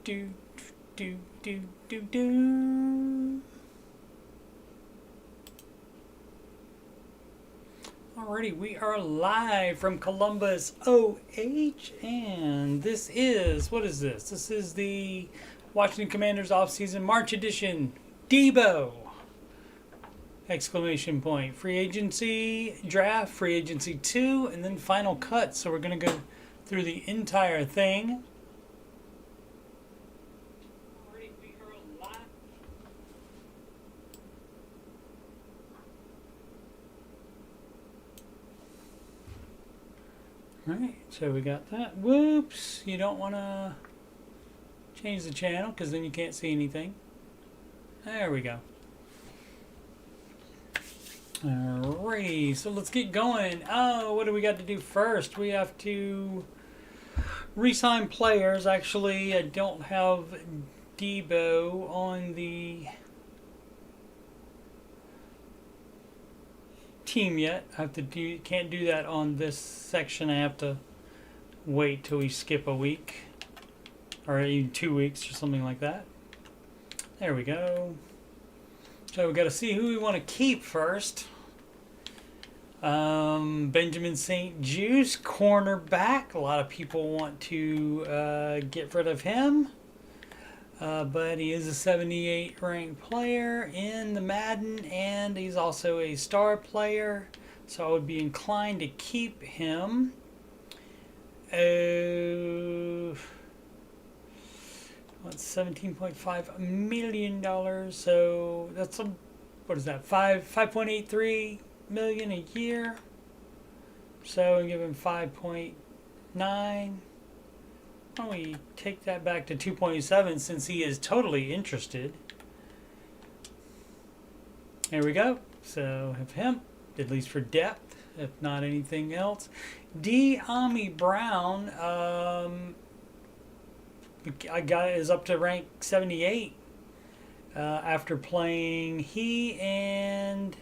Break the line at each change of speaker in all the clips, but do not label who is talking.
do, do, do, do, do. Alrighty, we are live from Columbus, OH, and this is, what is this? This is the Washington Commanders Offseason March Edition, DEEBO! Exclamation point. Free agency draft, free agency 2, and then final cut. So we're going to go through the entire thing. Alright, so we got that. Whoops, you don't want to change the channel because then you can't see anything. There we go. Alrighty, so let's get going. Oh, what do we got to do first? We have to re-sign players. Actually, I don't have DEEBO on the team yet. I have to do, can't do that on this section. I have to wait till we skip a week or even 2 weeks or something like that. There we go. So we got to see who we want to keep first. Benjamin St. Juice, cornerback. A lot of people want to get rid of him. But he is a 78 ranked player in the Madden, and he's also a star player, so I would be inclined to keep him. What's $17.5 million? So that's a, what is that? 5.83 million a year. So we give him 5.9. Why don't we take that back to 2.7 since he is totally interested? There we go. So have him, at least for depth, if not anything else. Ami Brown, I got is up to rank 78 after playing. He and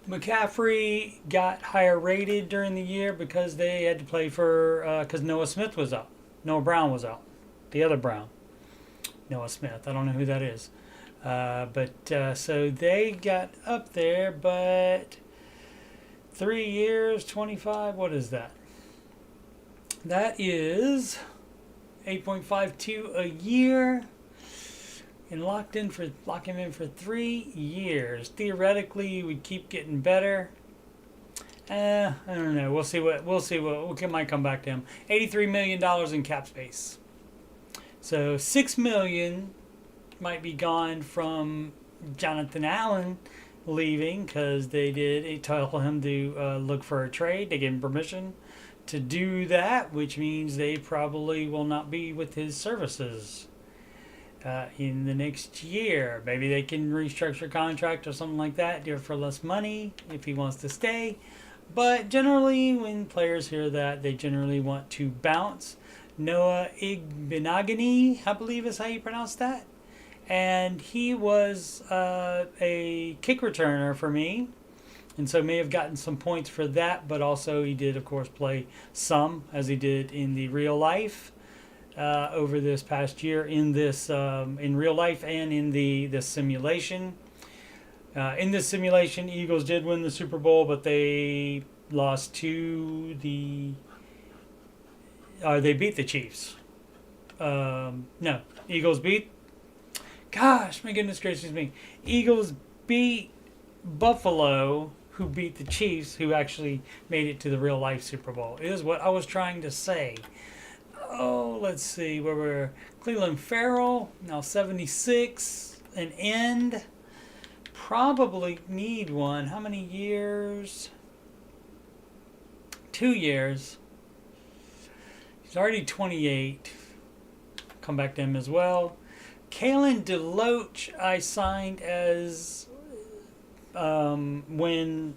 McCaffrey got higher rated during the year because they had to play for because Noah Smith was out. Noah Brown was out. The other Brown. Noah Smith. I don't know who that is. So they got up there, but 3 years, 25, what is that? That is 8.52 a year. And lock him in for 3 years. Theoretically, we'd keep getting better. I don't know. We'll see what we might come back to him. $83 million in cap space. So $6 million might be gone from Jonathan Allen leaving because they told him to look for a trade. They gave him permission to do that, which means they probably will not be with his services in the next year. Maybe they can restructure contract or something like that, do it for less money if he wants to stay. But generally, when players hear that, they generally want to bounce. Noah Igbenogany, I believe is how you pronounce that. And he was a kick returner for me. And so may have gotten some points for that. But also he did, of course, play some, as he did in the real life over this past year. In real life and in this simulation. In this simulation, Eagles did win the Super Bowl, but they lost to they beat the Chiefs. No, Eagles beat. Gosh, my goodness gracious me. Eagles beat Buffalo, who beat the Chiefs, who actually made it to the real life Super Bowl. Is what I was trying to say. Oh, let's see where we're. Cleveland Farrell, now 76, an end. Probably need one. How many years? 2 years. He's already 28. Come back to him as well. Kalen DeLoach, I signed as when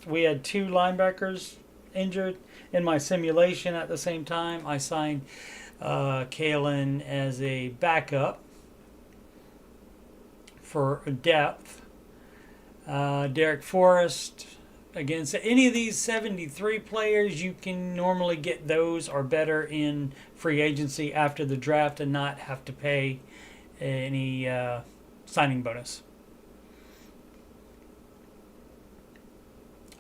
we had 2 linebackers injured in my simulation at the same time. I signed Kalen as a backup for depth. Derek Forrest, Again, so any of these 73 players, you can normally get those or better in free agency after the draft and not have to pay any signing bonus.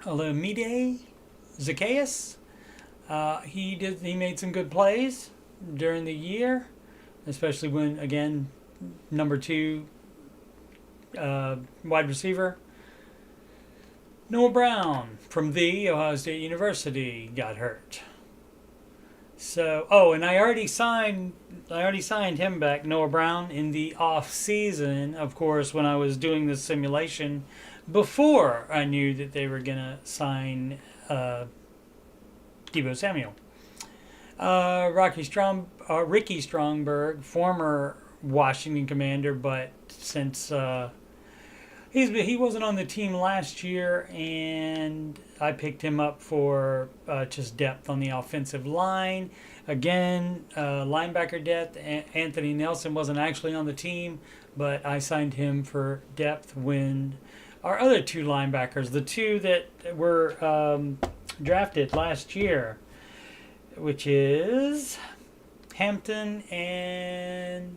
Olamide Zacchaeus, he made some good plays during the year, especially when, again, number 2 wide receiver Noah Brown from the Ohio State University got hurt. So, and I already signed him back, Noah Brown, in the off season, of course, when I was doing this simulation before I knew that they were gonna sign DEEBO Samuel. Ricky Stromberg, former Washington Commander, but since he wasn't on the team last year, and I picked him up for just depth on the offensive line. Again, linebacker depth. Anthony Nelson wasn't actually on the team, but I signed him for depth when our other 2 linebackers, the 2 that were drafted last year, which is Hampton and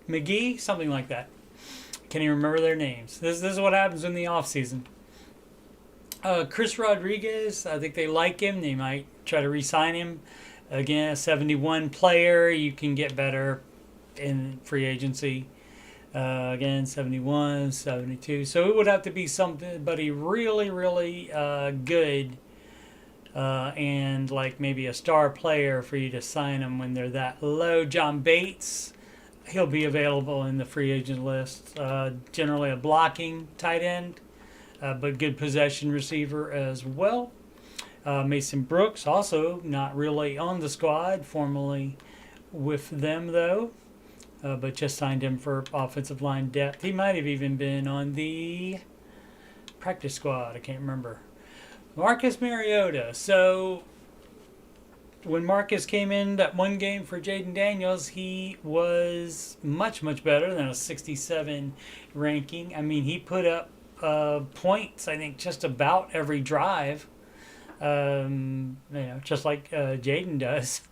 McGee, something like that. Can't even remember their names. This is what happens in the offseason. Chris Rodriguez, I think they like him. They might try to re-sign him. Again, a 71 player. You can get better in free agency. Again, 71, 72. So it would have to be somebody really, really good and like maybe a star player for you to sign them when they're that low. John Bates, he'll be available in the free agent list. Generally a blocking tight end, but good possession receiver as well. Mason Brooks, also not really on the squad, formerly with them though, but just signed him for offensive line depth. He might have even been on the practice squad, I can't remember. Marcus Mariota. So when Marcus came in that one game for Jaden Daniels, he was much, much better than a 67 ranking. I mean, he put up points, I think, just about every drive, just like Jaden does.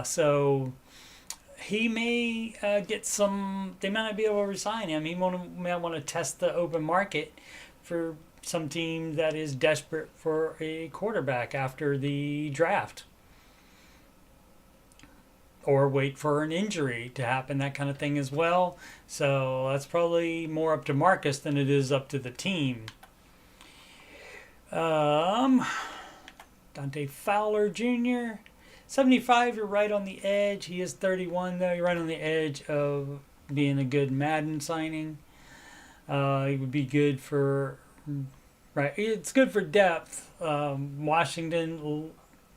So he may get some, they might not be able to resign him. He might want to test the open market for some team that is desperate for a quarterback after the draft. Or wait for an injury to happen, that kind of thing as well. So that's probably more up to Marcus than it is up to the team. Dante Fowler Jr., 75, you're right on the edge. He is 31, though. You're right on the edge of being a good Madden signing. He would be good for... Right, it's good for depth. Washington,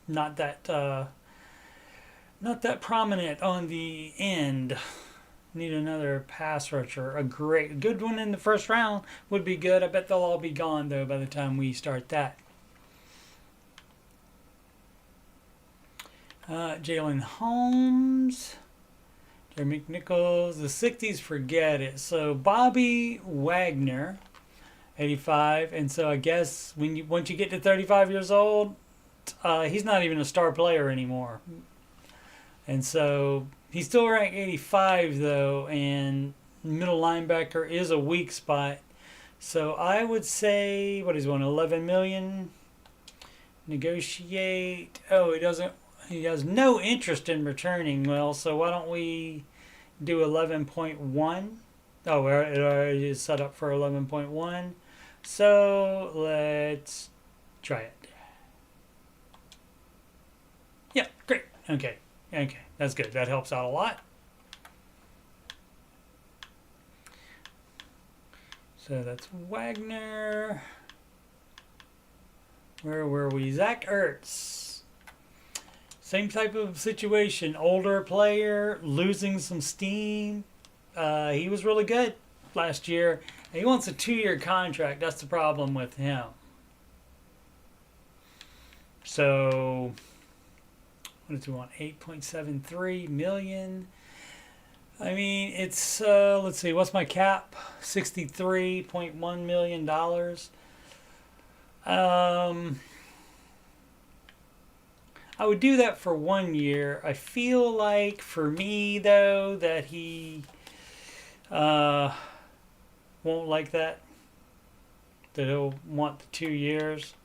not that prominent on the end. Need another pass rusher. A good one in the first round would be good. I bet they'll all be gone though by the time we start that. Jalen Holmes, Jerry McNichols, the 60s, forget it. So Bobby Wagner, 85, and so I guess once you get to 35 years old, he's not even a star player anymore. And so he's still ranked 85 though, and middle linebacker is a weak spot. So I would say, what is one, 11 million? Negotiate. Oh, he has no interest in returning. Well, so why don't we do 11.1? Oh, it already is set up for 11.1. So let's try it. Yeah, great. Okay, that's good. That helps out a lot. So that's Wagner. Where were we? Zach Ertz. Same type of situation. Older player, losing some steam. He was really good last year. He wants a 2-year contract. That's the problem with him. So, what does he want? 8.73 million. I mean, it's let's see, what's my cap? $63.1 million. I would do that for 1 year. I feel like for me though that he uh, won't like that. That he'll want the 2 years.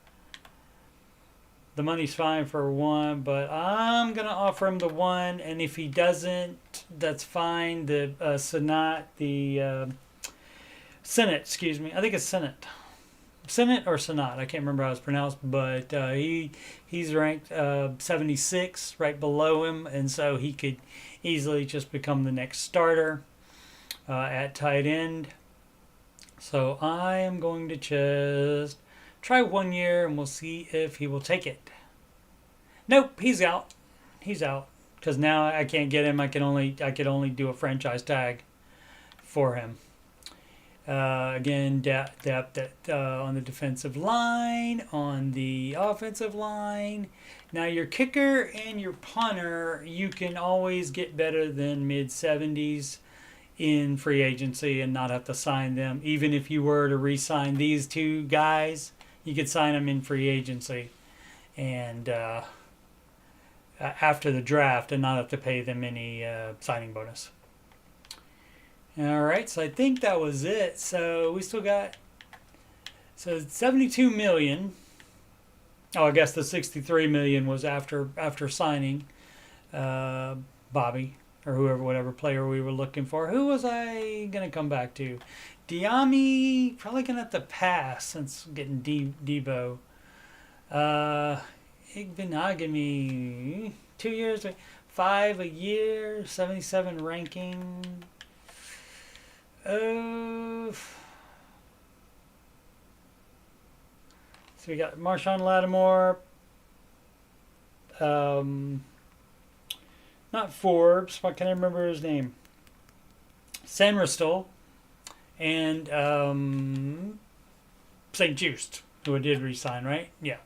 The money's fine for one, but I'm gonna offer him the one, and if he doesn't, that's fine. The Senate, excuse me. I think it's Senate or Senate. I can't remember how it's pronounced, but he's ranked 76, right below him, and so he could easily just become the next starter at tight end. So I am going to just try 1 year, and we'll see if he will take it. Nope, he's out. He's out because now I can't get him. I could only do a franchise tag for him. Again, depth on the defensive line, on the offensive line. Now your kicker and your punter, you can always get better than mid-70s in free agency and not have to sign them. Even if you were to re-sign these two guys, you could sign them in free agency and after the draft and not have to pay them any signing bonus. All right, so I think that was it. So we still got 72 million. Oh, I guess the 63 million was after signing Bobby or whoever, whatever player we were looking for. Who was I gonna come back to? Diami, probably gonna have to pass since getting DEEBO. Igbenagami, 2 years, 5 a year, 77 ranking. So we got Marshawn Lattimore, not Forbes. What can I remember his name? Sanristel and St. Just, who I did re-sign, right? Yeah.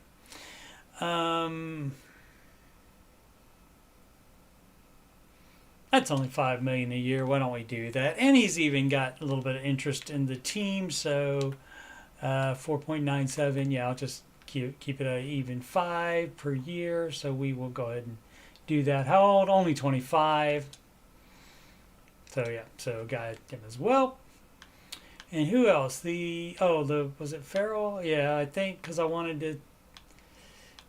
That's only $5 million a year. Why don't we do that? And he's even got a little bit of interest in the team, so 4.97. Yeah, I'll just keep it at even 5 per year. So we will go ahead and do that. How old? Only 25. So yeah, so got him as well. And who else? Was it Farrell? Yeah, I think because I wanted to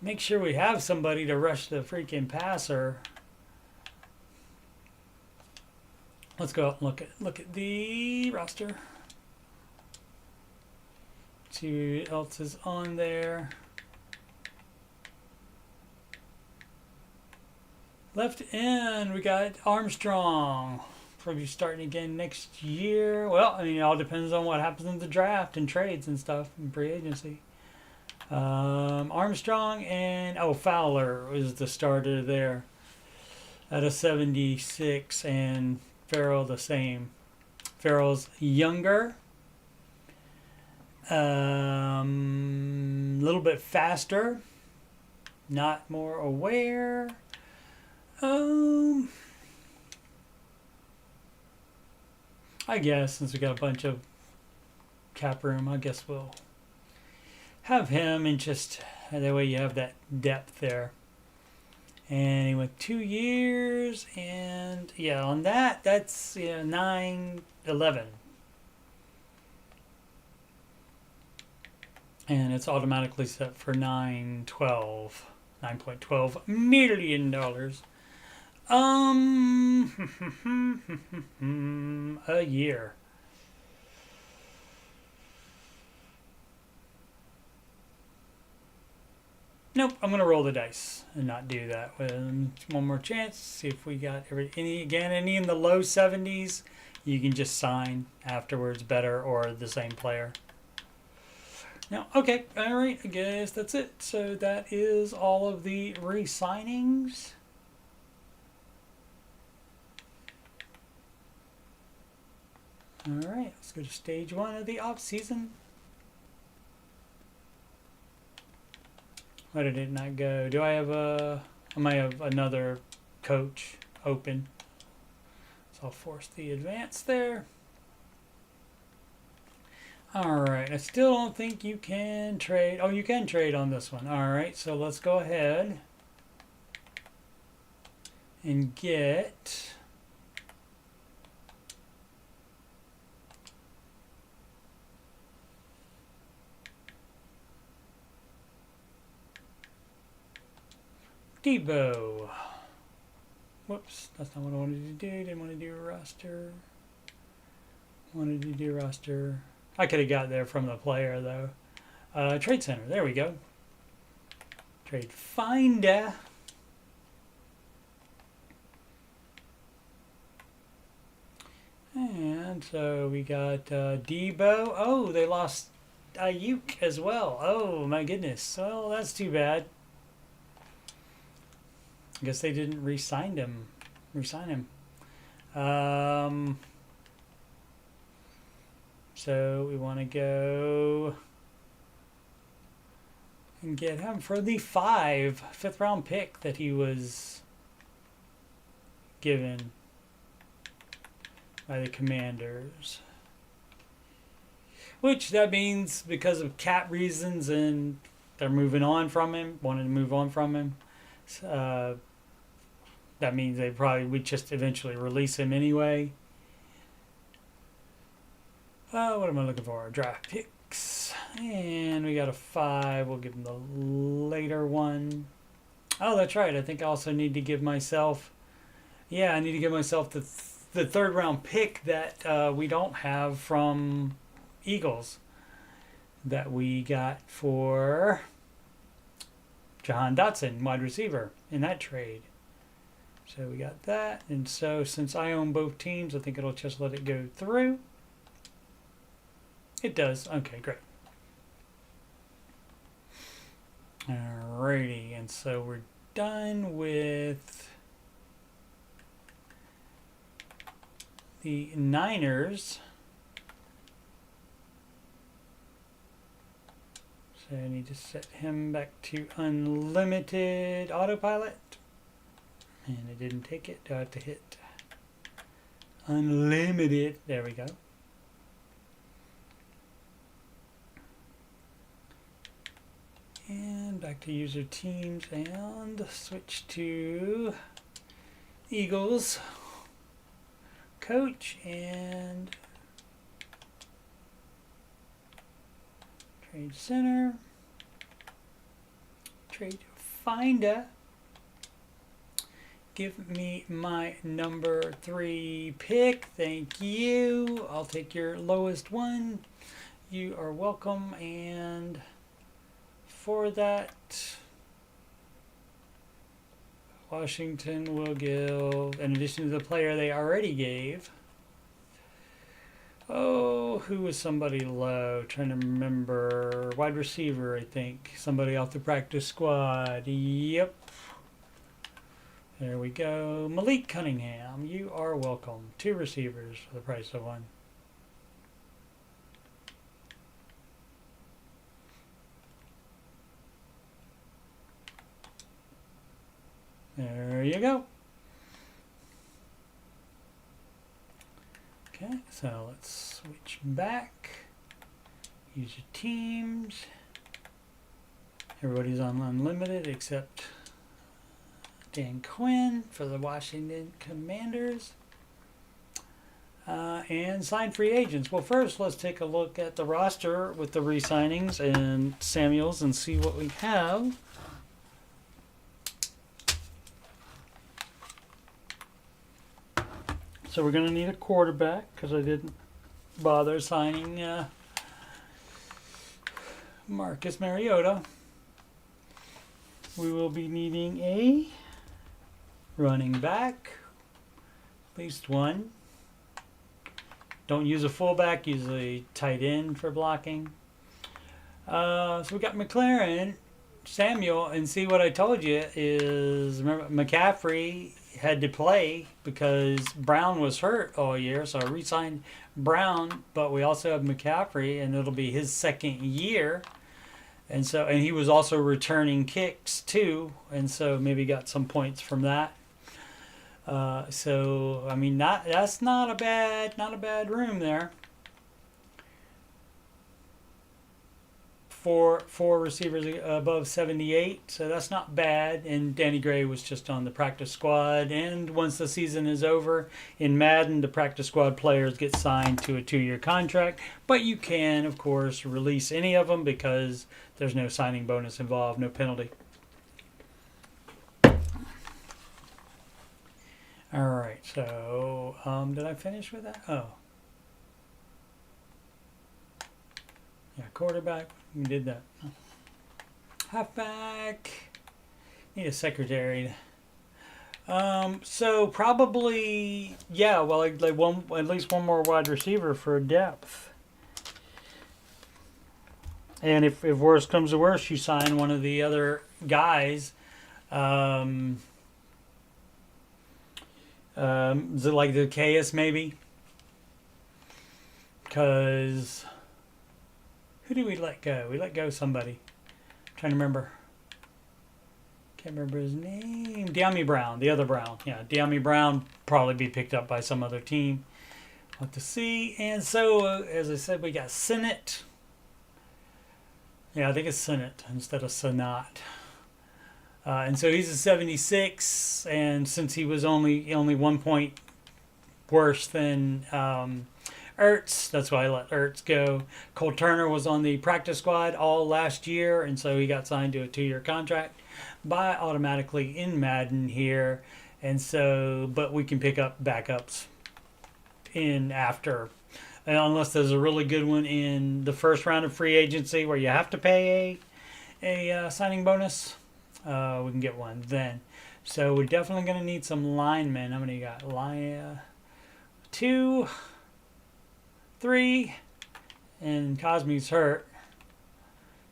make sure we have somebody to rush the freaking passer. Let's go out and look at the roster. See what else is on there. Left end, we got Armstrong. Probably starting again next year. Well, I mean, it all depends on what happens in the draft and trades and stuff and free agency. Armstrong and Fowler was the starter there at a 76, and Farrell the same. Farrell's younger, little bit faster, not more aware. I guess since we got a bunch of cap room, I guess we'll have him and just that way you have that depth there. And he went 2 years, and yeah, on that's 9/11, and it's automatically set for $9.12 million. A year. Nope, I'm gonna roll the dice and not do that. One more chance. See if we got any in the low 70s. You can just sign afterwards, better or the same player. No, okay, all right. I guess that's it. So that is all of the re-signings. All right, let's go to stage 1 of the off season. Why did it not go? I might have another coach open. So I'll force the advance there. Alright, I still don't think you can trade. Oh, you can trade on this one. Alright, so let's go ahead and get DEEBO. Whoops, that's not what I wanted to do. Didn't want to do a roster. Wanted to do roster. I could have got there from the player though. Trade Center, there we go. Trade Finder. And so we got DEEBO. Oh, they lost Ayuk as well. Oh my goodness. Well, that's too bad. I guess they didn't re-sign him. So we want to go and get him for the fifth round pick that he was given by the Commanders. Which that means because of cap reasons and they're moving on from him, wanted to move on from him. That means they probably would just eventually release him anyway. What am I looking for? Draft picks. And we got a 5. We'll give him the later one. Oh, that's right. I think I also need to give myself... Yeah, I need to give myself the third round pick that we don't have from Eagles. That we got for Jahan Dotson, wide receiver, in that trade. So we got that. And so since I own both teams, I think it'll just let it go through. It does. Okay, great. Alrighty, and so we're done with the Niners. So I need to set him back to unlimited autopilot. And it didn't take it. Do I have to hit unlimited? There we go. And back to user teams and switch to Eagles coach and trade center, trade finder. Give me my number 3 pick. Thank you. I'll take your lowest one. You are welcome. And for that, Washington will give, in addition to the player they already gave. Oh, who was somebody low? Trying to remember. Wide receiver, I think. Somebody off the practice squad. Yep. There we go. Malik Cunningham, you are welcome. 2 receivers for the price of 1. There you go. Okay, so let's switch back. Use your teams. Everybody's on unlimited except Dan Quinn for the Washington Commanders. And sign free agents. Well, first let's take a look at the roster with the re-signings and Samuels and see what we have. So we're going to need a quarterback because I didn't bother signing Marcus Mariota. We will be needing a running back, at least one. Don't use a fullback, use a tight end for blocking. So we got McLaren, Samuel, and see what I told you is, remember McCaffrey had to play because Brown was hurt all year, so I re-signed Brown, but we also have McCaffrey, and it'll be his second year. And so, and he was also returning kicks too, and so maybe got some points from that. So I mean, that's not a bad room there. Four receivers above 78, so that's not bad. And Danny Gray was just on the practice squad. And once the season is over in Madden, the practice squad players get signed to a 2-year contract. But you can, of course, release any of them because there's no signing bonus involved, no penalty. All right, so did I finish with that? Oh, yeah, quarterback. We did that. Halfback. Need a secretary. So probably, yeah. Well, like at least one more wide receiver for depth. And if worse comes to worse, you sign one of the other guys. Is it like the Caius maybe? Because who did we let go? We let go somebody. I'm trying to remember. Can't remember his name. De'Ami Brown, the other Brown. Yeah, De'Ami Brown probably be picked up by some other team. What to see. And so, as I said, we got Senate. Yeah, I think it's Senate instead of Senat. And so he's a 76, and since he was only 1 point worse than Ertz, that's why I let Ertz go. Cole Turner was on the practice squad all last year, and so he got signed to a 2-year contract by automatically in Madden here. And so, but we can pick up backups in after, unless there's a really good one in the first round of free agency where you have to pay a signing bonus. We can get one then. So we're definitely going to need some linemen. How many you got? 2, 3, and Cosme's hurt.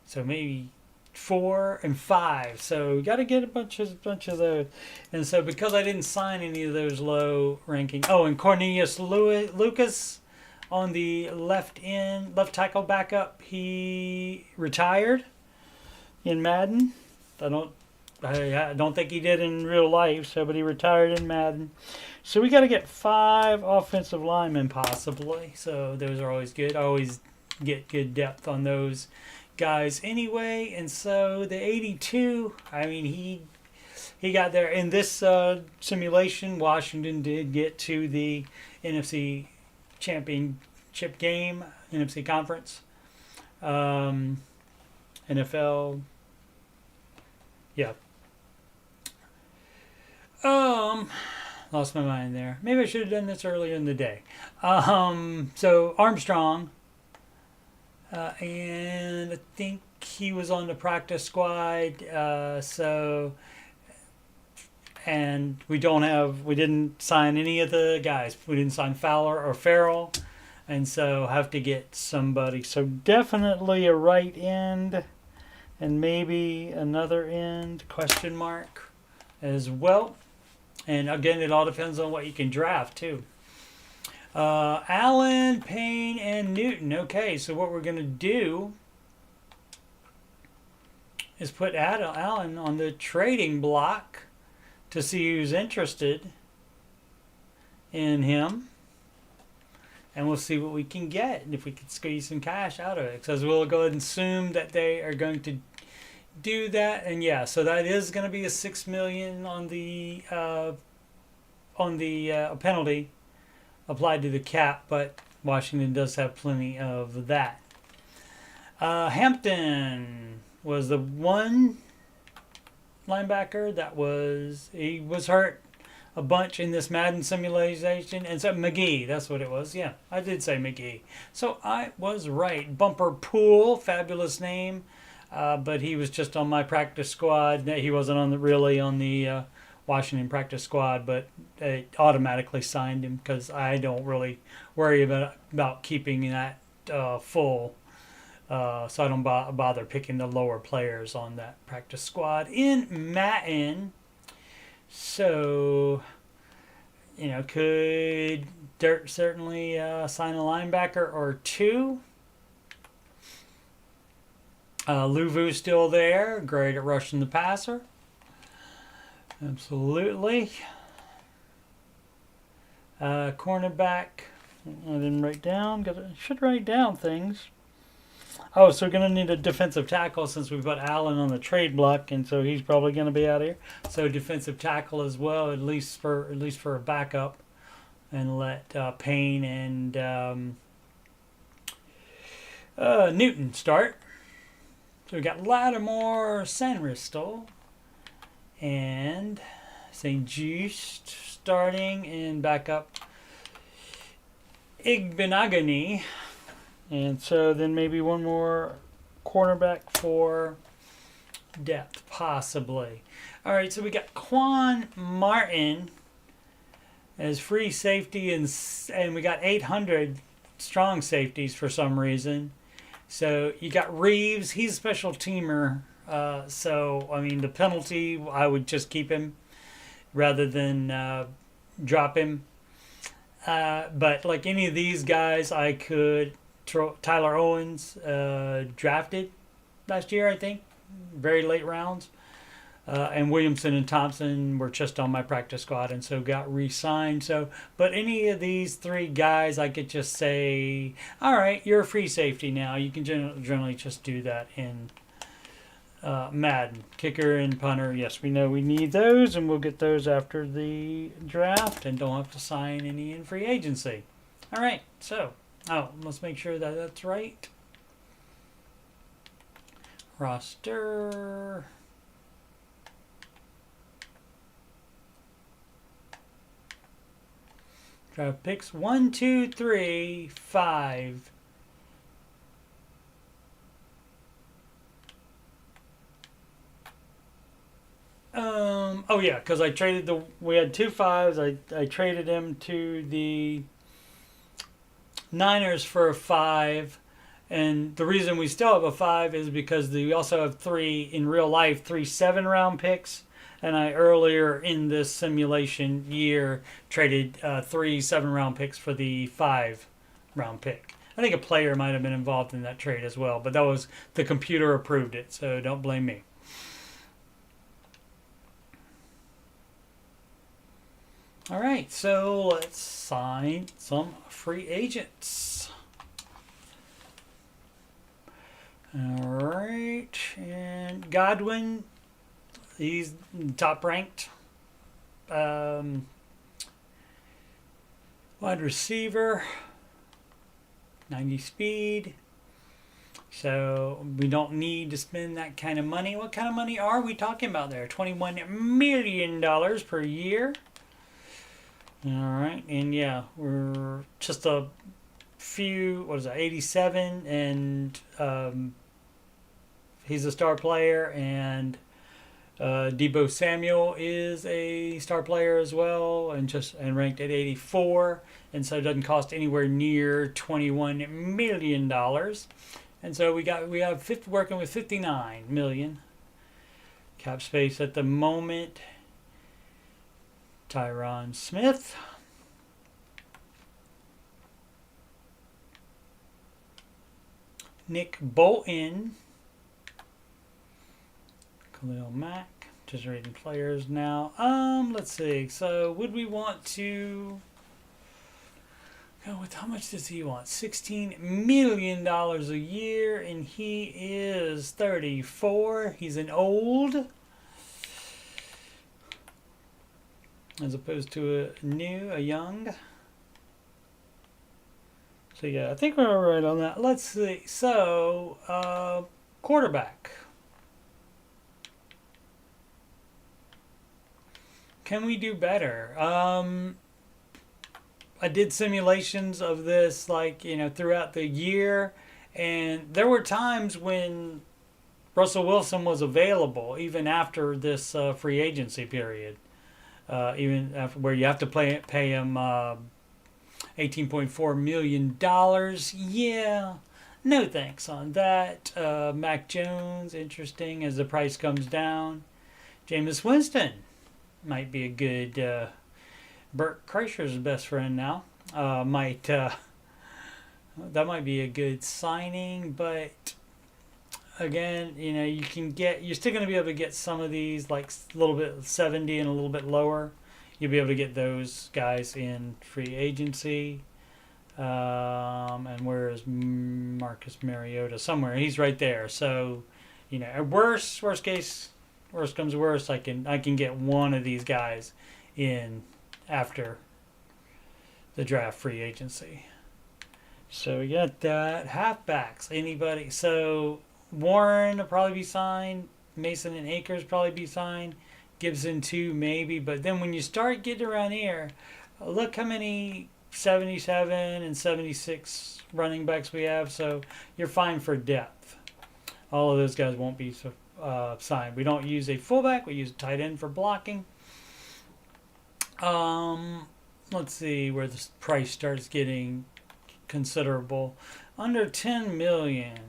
So maybe 4 and 5. So we got to get a bunch of those. And so because I didn't sign any of those low ranking. Oh, and Cornelius Lucas on the left tackle backup. He retired in Madden. I don't think he did in real life, but he retired in Madden. So we got to get 5 offensive linemen possibly. So those are always good. I always get good depth on those guys anyway. And so the 82, I mean, he got there in this simulation. Washington did get to the NFC Championship game, NFC Conference, NFL. Yeah. Lost my mind there. Maybe I should have done this earlier in the day. So Armstrong, and I think he was on the practice squad. And we didn't sign any of the guys. We didn't sign Fowler or Farrell, and so have to get somebody. So definitely a right end, and maybe another end ? As well. And again, it all depends on what you can draft too. Allen, Payne, and Newton. Okay, so what we're going to do is put Allen on the trading block to see who's interested in him. And we'll see what we can get, and if we can squeeze some cash out of it. Because we'll go ahead and assume that they are going to do that. And yeah, so that is going to be a $6 million on the penalty applied to the cap, but Washington does have plenty of that. Hampton was the one linebacker that was hurt a bunch in this Madden simulation, and so McGee, that's what it was. Yeah, I did say McGee, so I was right. Bumper Pool, fabulous name. But he was just on my practice squad. He wasn't on the Washington practice squad, but it automatically signed him because I don't really worry about keeping that full. So I don't bother picking the lower players on that practice squad in Madden. So, could Dirt certainly sign a linebacker or two. Luvu's still there, great at rushing the passer. Absolutely. Cornerback. I didn't write down. Should write down things. Oh, so we're going to need a defensive tackle since we put Allen on the trade block, and so he's probably going to be out of here. So defensive tackle as well, at least for a backup, and let Payne and Newton start. So we got Lattimore, Sanristel, and St. Just starting, and backup Igbenogany. And so then maybe one more cornerback for depth, possibly. All right, so we got Quan Martin as free safety, and we got 800 strong safeties for some reason. So you got Reeves. He's a special teamer. So, I mean, the penalty, I would just keep him rather than drop him. But like any of these guys, I could... Tyler Owens drafted last year, I think, very late rounds, and Williamson and Thompson were just on my practice squad, and so got re-signed. So, but any of these three guys, I could just say, all right, you're a free safety now. You can generally just do that in Madden. Kicker and punter, yes, we know we need those, and we'll get those after the draft, and don't have to sign any in free agency. All right, so. Oh, let's make sure that that's right. Roster. Draft picks 1, 2, 3, 5. Oh yeah, because I traded we had 2 5s. I traded them to the Niners for a 5, and the reason we still have a 5 is because we also have 3 in real life, 3 7-round picks, and I earlier in this simulation year traded 3 7-round picks for the 5-round pick. I think a player might have been involved in that trade as well, but that was the computer approved it, so don't blame me. All right, so let's sign some free agents. All right, and Godwin, he's top ranked. Wide receiver, 90 speed. So we don't need to spend that kind of money. What kind of money are we talking about there? $21 million per year. All right, and yeah, we're just a few, 87, and he's a star player, and DEEBO Samuel is a star player as well, and ranked at 84, and so it doesn't cost anywhere near $21 million, and so we have working with 59 million cap space at the moment. Tyron Smith. Nick Bolton. Khalil Mack. Just reading players now. Let's see. So would we want to go with, how much does he want? $16 million a year, and he is 34. He's an old, as opposed to a young. So yeah, I think we're all right on that. Let's see. So quarterback. Can we do better? I did simulations of this, throughout the year, and there were times when Russell Wilson was available, even after this free agency period. Even after, where you have to pay him $18.4 million. Yeah, no thanks on that. Mac Jones, interesting as the price comes down. Jameis Winston might be a good, Burt Kreischer's best friend now. That might be a good signing, but again, you're still going to be able to get some of these, like a little bit 70 and a little bit lower. you'll be able to get those guys in free agency. And where is Marcus Mariota? Somewhere. He's right there. So, you know, at worst comes to worst, I can get one of these guys in after the draft free agency. So we got that. Halfbacks. Anybody? So Warren will probably be signed. Mason and Akers probably be signed. Gibson too, maybe. But then when you start getting around here, look how many 77 and 76 running backs we have. So you're fine for depth. All of those guys won't be signed. We don't use a fullback. We use a tight end for blocking. Let's see where the price starts getting considerable. Under 10 million.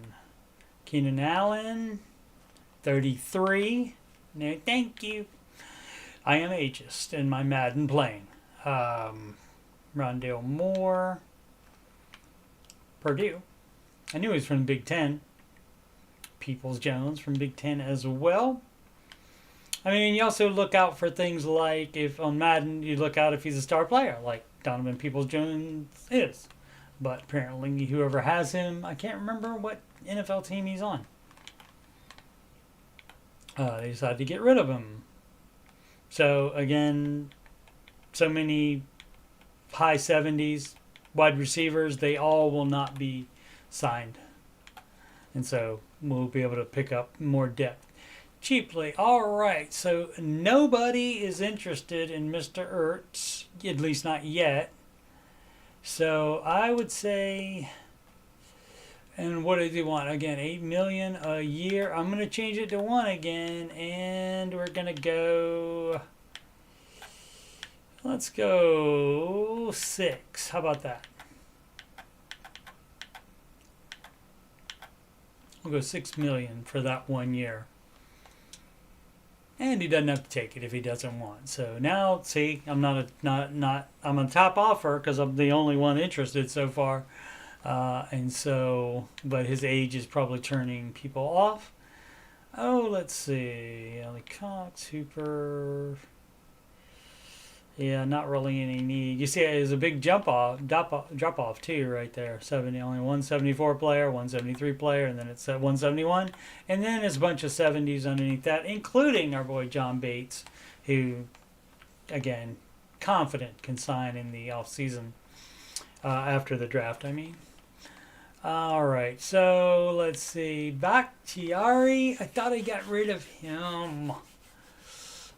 Keenan Allen, 33. No, thank you. I am ageist in my Madden playing. Rondale Moore. Purdue. I knew he was from the Big Ten. Peoples-Jones from Big Ten as well. I mean, you also look out for things like, if on Madden, you look out if he's a star player, like Donovan Peoples-Jones is. But apparently, whoever has him, I can't remember what NFL team he's on. They decided to get rid of him. So, again, so many high 70s wide receivers, they all will not be signed. And so, we'll be able to pick up more depth cheaply. All right, so nobody is interested in Mr. Ertz, at least not yet. So I would say, and what does he want? Again, $8 million a year. I'm going to change it to 1 again, and we're going to go, let's go 6. How about that? We'll go $6 million for that 1 year. And he doesn't have to take it if he doesn't want. So now, see, I'm I'm on top offer because I'm the only one interested so far. And so, but his age is probably turning people off. Oh, let's see. Ellie Cox, Hooper. Yeah, not really any need. You see, there's a big drop off too, right there. Only 174 player, 173 player, and then it's at 171, and then there's a bunch of 70s underneath that, including our boy John Bates, who, again, confident can sign in the offseason after the draft. I mean. All right, so let's see. Bakhtiari, I thought I got rid of him.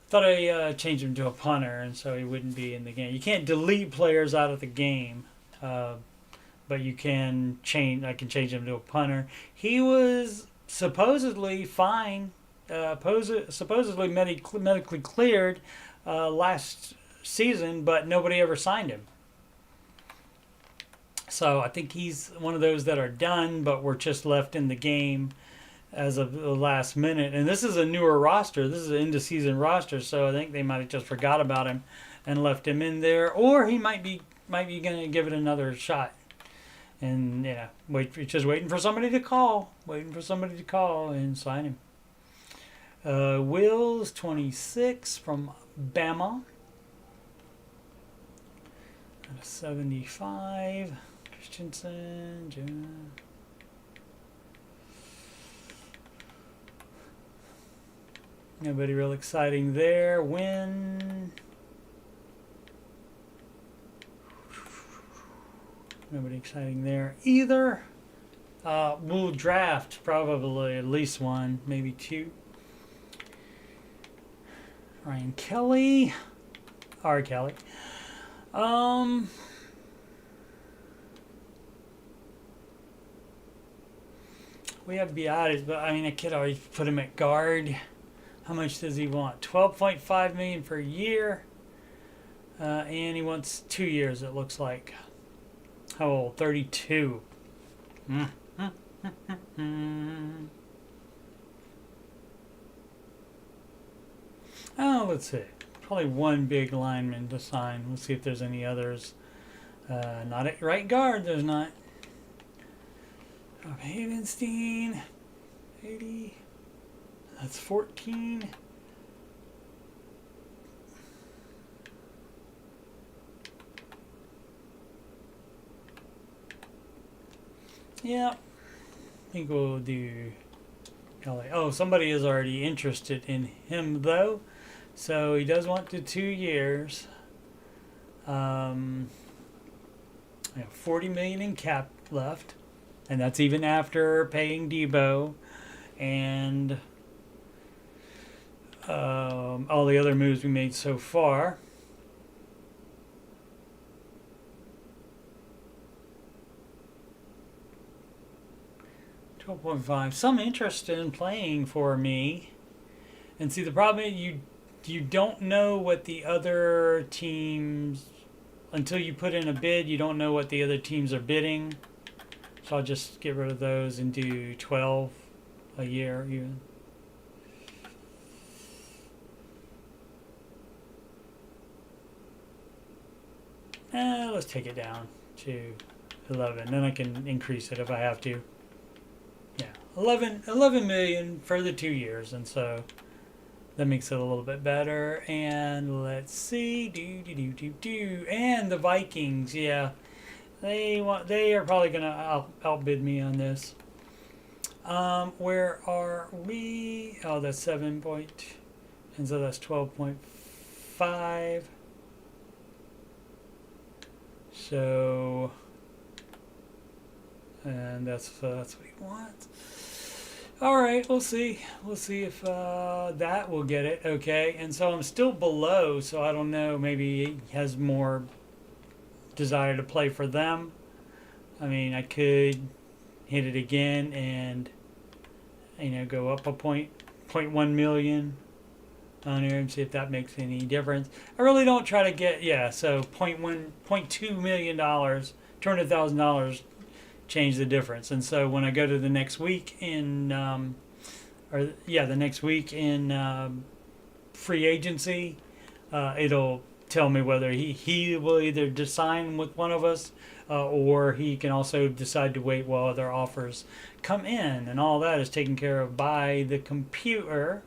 Thought I changed him to a punter, and so he wouldn't be in the game. You can't delete players out of the game, but you can change. I can change him to a punter. He was supposedly fine, supposedly medically cleared last season, but nobody ever signed him. So I think he's one of those that are done, but were just left in the game as of the last minute. And this is a newer roster. This is an end-of-season roster, so I think they might have just forgot about him and left him in there. Or he might be going to give it another shot. And, you know, just waiting for somebody to call. Waiting for somebody to call and sign him. Wills, 26 from Bama. 75. Christensen, John. Nobody real exciting there. Win. Nobody exciting there either. We'll draft probably at least 1, maybe 2. Ryan Kelly. R. Kelly. We have Biatis, but I mean, I could always put him at guard. How much does he want? $12.5 million per year, and he wants 2 years. It looks like. How old? 32. Oh, let's see. Probably 1 big lineman to sign. Let's see if there's any others. Not at right guard. There's not. Havenstein, 80. That's 14. Yeah, I think we'll do LA. Oh, somebody is already interested in him though, so he does want the 2 years. I have 40 million in cap left, and that's even after paying DEEBO and all the other moves we made so far. $12.5. Some interest in playing for me, and see the problem is you don't know what the other teams until you put in a bid. You don't know what the other teams are bidding, so I'll just get rid of those and do 12 a year even. Let's take it down to 11. Then I can increase it if I have to. Yeah, 11 million for the 2 years, and so that makes it a little bit better. And let's see, and the Vikings, yeah, they are probably gonna outbid me on this. Where are we? Oh, that's 7 point, and so that's 12.5. So, and that's what he wants. All right, we'll see. We'll see if that will get it. Okay, and so I'm still below, so I don't know. Maybe he has more desire to play for them. I mean, I could hit it again and go up a 0.1 million on here and see if that makes any difference. I really don't try to get so $0.2 million, $200,000 change the difference. And so when I go to the next week in the next week in free agency, it'll tell me whether he will either just sign with one of us or he can also decide to wait while other offers come in, and all that is taken care of by the computer.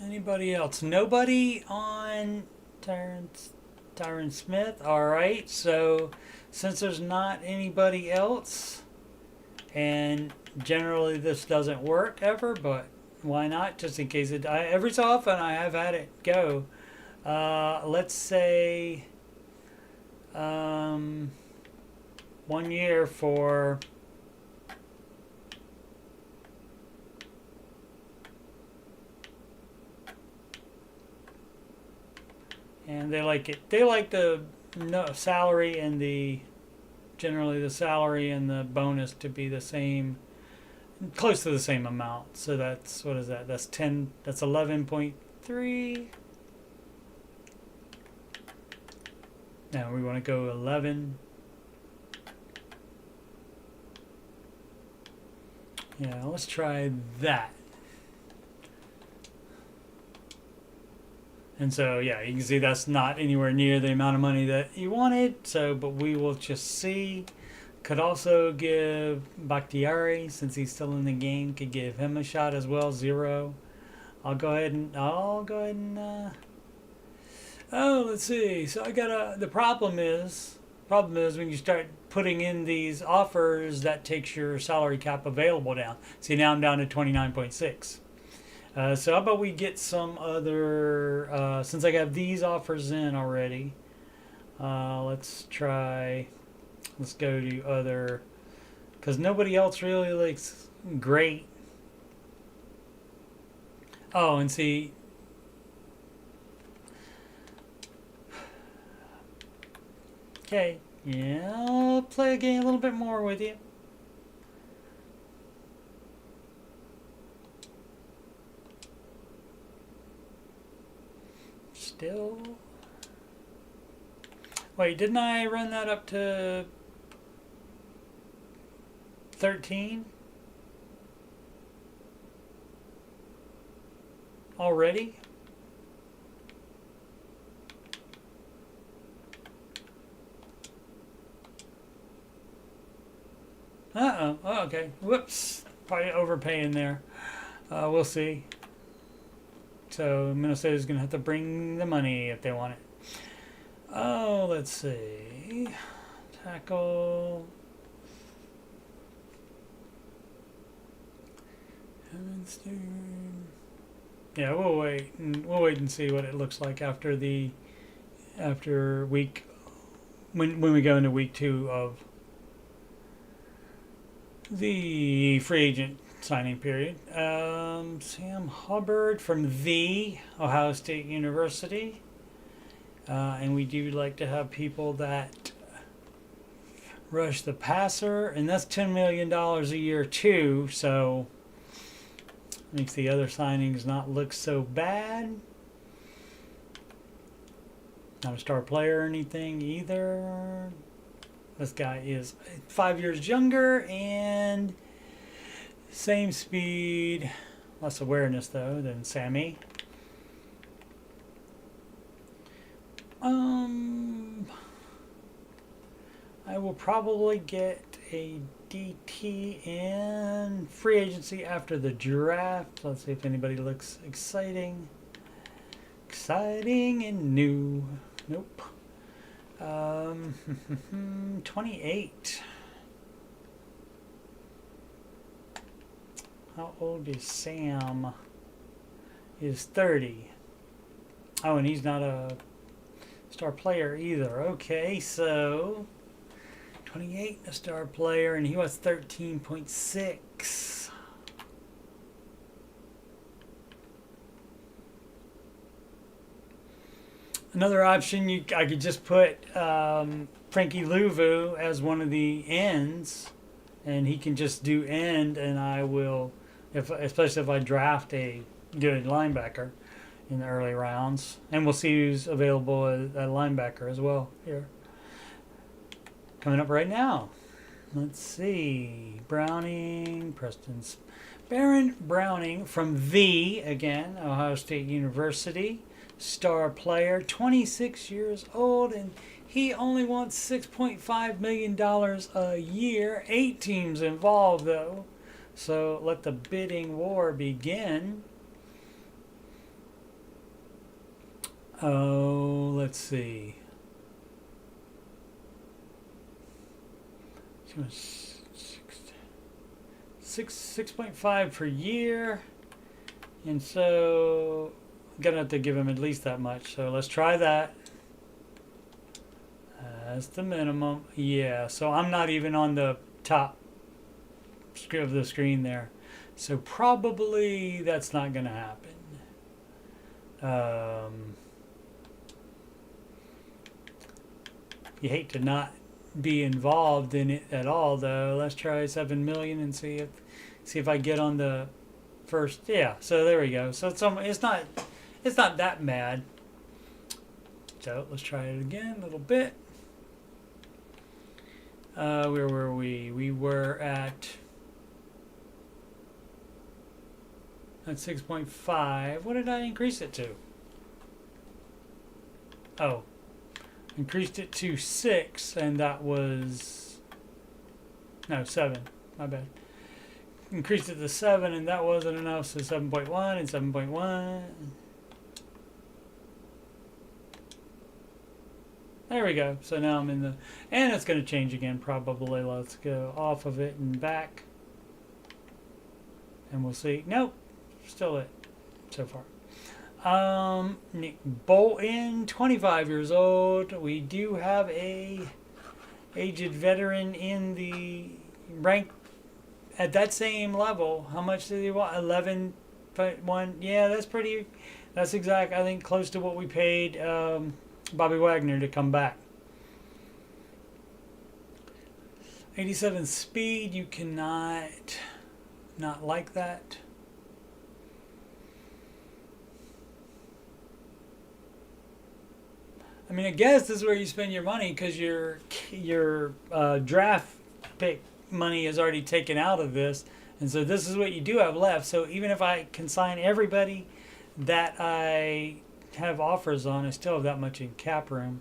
Anybody else? Nobody on Tyron Smith. All right, so since there's not anybody else, and generally this doesn't work ever, but why not? Just in case every so often I have had it go. Let's say 1 year for and they like it. They like the salary and generally the salary and the bonus to be the same, close to the same amount. So that's, what is that? That's 10. That's 11.3. Now we want to go 11. Yeah, let's try that. And so, yeah, you can see that's not anywhere near the amount of money that you wanted. So, but we will just see. Could also give Bakhtiari, since he's still in the game, could give him a shot as well. 0. I'll go ahead and oh, let's see. So I got the problem is when you start putting in these offers, that takes your salary cap available down. See, now I'm down to 29.6. So how about we get some other, since I got these offers in already, let's go to other, because nobody else really looks great. Oh, and see, okay, yeah, I'll play a game a little bit more with you. Still, wait, didn't I run that up to 13 already? Uh-oh. Oh, okay. Whoops. Probably overpaying there. We'll see. So Minnesota's going to have to bring the money if they want it. Oh, let's see. tackle. Yeah, we'll wait and see what it looks like after week when we go into week 2 of the free agent signing period. Sam Hubbard from the Ohio State University, and we do like to have people that rush the passer, and that's $10 million a year too, so makes the other signings not look so bad. Not a star player or anything either. This guy is 5 years younger and same speed, less awareness though than Sammy. I will probably get a DT in free agency after the draft. Let's see if anybody looks exciting and new. Nope. 28. How old is Sam? He is 30. Oh, and he's not a star player either. Okay, so 28, a star player, and he was 13.6. Another option, I could just put Frankie Louvu as one of the ends, and he can just do end, and I will, especially if I draft a good linebacker in the early rounds, and we'll see who's available at linebacker as well here. Coming up right now. Let's see. Baron Browning from again, Ohio State University. Star player, 26 years old, and he only wants $6.5 million a year. 8 teams involved, though. So let the bidding war begin. Oh, let's see. 6.5 per year, and so I'm gonna have to give him at least that much. So let's try that. That's the minimum. Yeah. So I'm not even on the top of the screen there, so probably that's not gonna happen. You hate to not be involved in it at all, though. Let's try 7 million and see if I get on the first. Yeah, so there we go. So it's not that bad. So let's try it again a little bit. Where were we? We were at 6.5. What did I increase it to? Oh, increased it to 6, and that was 7. My bad. Increased it to 7, and that wasn't enough. So 7.1 and 7.1. There we go. So now I'm in the, and it's going to change again probably. Let's go off of it and back, and we'll see. Nope, still it so far. Nick Bolton, 25 years old. We do have a aged veteran in the rank at that same level. How much did he want? 11.1. Yeah, that's exact. I think close to what we paid Bobby Wagner to come back. 87 speed. You cannot not like that. I mean, I guess this is where you spend your money, because your draft pick money is already taken out of this, and so this is what you do have left. So even if I consign everybody that I have offers on, I still have that much in cap room.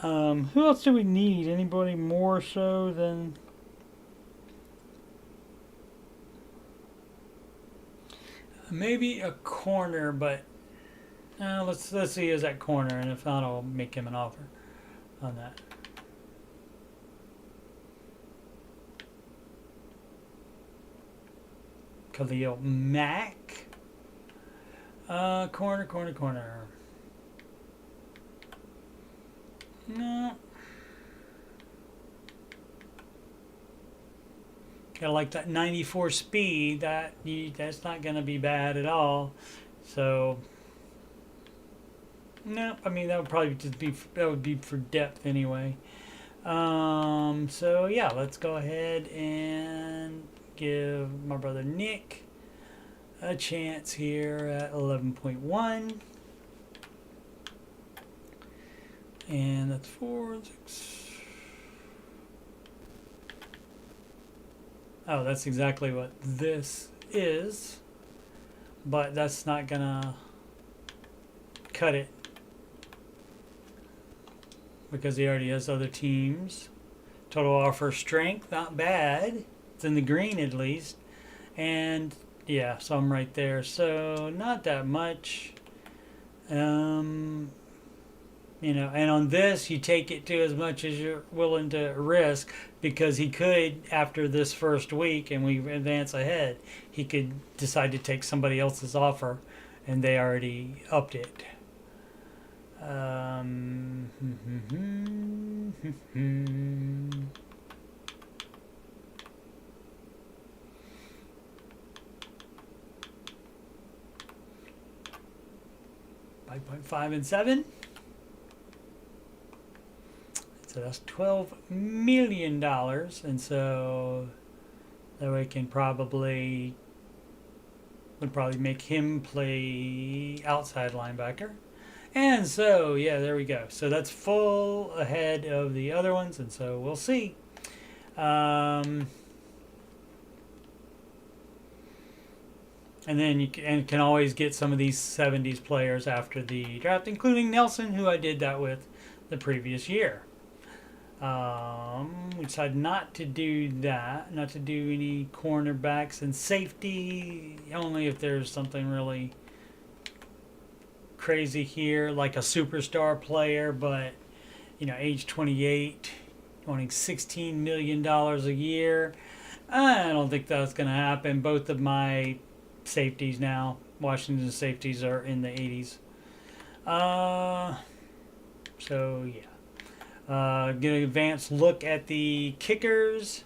Who else do we need? Anybody more so than? Maybe a corner, but let's see who's at corner, and if not, I'll make him an offer on that. Khalil Mack. Corner. No. Kind of like that 94 speed. That's not going to be bad at all. So, no. I mean, that would probably just be for depth anyway. So yeah, let's go ahead and give my brother Nick a chance here at 11.1. And that's 4, 6. Oh, that's exactly what this is. But that's not gonna cut it, because he already has other teams. Total offer strength, not bad. It's in the green at least. And yeah, so I'm right there. So not that much. You know, and on this, you take it to as much as you're willing to risk, because he could, after this first week, and we advance ahead, he could decide to take somebody else's offer, and they already upped it. $5.5 and 7. So that's $12 million, and so that way would probably make him play outside linebacker. And so yeah, there we go. So that's full ahead of the other ones, and so we'll see. And then you can always get some of these 70s players after the draft, including Nelson, who I did that with the previous year. We decided not to do that, not to do any cornerbacks and safety, only if there's something really crazy here, like a superstar player, but you know, age 28, wanting $16 million a year. I don't think that's going to happen. Both of my safeties now, Washington safeties, are in the 80s. So yeah. Get an advanced look at the kickers,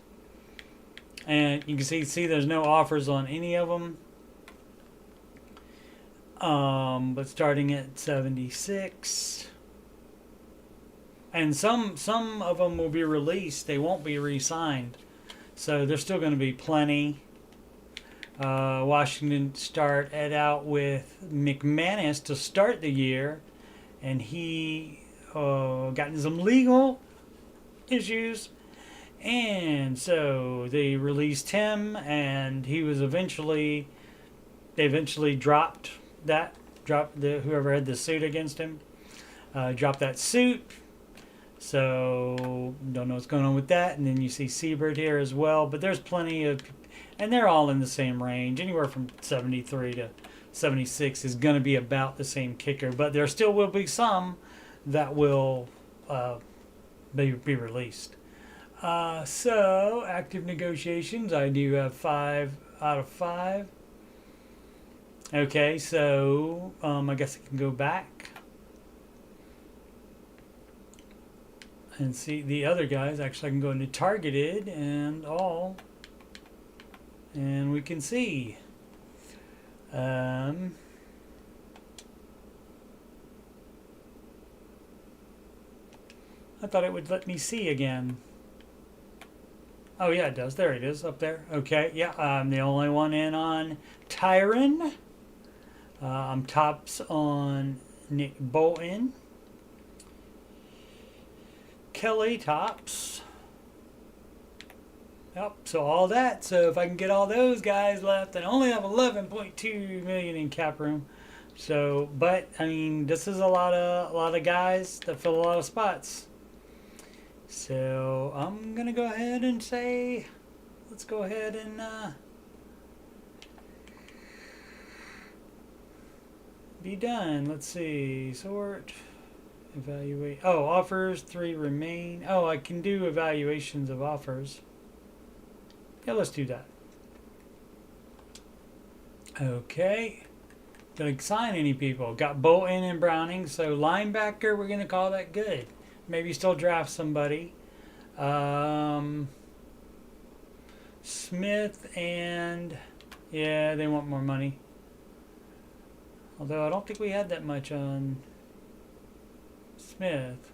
and you can see there's no offers on any of them. But starting at 76, and some of them will be released. They won't be re-signed, so there's still going to be plenty. Washington started out with McManus to start the year, and he got some legal issues, and so they released him, and he was eventually dropped whoever had the suit against him, dropped that suit. So don't know what's going on with that. And then you see Seabird here as well, but there's plenty of, and they're all in the same range, anywhere from 73 to 76 is going to be about the same kicker, but there still will be some that will be released. So active negotiations, I do have 5 out of 5. Okay, so I guess I can go back and see the other guys. Actually, I can go into targeted and all, and we can see. I thought it would let me see again. Oh yeah, it does. There it is, up there. Okay, yeah, I'm the only one in on Tyron. I'm tops on Nick Bolton. Kelly tops. Yep, so all that. So if I can get all those guys left, I only have 11.2 million in cap room. So, but I mean, this is a lot of guys that fill a lot of spots. So I'm gonna go ahead and say, let's go ahead and be done. Let's see, sort, evaluate. Oh, offers 3 remain. Oh, I can do evaluations of offers. Yeah, let's do that. Okay. Gonna sign any people. Got Bolton and Browning. So linebacker, we're gonna call that good. Maybe still draft somebody. Smith and yeah, they want more money. Although I don't think we had that much on Smith.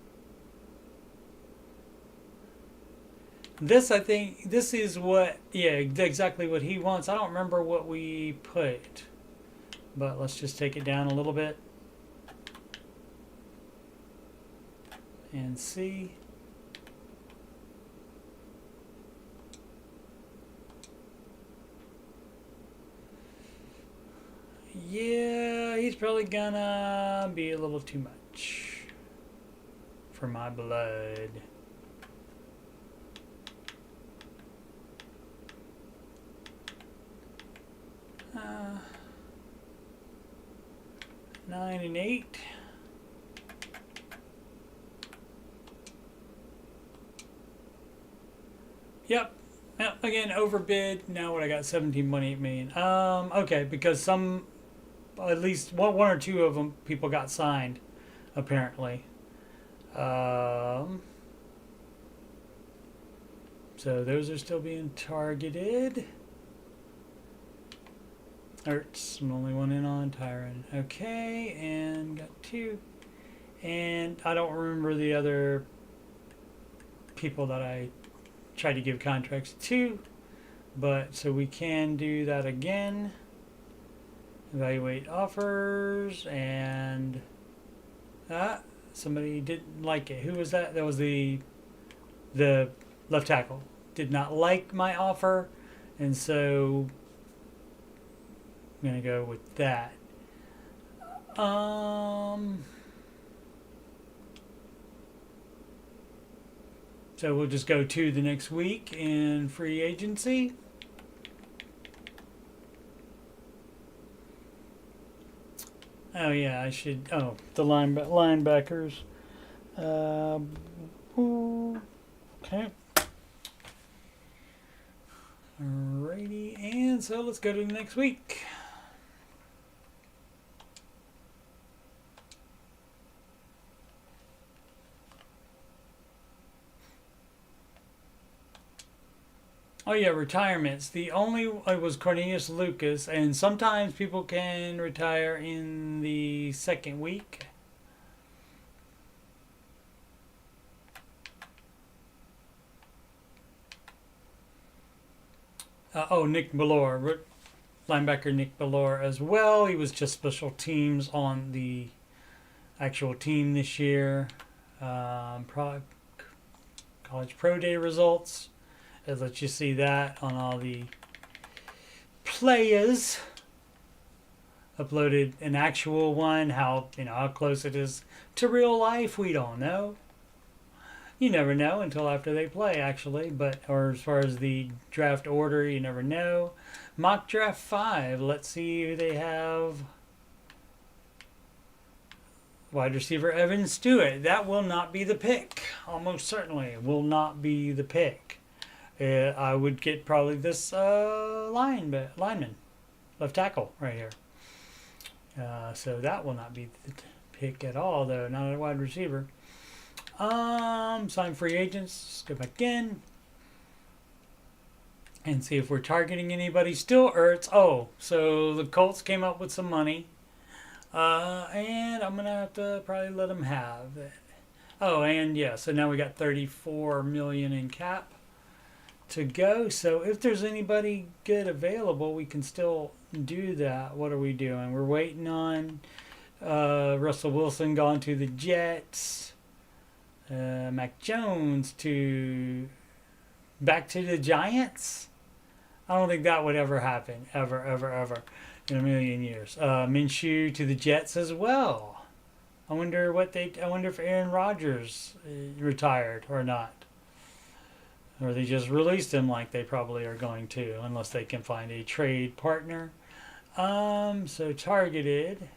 This, I think, this is what, yeah, exactly what he wants. I don't remember what we put, but let's just take it down a little bit and see. Yeah, he's probably gonna be a little too much for my blood. Uh, 9 and 8. Yep. Again, overbid. Now what I got, 17.8 million. Okay, because some, at least one or two of them, people got signed, apparently. So those are still being targeted. Ertz, I'm the only one in on Tyron. Okay, and got 2. And I don't remember the other people that I tried to give contracts to, but so we can do that again. Evaluate offers, and somebody didn't like it. Who was that? That was the left tackle. Did not like my offer, and so I'm gonna go with that. So we'll just go to the next week in free agency. Oh yeah, I should. Oh, the linebackers. Okay. Alrighty, and so let's go to the next week. Oh yeah, retirements. The only was Cornelius Lucas, and sometimes people can retire in the second week. Nick Ballore, linebacker Nick Ballore as well. He was just special teams on the actual team this year. College Pro Day results. It lets you see that on all the players. Uploaded an actual one. How close it is to real life, we don't know. You never know until after they play, actually. Or as far as the draft order, you never know. Mock draft 5. Let's see who they have. Wide receiver Evan Stewart. That will not be the pick. Almost certainly will not be the pick. I would get probably this lineman, left tackle right here. So that will not be the pick at all, though. Not a wide receiver. Sign free agents. Let's go back in and see if we're targeting anybody. Still Ertz. Oh, so the Colts came up with some money, and I'm gonna have to probably let them have it. Oh, and yeah, so now we got 34 million in cap to go. So if there's anybody good available, we can still do that. What are we doing? We're waiting on Russell Wilson gone to the Jets. Mac Jones back to the Giants. I don't think that would ever happen, ever in a million years. Minshew to the Jets as well. I wonder if Aaron Rodgers retired or not, or they just released him like they probably are going to, unless they can find a trade partner. So targeted.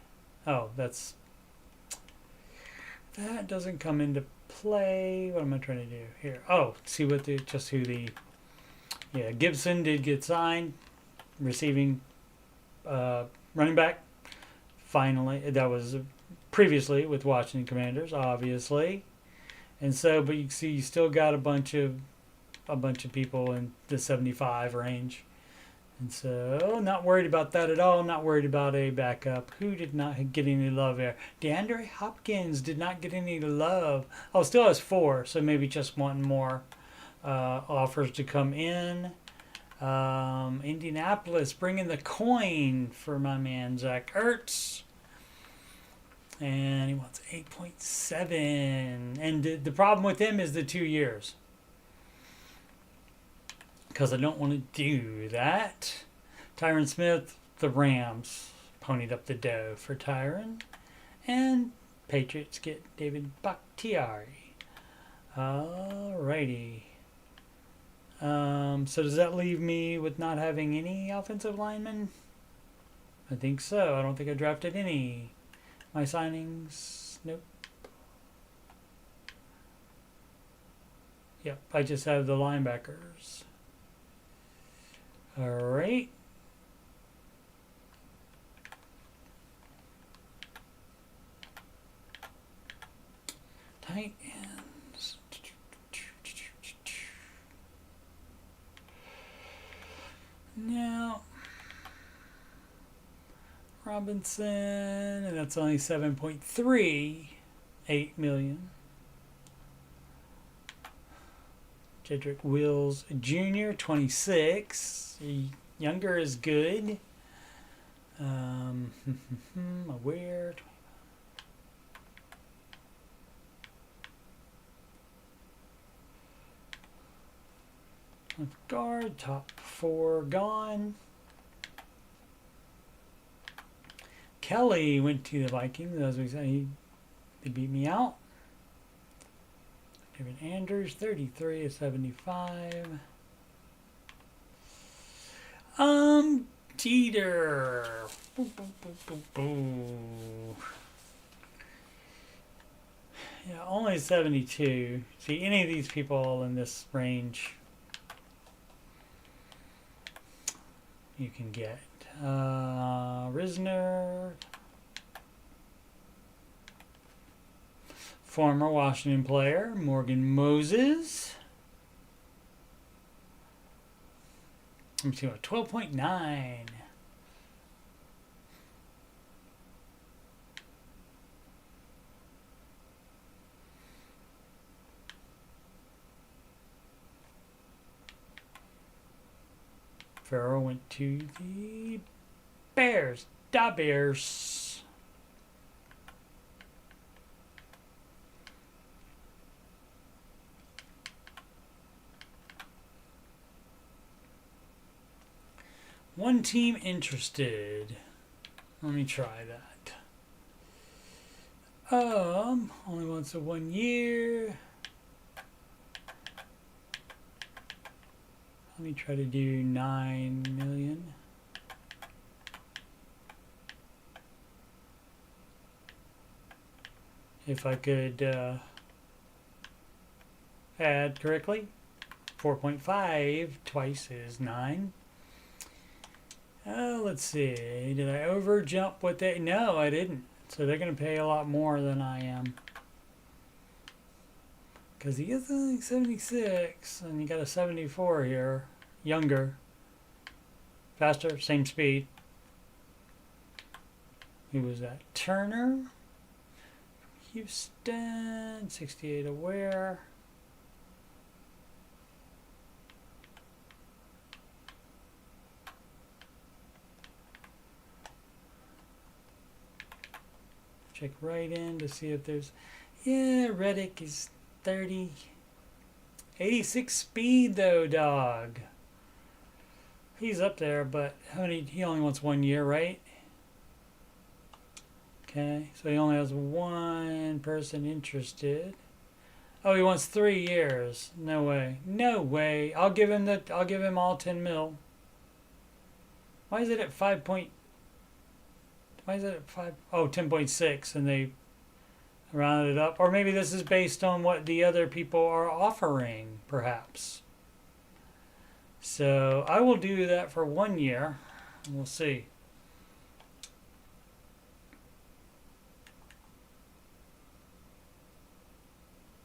Oh, that doesn't come into play. What am I trying to do here? Oh, see who Gibson did get signed, receiving running back. Finally, that was previously with Washington Commanders, obviously. And so, but you see, you still got a bunch of people in the 75 range. And so, not worried about that at all. Not worried about a backup. Who did not get any love there? DeAndre Hopkins did not get any love. Oh, still has 4, so maybe just wanting more offers to come in. Indianapolis bringing the coin for my man Zach Ertz. And he wants 8.7. And the problem with him is the 2 years. Because I don't want to do that. Tyron Smith, the Rams ponied up the dough for Tyron. And Patriots get David Bakhtiari. Alrighty. So does that leave me with not having any offensive linemen? I think so. I don't think I drafted any. My signings, nope. Yep, I just have the linebackers. Alright. Tight ends. Now, Robinson, and that's only 7.38 million. Jedrick Wills Jr., 26. Younger is good. Aware. Left guard, top 4 gone. Kelly went to the Vikings, as we said. They beat me out. David Andrews, 33 of 75. Teeter. Boo, boo, boo, boo, boo. Yeah, only 72. See, any of these people in this range you can get. Risner. Former Washington player, Morgan Moses. Let me see what, 12.9. Farrell went to the Bears. Da Bears. One team interested. Let me try that. Only wants a 1 year. Let me try to do 9 million. If I could add correctly. 4.5 twice is 9. Let's see. Did I over jump what they? No, I didn't. So they're going to pay a lot more than I am. Because he is only 76, and you got a 74 here. Younger. Faster, same speed. Who was that? Turner. Houston, 68 aware. Check right in to see if there's... Yeah, Reddick is 30. 86 speed though, dog. He's up there, but how many? He only wants 1 year, right? Okay, so he only has one person interested. Oh, he wants 3 years. No way. No way. I'll give him all 10 mil. Why is it at 5 point? Why is it at 5? Oh, 10.6, and they rounded it up. Or maybe this is based on what the other people are offering, perhaps. So I will do that for 1 year. We'll see.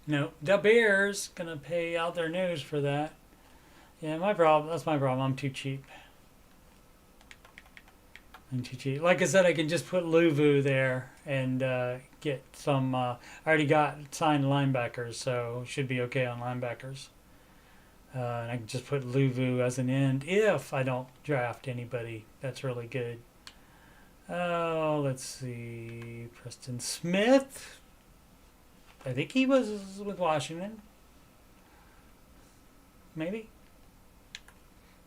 No, the Bears gonna pay out their nose for that. Yeah, my problem. That's my problem. I'm too cheap. I'm too cheap. Like I said, I can just put Luvu there and get some. I already got signed linebackers, so should be okay on linebackers. And I can just put Luvu as an end if I don't draft anybody that's really good. Oh, let's see. Preston Smith. I think he was with Washington. Maybe.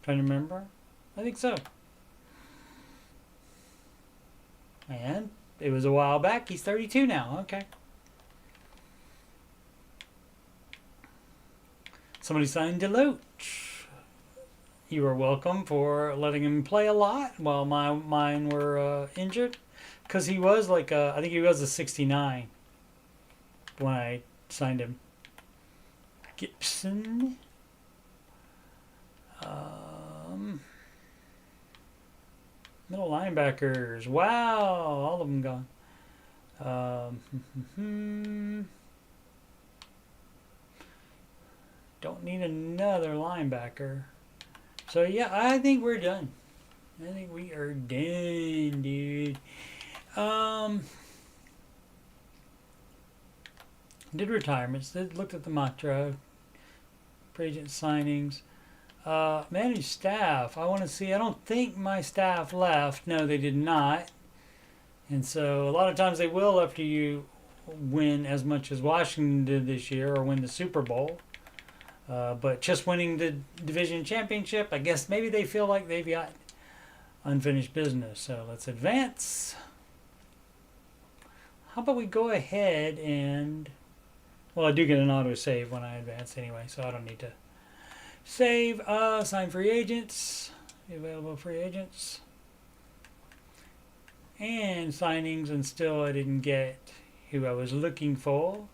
Trying to remember. I think so. And it was a while back. He's 32 now. Okay. Somebody signed Deloach. You are welcome for letting him play a lot while mine were injured. Because he was like, I think he was a 69 when I signed him. Gibson. Middle linebackers. Wow. All of them gone. Don't need another linebacker. So, yeah, I think we're done. I think we are done, dude. Did retirements. Looked at the mock draft. Free agent signings. Managed staff. I want to see. I don't think my staff left. No, they did not. And so a lot of times they will after you win as much as Washington did this year or win the Super Bowl. But just winning the division championship, I guess maybe they feel like they've got unfinished business. So let's advance. How about we go ahead and... Well, I do get an auto save when I advance anyway, so I don't need to save. Sign free agents. Available free agents. And signings, and still I didn't get who I was looking for.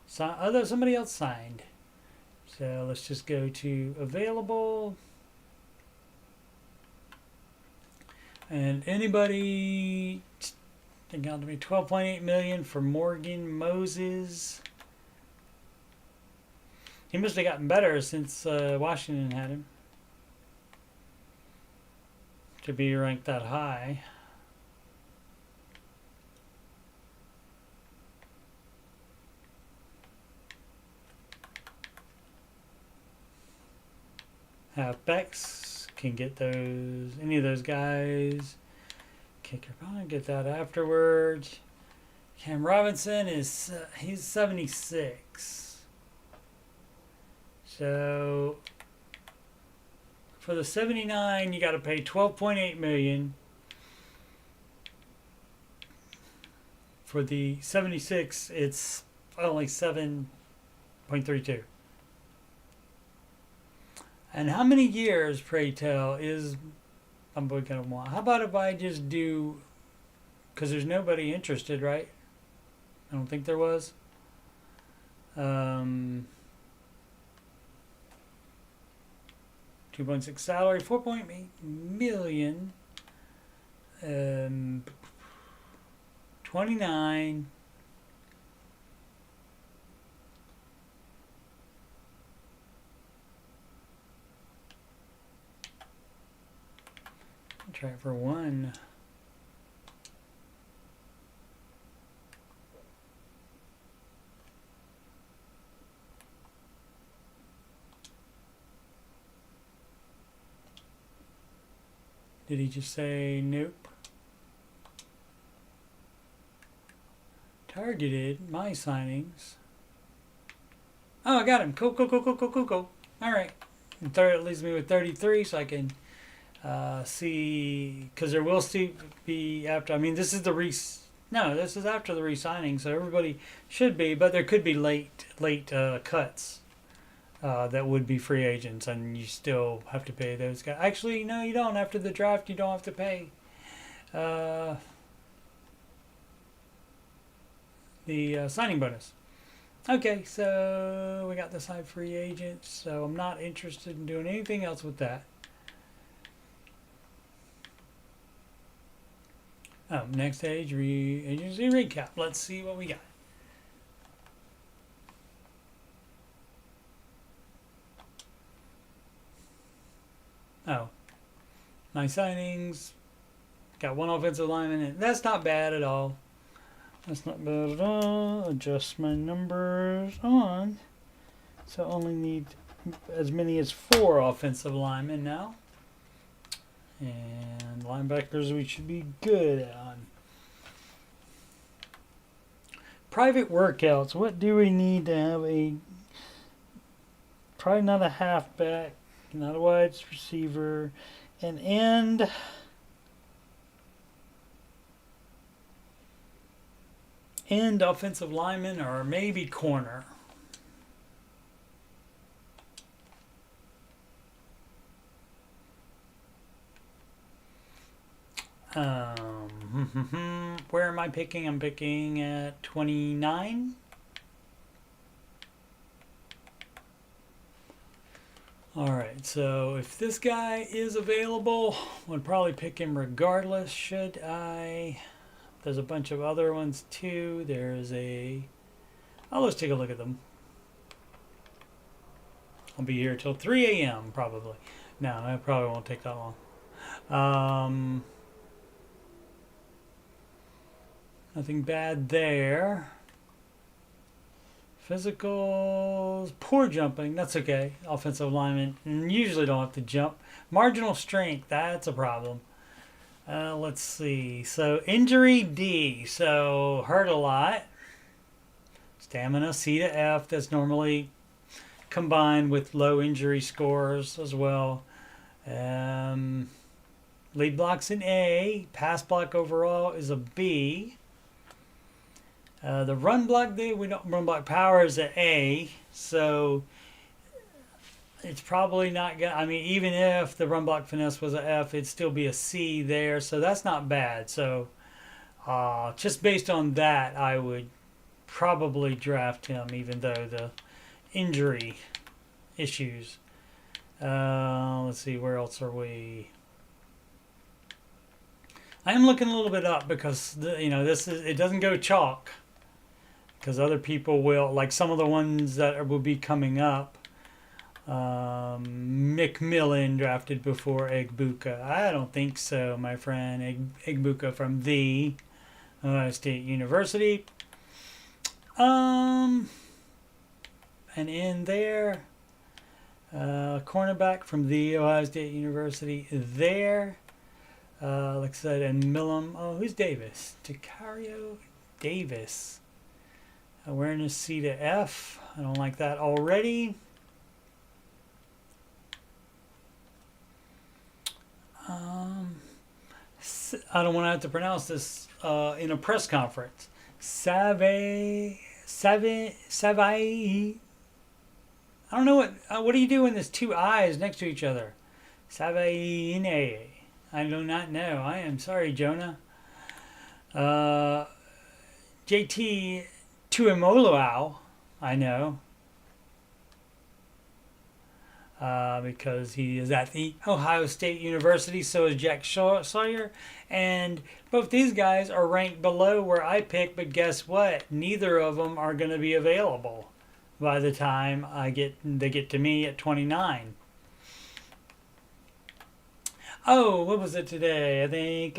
Somebody else signed. So let's just go to available. And anybody think out to me 12.8 million for Morgan Moses. He must have gotten better since Washington had him to be ranked that high. Halfbacks can get those, any of those guys. Kicker, probably get that afterwards. Cam Robinson is he's 76. So for the 79, you got to pay 12.8 million. For the 76, it's only 7.32. And how many years, pray tell, is I'm going to want? How about if I just do, because there's nobody interested, right? I don't think there was. 2.6 salary, 4.8 million. 29. Try it for one. Did he just say nope? Targeted my signings. Oh, I got him. Cool. All right. And third leaves me with 33, so I can see, because there will still be after. I mean, this is the this is after the re-signing, so everybody should be, but there could be late cuts that would be free agents, and you still have to pay those guys. Actually, no, you don't. After the draft, you don't have to pay the signing bonus. Okay, so we got the signed free agents, so I'm not interested in doing anything else with that. Next page, agency recap. Let's see what we got. My signings, got one offensive lineman, and that's not bad at all. That's not bad at all. Adjust my numbers on. So only need as many as 4 offensive linemen now. And linebackers we should be good on. Private workouts. What do we need to have a... Probably not a halfback, not a wide receiver, an end... and offensive lineman, or maybe corner. Where am I picking? I'm picking at 29. Alright, so if this guy is available, I'd probably pick him regardless. Should I... There's a bunch of other ones too. There's a... Oh, let's take a look at them. I'll be here till 3 a.m. probably. No, that probably won't take that long. Nothing bad there. Physicals, poor jumping, that's okay. Offensive lineman, usually don't have to jump. Marginal strength, that's a problem. Let's see. So injury D. So hurt a lot. Stamina C to F. That's normally combined with low injury scores as well. Lead block's an A. Pass block overall is a B. The run block D, we don't run block power is an A. So it's probably not gonna, I mean, even if the run block finesse was an F, it'd still be a C there, so that's not bad. So just based on that, I would probably draft him, even though the injury issues. Let's see, where else are we? I am looking a little bit up because this is, it doesn't go chalk, because other people will, like some of the ones that will be coming up. McMillan drafted before Egbuka. I don't think so, my friend. Egbuka from the Ohio State University. And in there, cornerback from the Ohio State University there. Like I said, and Millam. Oh, who's Davis? Tacario Davis. Awareness C to F. I don't like that already. I don't want to have to pronounce this in a press conference. Savai. I don't know what do you do when there's 2 I's next to each other? Savaine. I do not know. I am sorry, Jonah. JT Tuimoloau, I know. Because he is at the Ohio State University, so is Jack Sawyer. And both these guys are ranked below where I picked, but guess what? Neither of them are going to be available by the time they get to me at 29. Oh, what was it today? I think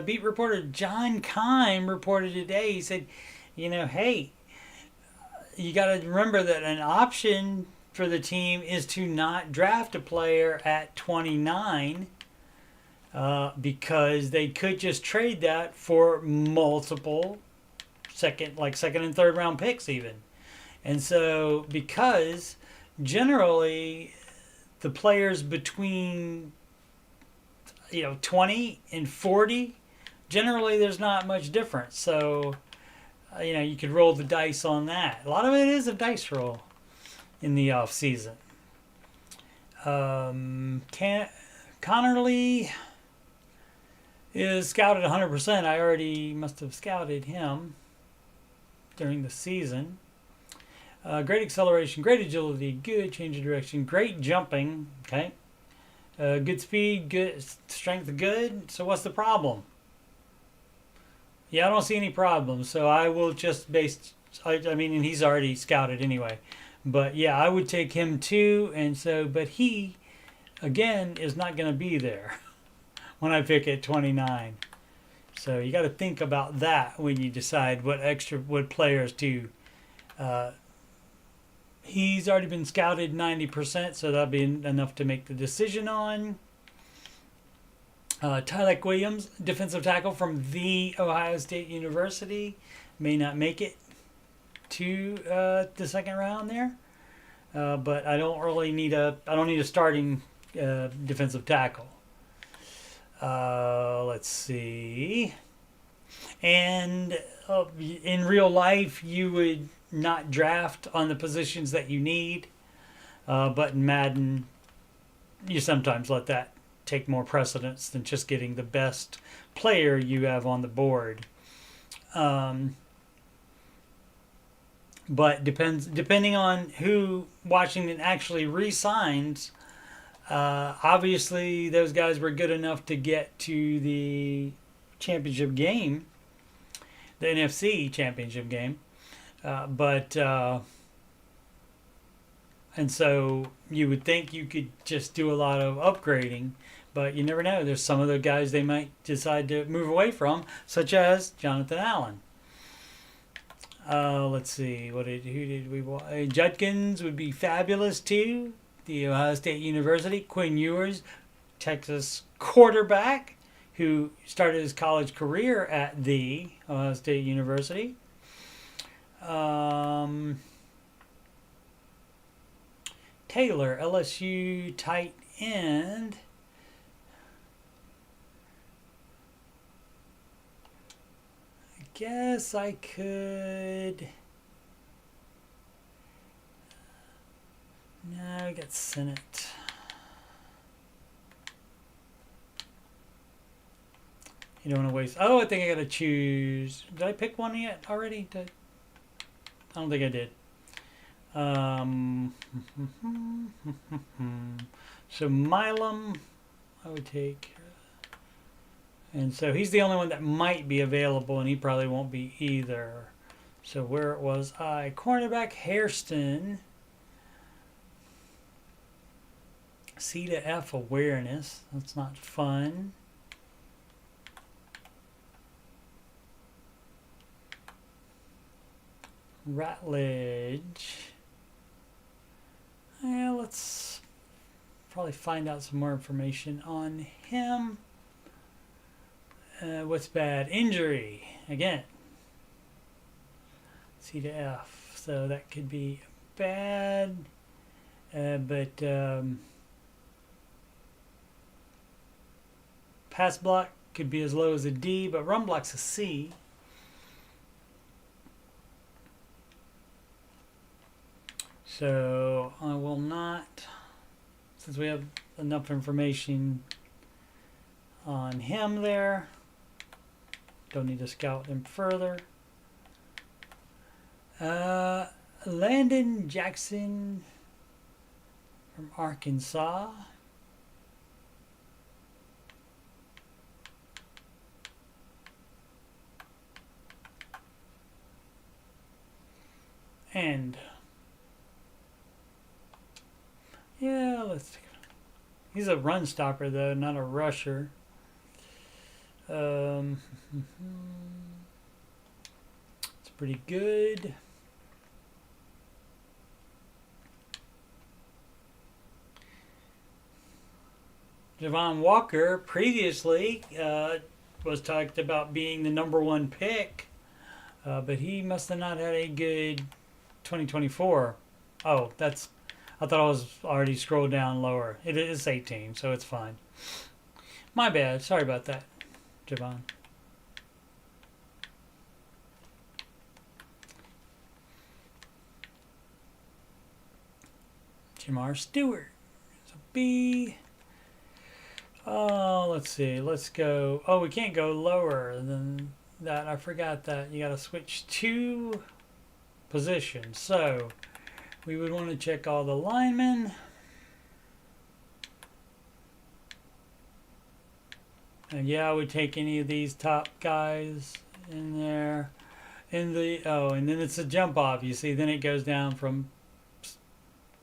beat reporter John Kime reported today. He said, hey, you got to remember that an option for the team is to not draft a player at 29 because they could just trade that for multiple second and third round picks even. And so because generally the players between 20 and 40, generally there's not much difference. So you could roll the dice on that. A lot of it is a dice roll in the off season. Connerly is scouted 100%. I already must have scouted him during the season. Great acceleration, great agility, good change of direction, great jumping. Okay, good speed, good strength, good. So what's the problem? Yeah, I don't see any problems. So I will just base. And he's already scouted anyway. But yeah, I would take him too. And so, but he, again, is not going to be there. when I pick at 29. So you got to think about that when you decide what players to. He's already been scouted 90%, so that'll be enough to make the decision on. Tyler Williams, defensive tackle from The Ohio State University, may not make it to the second round there, but I don't need a starting defensive tackle. Let's see. And in real life, you would not draft on the positions that you need, but in Madden, you sometimes let that take more precedence than just getting the best player you have on the board. But depending on who Washington actually re-signs. Obviously, those guys were good enough to get to the championship game, the NFC championship game. And so you would think you could just do a lot of upgrading, but you never know. There's some of the guys they might decide to move away from, such as Jonathan Allen. Let's see. Who did we watch? Judkins would be fabulous too. The Ohio State University. Quinn Ewers, Texas quarterback, who started his college career at the Ohio State University. Taylor, LSU tight end. I guess I could... No, I got Senate. You don't want to waste... Oh, I think I got to choose... Did I pick one yet already? I don't think I did. So Milam, I would take... And so he's the only one that might be available, and he probably won't be either. So where was I? Cornerback Hairston. C to F awareness. That's not fun. Ratledge. Yeah, let's probably find out some more information on him. What's bad? Injury. Again. C to F. So that could be bad. But pass block could be as low as a D, but run block's a C. So I will not, since we have enough information on him there, don't need to scout him further. Landon Jackson from Arkansas. And yeah, he's a run stopper though, not a rusher. It's pretty good. Javon Walker previously was talked about being the #1 pick, but he must have not had a good 2024. Oh, I thought I was already scrolled down lower. It is 18, so it's fine. My bad. Sorry about that, Javon. Jamar Stewart. So B. Oh, let's see. Let's go. Oh, we can't go lower than that. I forgot that. You got to switch to position. So we would want to check all the linemen. And yeah, I would take any of these top guys in there. And then it's a jump off, you see. Then it goes down from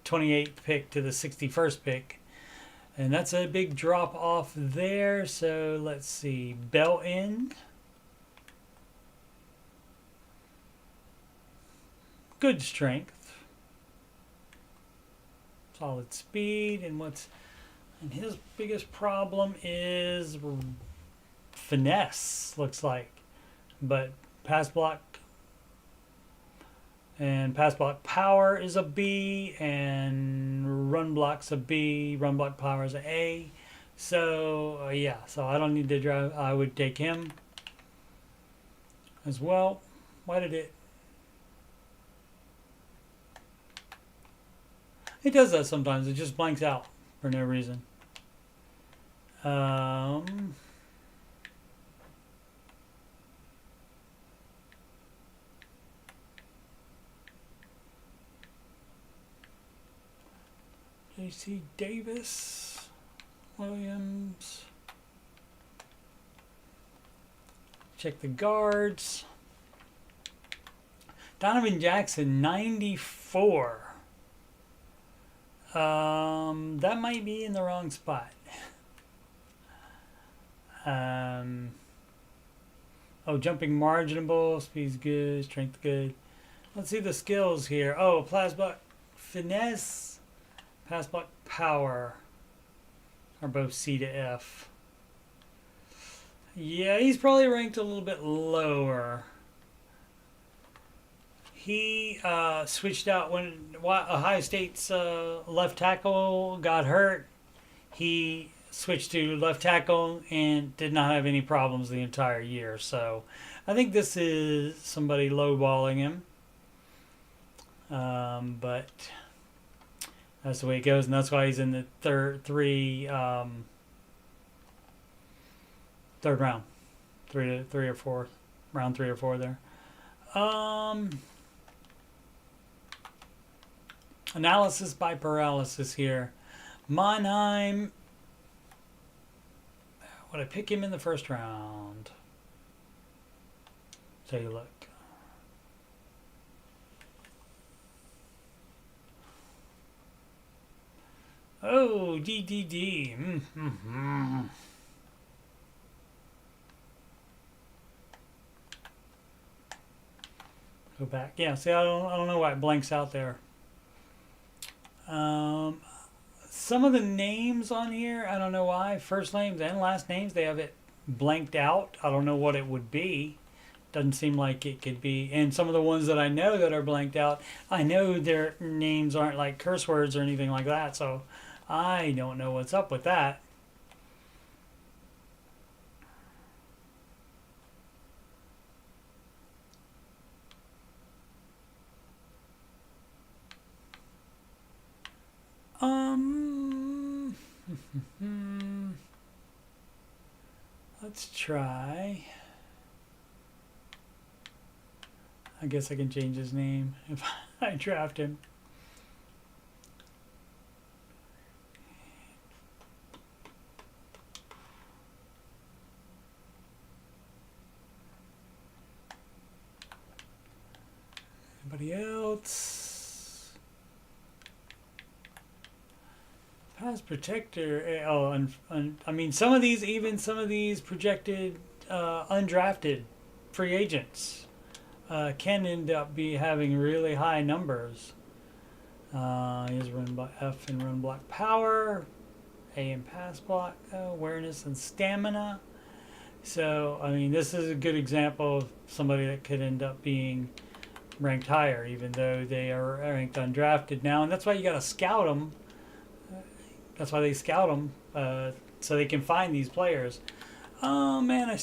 28th pick to the 61st pick. And that's a big drop off there. So let's see. Bell end. Good strength. Solid speed. And his biggest problem is finesse, looks like. But pass block and pass block power is a B, and run block's a B, run block power is an A. So yeah, so I don't need to drive. I would take him as well. Why did it does that sometimes. It just blanks out for no reason. JC Davis, Williams. Check the guards. Donovan Jackson, 94. That might be in the wrong spot. Oh, jumping marginable, speed's good, strength good. Let's see the skills here. Oh, pass block finesse, pass block power are both C to F. Yeah, he's probably ranked a little bit lower. He switched out when Ohio State's left tackle got hurt. He switched to left tackle and did not have any problems the entire year. So I think this is somebody lowballing him. But that's the way it goes, and that's why he's in the third round, three or four, round 3 or 4 there. Analysis by paralysis here. Monheim. Would I pick him in the first round? Take a look. Oh, DDD. Go back. Yeah, see, I don't know why it blanks out there. Some of the names on here, I don't know why. First names and last names, they have it blanked out. I don't know what it would be. Doesn't seem like it could be. And some of the ones that I know that are blanked out, I know their names aren't like curse words or anything like that. So I don't know what's up with that. Let's try. I guess I can change his name if I draft him. Anybody else? Pass protector. Oh, I mean, some of these projected undrafted free agents can end up having really high numbers. Here's run block F and run block power, A and pass block, awareness and stamina. So I mean, this is a good example of somebody that could end up being ranked higher, even though they are ranked undrafted now, and that's why you got to scout them. That's why they scout them, so they can find these players. Oh man, I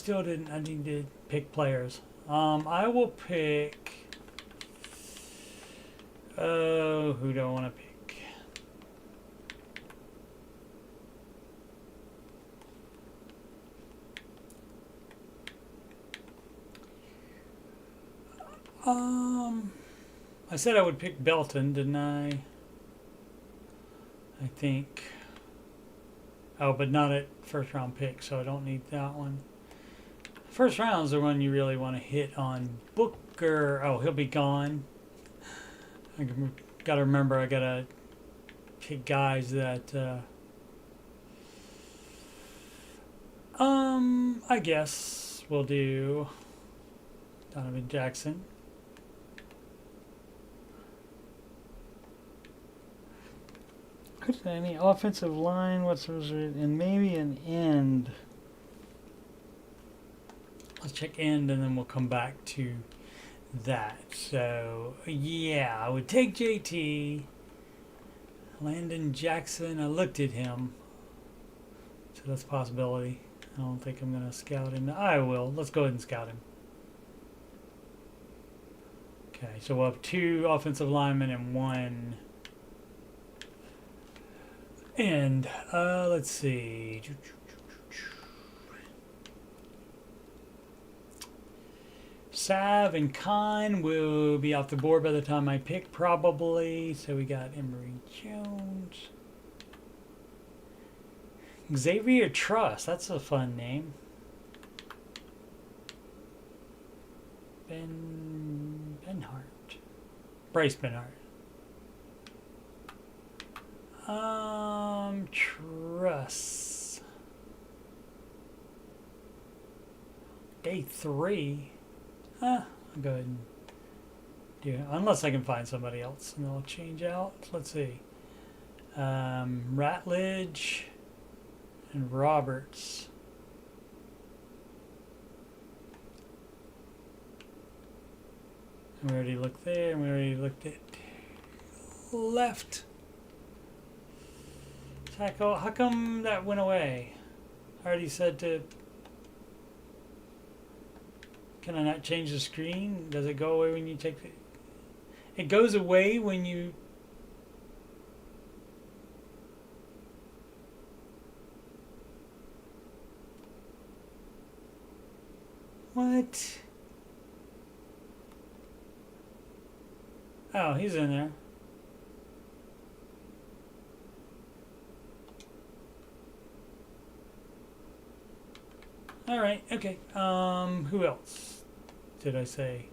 need to pick players. I will pick. Oh, who do I want to pick? I said I would pick Belton, didn't I? I think. Oh, but not at first round pick, so I don't need that one. First round is the one you really want to hit on. Booker. Oh, he'll be gone. I gotta remember, I gotta pick guys that I guess we'll do Donovan Jackson. Any offensive line, and maybe an end. Let's check end and then we'll come back to that. So, yeah, I would take JT. Landon Jackson, I looked at him. So that's a possibility. I don't think I'm going to scout him. I will. Let's go ahead and scout him. Okay, so we'll have 2 offensive linemen and 1 end. Let's see. Sav and Khan will be off the board by the time I pick, probably. So we got Emory Jones. Xavier Truss, that's a fun name. Benhart. Bryce Benhart. Truss. Day 3. I'll go ahead and do it. Unless I can find somebody else and they'll change out. Let's see. Ratledge and Roberts. And we already looked there and we already looked at left tackle. How come that went away? I already said to... Can I not change the screen? Does it go away when you take the... It goes away when you... What? Oh, he's in there. All right, okay. Who else did I say?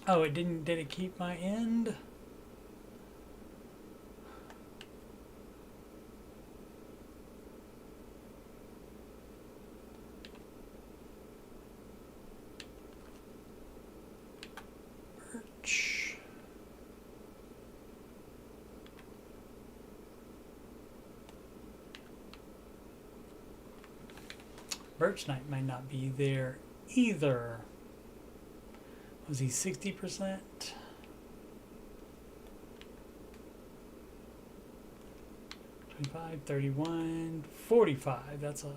Oh, it didn't. Did it keep my end? Birch. Birch Knight might not be there either. Was he 60%? 25, 31, 45. That's a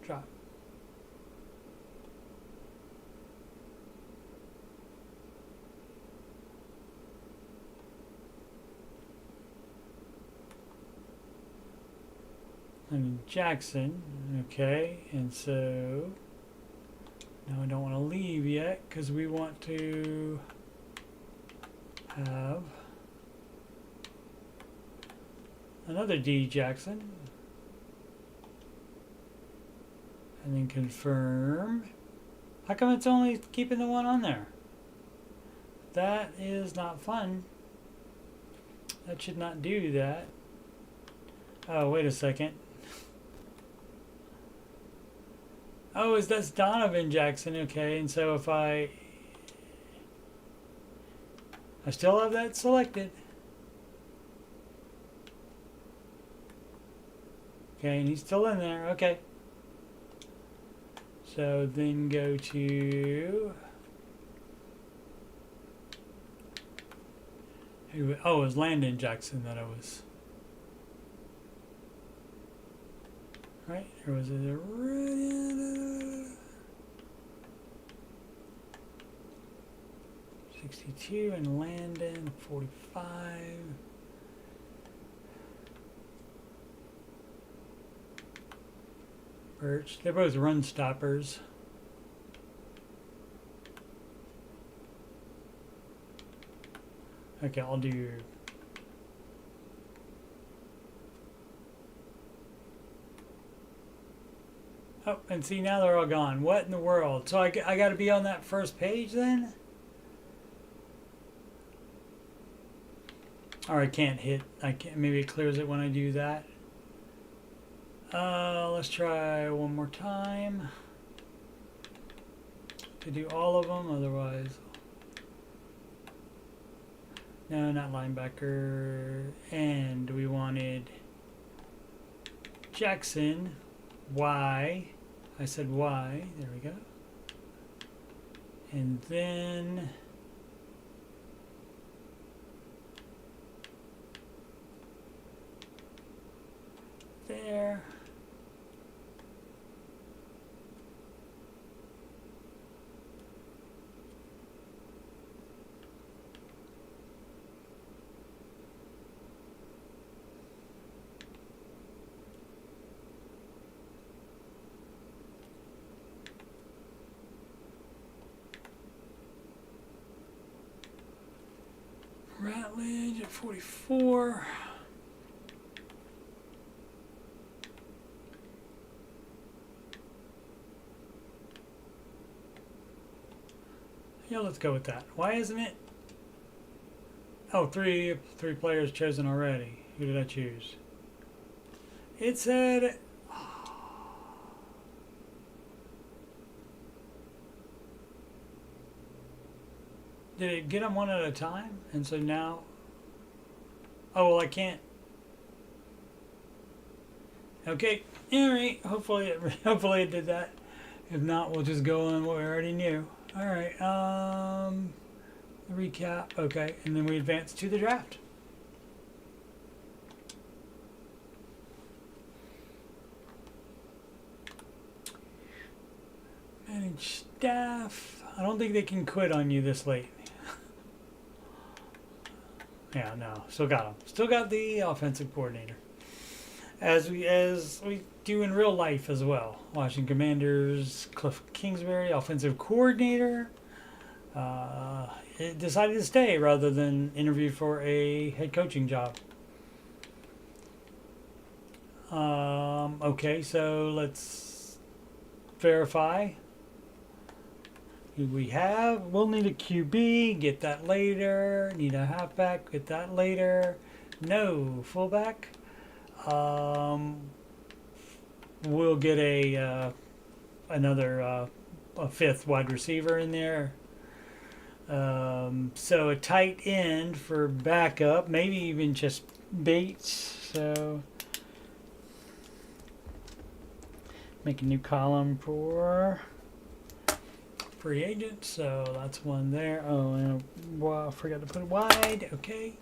drop. And Jackson, okay, and so now I don't want to leave yet because we want to have another D Jackson and then confirm. How come it's only keeping the one on there? That is not fun. That should not do that. Oh, wait a second. Oh, that's Donovan Jackson, okay, and so if I still have that selected. Okay, and he's still in there, okay. So then go to, oh, it was Landon Jackson that I was. Right, there was a 62 and Landon 45. Birch, they're both run stoppers. Okay, I'll do. Oh, and see, now they're all gone. What in the world? So I got to be on that first page then? Or I can't hit. I can't. Maybe it clears it when I do that. Let's try one more time to do all of them, otherwise. No, not linebacker. And we wanted Jackson. Y. I said Y. There we go. And then there. Ratledge at 44. Yeah, let's go with that. Why isn't it? Oh, three players chosen already. Who did I choose? It said. Did it get them one at a time? And so now. Oh well, I can't. Okay, all right. Hopefully it did that. If not, we'll just go on what we already knew. All right. Recap. Okay, and then we advance to the draft. Manage staff. I don't think they can quit on you this late. Yeah, no. Still got them. Still got the offensive coordinator. As we do in real life as well. Washington Commanders, Cliff Kingsbury, offensive coordinator, decided to stay rather than interview for a head coaching job. Okay, so let's verify who we have. We'll need a QB, get that later. Need a halfback, get that later. No fullback. We'll get another a fifth wide receiver in there. So a tight end for backup, maybe even just Bates. So make a new column for free agents. So that's one there. Oh, and I forgot to put it wide. Okay.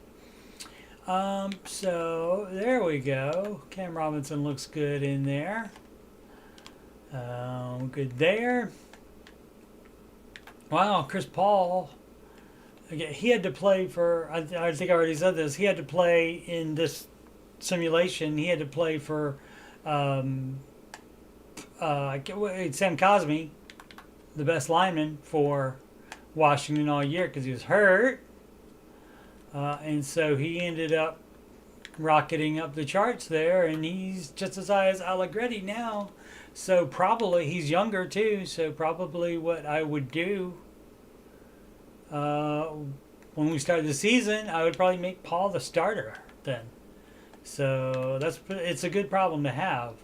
So there we go. Cam Robinson looks good in there. Good there. Wow, Chris Paul. Again, he had to play for. I think I already said this. He had to play in this simulation. He had to play for Sam Cosmi, the best lineman for Washington all year because he was hurt. And so he ended up rocketing up the charts there, and he's just as high as Allegretti now. So probably he's younger too. So probably what I would do when we started the season, I would probably make Paul the starter then. So it's a good problem to have.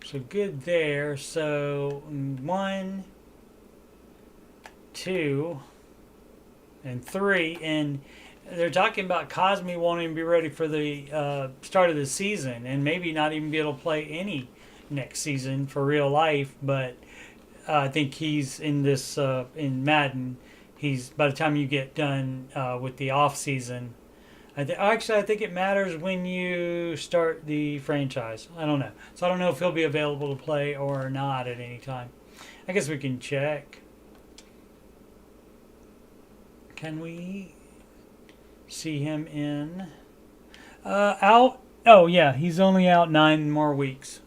So good there. So 1, 2. And 3, and they're talking about Cosme wanting to be ready for the start of the season, and maybe not even be able to play any next season for real life. But I think he's in this in Madden. He's by the time you get done with the off season. I think it matters when you start the franchise. I don't know, so I don't know if he'll be available to play or not at any time. I guess we can check. Can we see him in out? Oh yeah, he's only out 9 more weeks.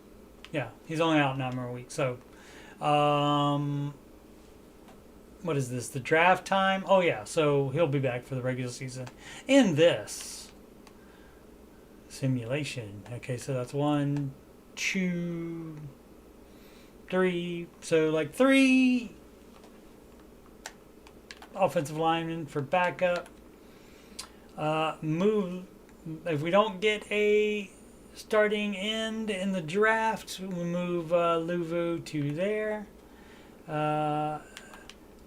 Yeah, he's only out 9 more weeks. So, what is this? The draft time? Oh yeah, so he'll be back for the regular season in this simulation. Okay, so that's 1, 2, 3. So like 3. Offensive lineman for backup. Move if we don't get a starting end in the draft. We move Luvu to there.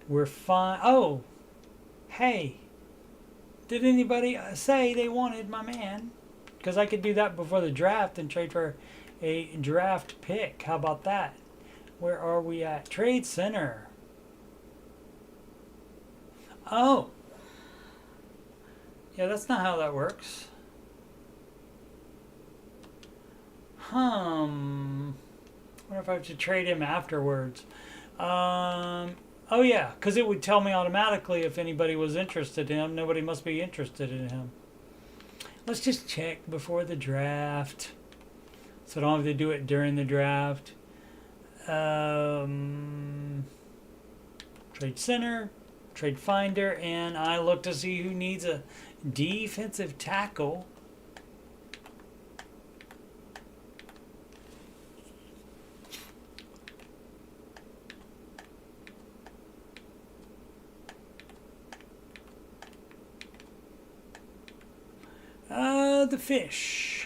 We're fine. Oh, hey, did anybody say they wanted my man? Because I could do that before the draft and trade for a draft pick. How about that? Where are we at? Trade Center. Oh. Yeah, that's not how that works. What if I have to trade him afterwards? Oh yeah, because it would tell me automatically if anybody was interested in him. Nobody must be interested in him. Let's just check before the draft, so I don't have to do it during the draft. Trade Center, Trade Finder, and I look to see who needs a defensive tackle. The fish.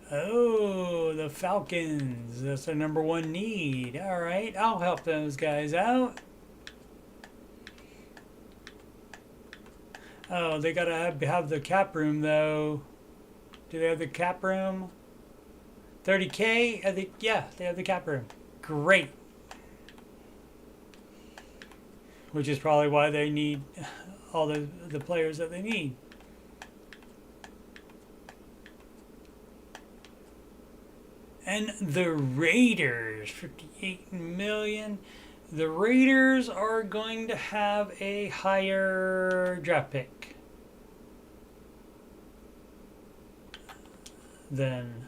Oh, the Falcons. That's their number one need. All right, I'll help those guys out. Oh, they gotta have the cap room though. Do they have the cap room? 30K? I think, yeah, they have the cap room. Great. Which is probably why they need all the players that they need. And the Raiders, 58 million. The Raiders are going to have a higher draft pick than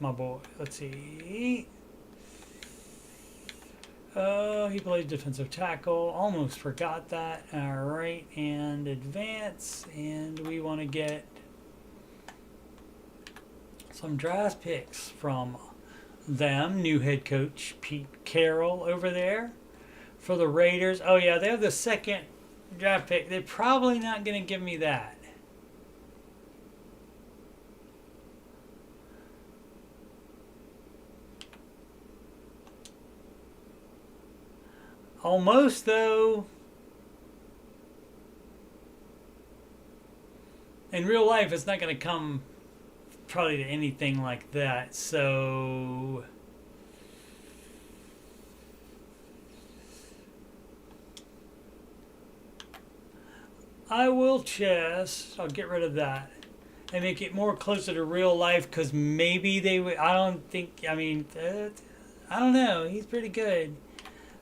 my boy. Let's see. He plays defensive tackle. Almost forgot that. All right, and advance, and we want to get some draft picks from them. New head coach Pete Carroll over there for the Raiders. Oh yeah, they have the second draft pick. They're probably not going to give me that. Almost, though. In real life, it's not going to come probably to anything like that. So I will I'll get rid of that and make it more closer to real life, because maybe they would. I don't think. I mean, I don't know. He's pretty good.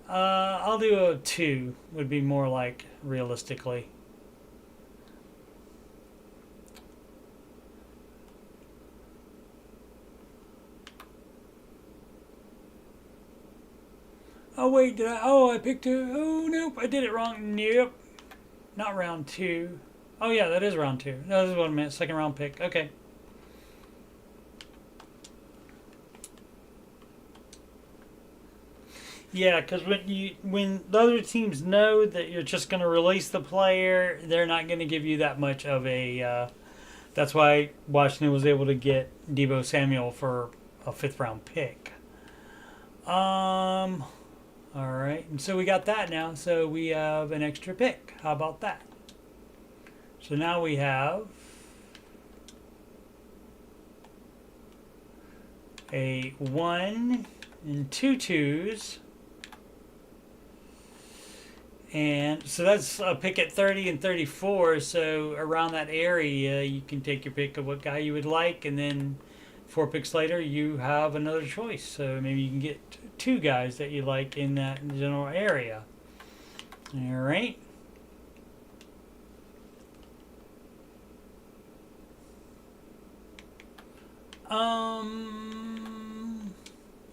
I'll do a 2, would be more like realistically. Oh wait, I picked a, oh nope, I did it wrong. Nope. Not round 2. Oh yeah, that is round 2. No, this is what I meant, second round pick. Okay. Yeah, because when the other teams know that you're just going to release the player, they're not going to give you that much of a. That's why Washington was able to get DEEBO Samuel for a 5th round pick. All right, and so we got that now. So we have an extra pick. How about that? So now we have a 1 and 2 2s. And so that's a pick at 30 and 34. So around that area, you can take your pick of what guy you would like. And then 4 picks later, you have another choice. So maybe you can get 2 guys that you like in that general area. All right.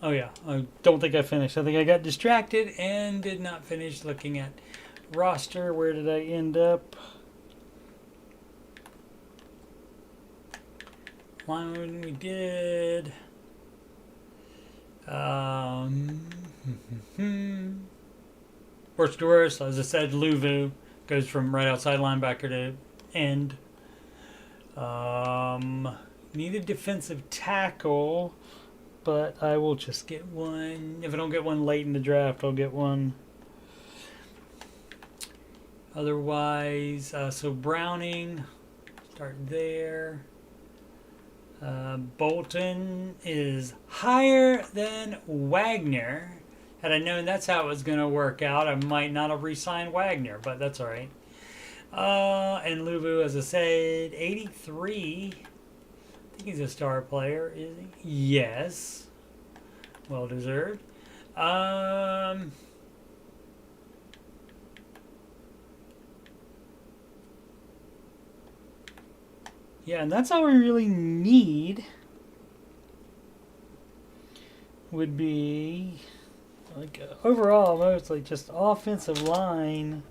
Oh yeah, I don't think I finished. I think I got distracted and did not finish looking at roster. Where did I end up? One we did. Worst to worst, as I said, Luvu, Goes from right outside linebacker to end. Need a defensive tackle, but I will just get one. If I don't get one late in the draft, I'll get one. Otherwise, so Browning, start there. Bolton is higher than Wagner. Had I known that's how it was going to work out, I might not have re-signed Wagner, but that's all right. And Luvu, as I said, 83. I think he's a star player, is he? Yes. Well deserved. Yeah, and that's all we really need. Would be like overall mostly just offensive line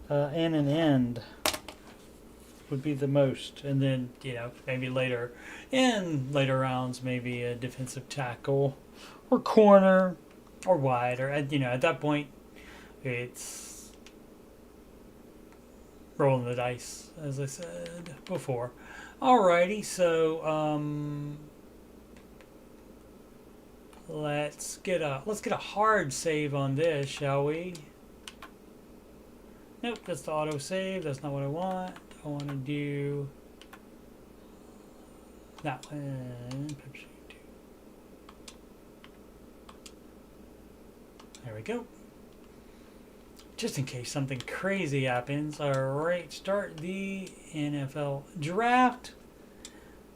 and an end would be the most, and then maybe later in later rounds maybe a defensive tackle or corner or wide, or at that point it's rolling the dice, as I said before. Alrighty, so let's get a hard save on this, shall we? Nope, that's the auto save. That's not what I want. I want to do that one. There we go. Just in case something crazy happens. Alright, start the NFL draft.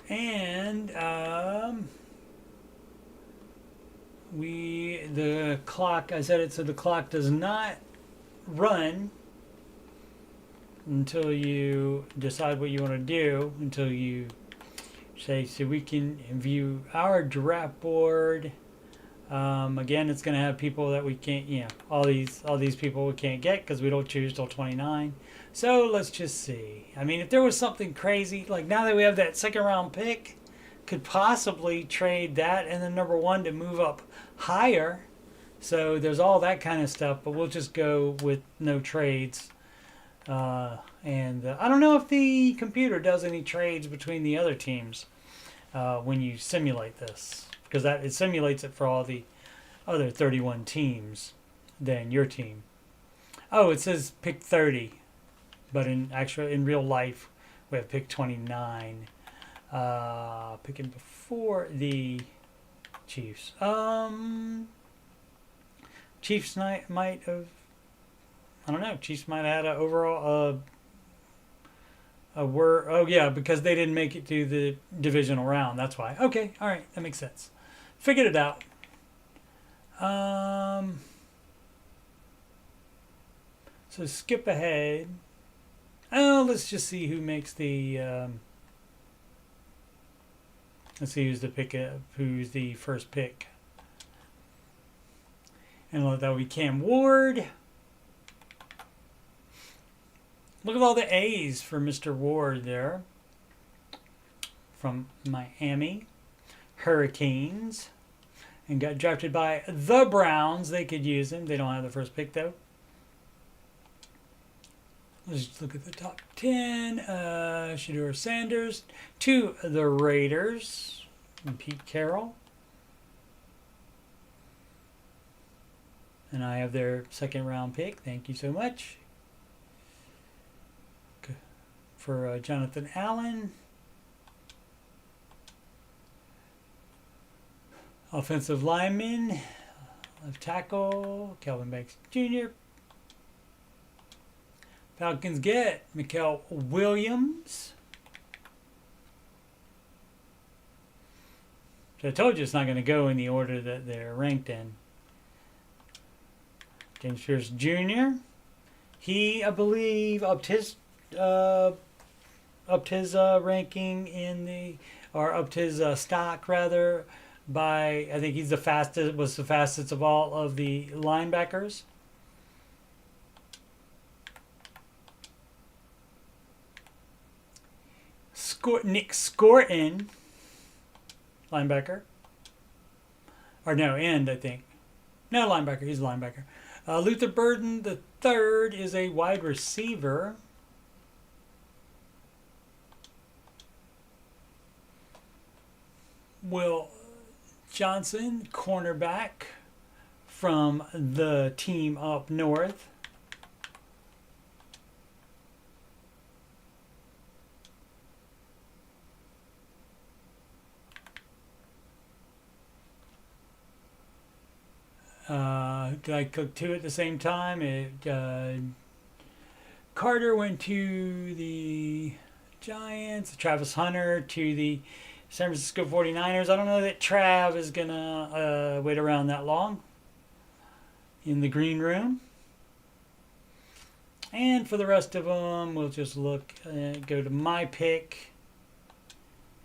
And the clock, I said it so the clock does not run until you decide what you want to do, until you say, so we can view our draft board. Again, it's going to have people that we can't, all these people we can't get because we don't choose till 29. So let's just see. I mean, if there was something crazy, like now that we have that second round pick, could possibly trade that and then number 1 to move up higher. So there's all that kind of stuff, but we'll just go with no trades. And I don't know if the computer does any trades between the other teams when you simulate this, because it simulates it for all the other 31 teams than your team. Oh, it says pick 30, but in real life we have pick 29, picking before the Chiefs. Chiefs might have. I don't know. Chiefs might have had an overall oh yeah, because they didn't make it to the divisional round. That's why. Okay, all right, that makes sense. Figured it out. So skip ahead. Oh, let's just see who makes the. Let's see who's the first pick. And that would be Cam Ward. Look at all the A's for Mr. Ward there. From Miami Hurricanes. And got drafted by the Browns. They could use him. They don't have the first pick, though. Let's just look at the top 10. Shedeur Sanders to the Raiders. And Pete Carroll. And I have their second round pick. Thank you so much. For Jonathan Allen. Offensive lineman, left tackle, Kelvin Banks Jr. Falcons get Mikael Williams. So I told you it's not going to go in the order that they're ranked in. James Pierce Jr. He, I believe, upped his ranking upped his stock rather by, I think he's the fastest of all of the linebackers. Nick Scorton, linebacker. Or no, end, I think. No, linebacker. He's a linebacker. Luther Burden third is a wide receiver. Will Johnson, cornerback from the team up north. Did I cook two at the same time? Carter went to the Giants, Travis Hunter to the San Francisco 49ers. I don't know that Trav is going to wait around that long in the green room. And for the rest of them, we'll just look, go to my pick,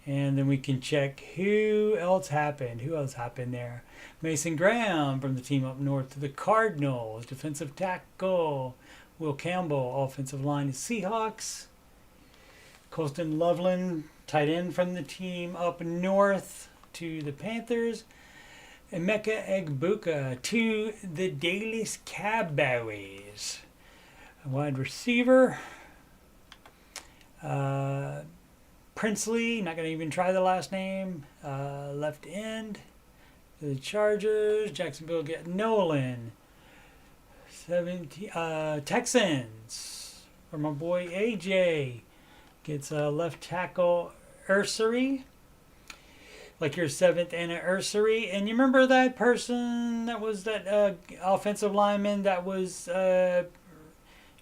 and then we can check who else happened. Who else happened there? Mason Graham from the team up north to the Cardinals, defensive tackle. Will Campbell, offensive line to Seahawks. Colston Loveland, tight end from the team up north to the Panthers. Emeka Egbuka to the Dallas Cowboys. A wide receiver. Princely, not going to even try the last name. Left end. The Chargers. Jacksonville get Nolan. Texans. For my boy AJ. Gets a left tackle Ursery. Like your seventh anniversary. And you remember that person that was that offensive lineman that was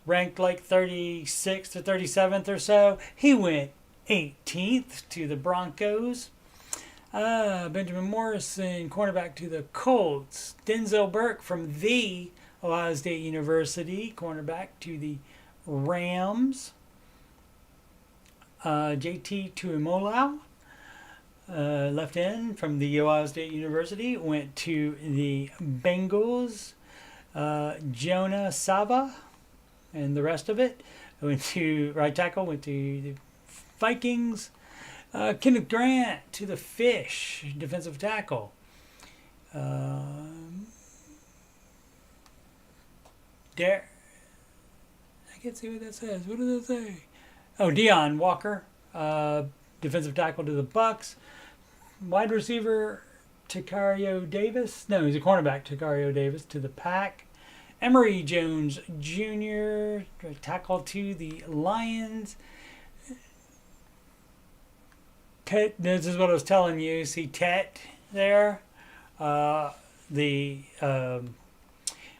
ranked like 36th or 37th or so? He went 18th to the Broncos. Benjamin Morrison, cornerback to the Colts. Denzel Burke from the Ohio State University, cornerback to the Rams. JT Tuimoloau, left end from the Ohio State University, went to the Bengals. Jonah Saba and the rest of it went to right tackle, went to the Vikings. Kenneth Grant to the Fish, defensive tackle. I can't see what that says. What does it say? Oh, Deion Walker, defensive tackle to the Bucks. Wide receiver Takario Davis. No, he's a cornerback. Takario Davis to the Pack. Emory Jones Jr. tackle to the Lions. This is what I was telling you. See Tet there.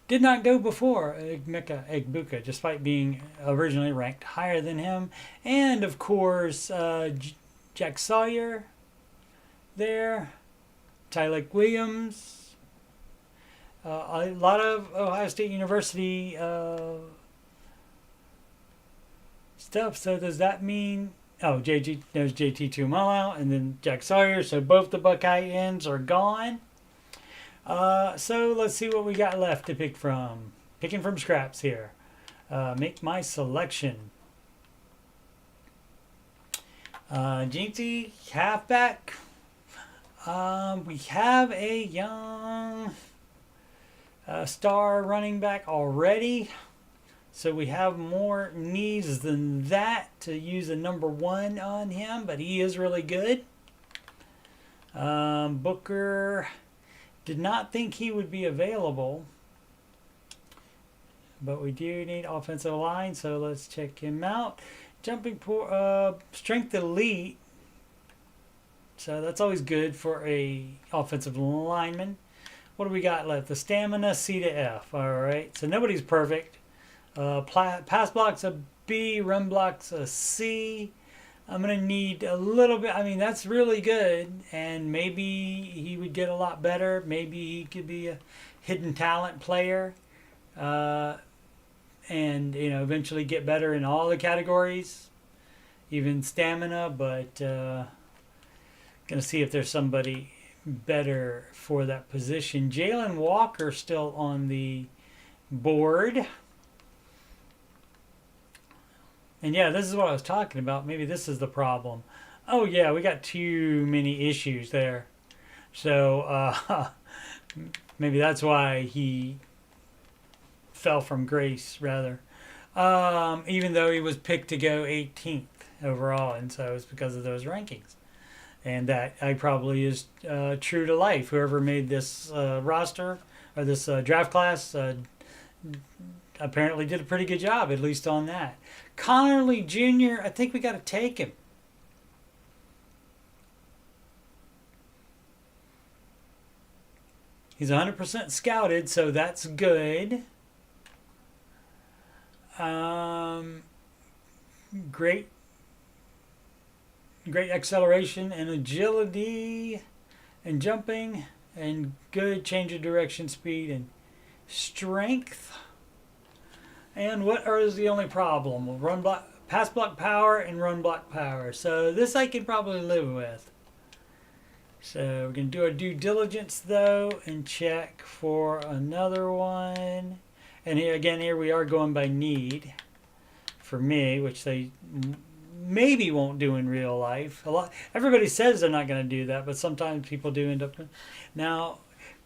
Did not go before Emeka Egbuka, despite being originally ranked higher than him. And, of course, Jack Sawyer there. Tyler Williams. A lot of Ohio State University stuff. So does that mean... Oh, there's JT Tuimoloau and then Jack Sawyer. So both the Buckeye ends are gone. So let's see what we got left to pick from. Picking from scraps here. Make my selection. Jinxie, halfback. We have a young star running back already. So we have more needs than that to use a number one on him. But he is really good. Booker... Did not think he would be available, but we do need offensive line, so let's check him out. Jumping strength elite, so that's always good for a offensive lineman. What do we got left? The stamina C to F. All right, so nobody's perfect. Pass blocks a B, run blocks a C. I'm going to need a little bit. I mean, that's really good. And maybe he would get a lot better. Maybe he could be a hidden talent player. And, eventually get better in all the categories. Even stamina. But going to see if there's somebody better for that position. Jalen Walker still on the board. And yeah, this is what I was talking about. Maybe this is the problem. Oh yeah, we got too many issues there. So maybe that's why he fell from grace, rather. Even though he was picked to go 18th overall, and so it's because of those rankings. And that I probably is true to life. Whoever made this roster or this draft class apparently did a pretty good job, at least on that. Connerly Jr., I think we got to take him. He's 100% scouted, so that's good. Great acceleration and agility and jumping and good change of direction, speed and strength. And what is the only problem? Well, run block, pass block power and run block power. So this I can probably live with. So we're going to do our due diligence though and check for another one. And here we are going by need for me, which they maybe won't do in real life. Everybody says they're not going to do that, but sometimes people do end up. Now,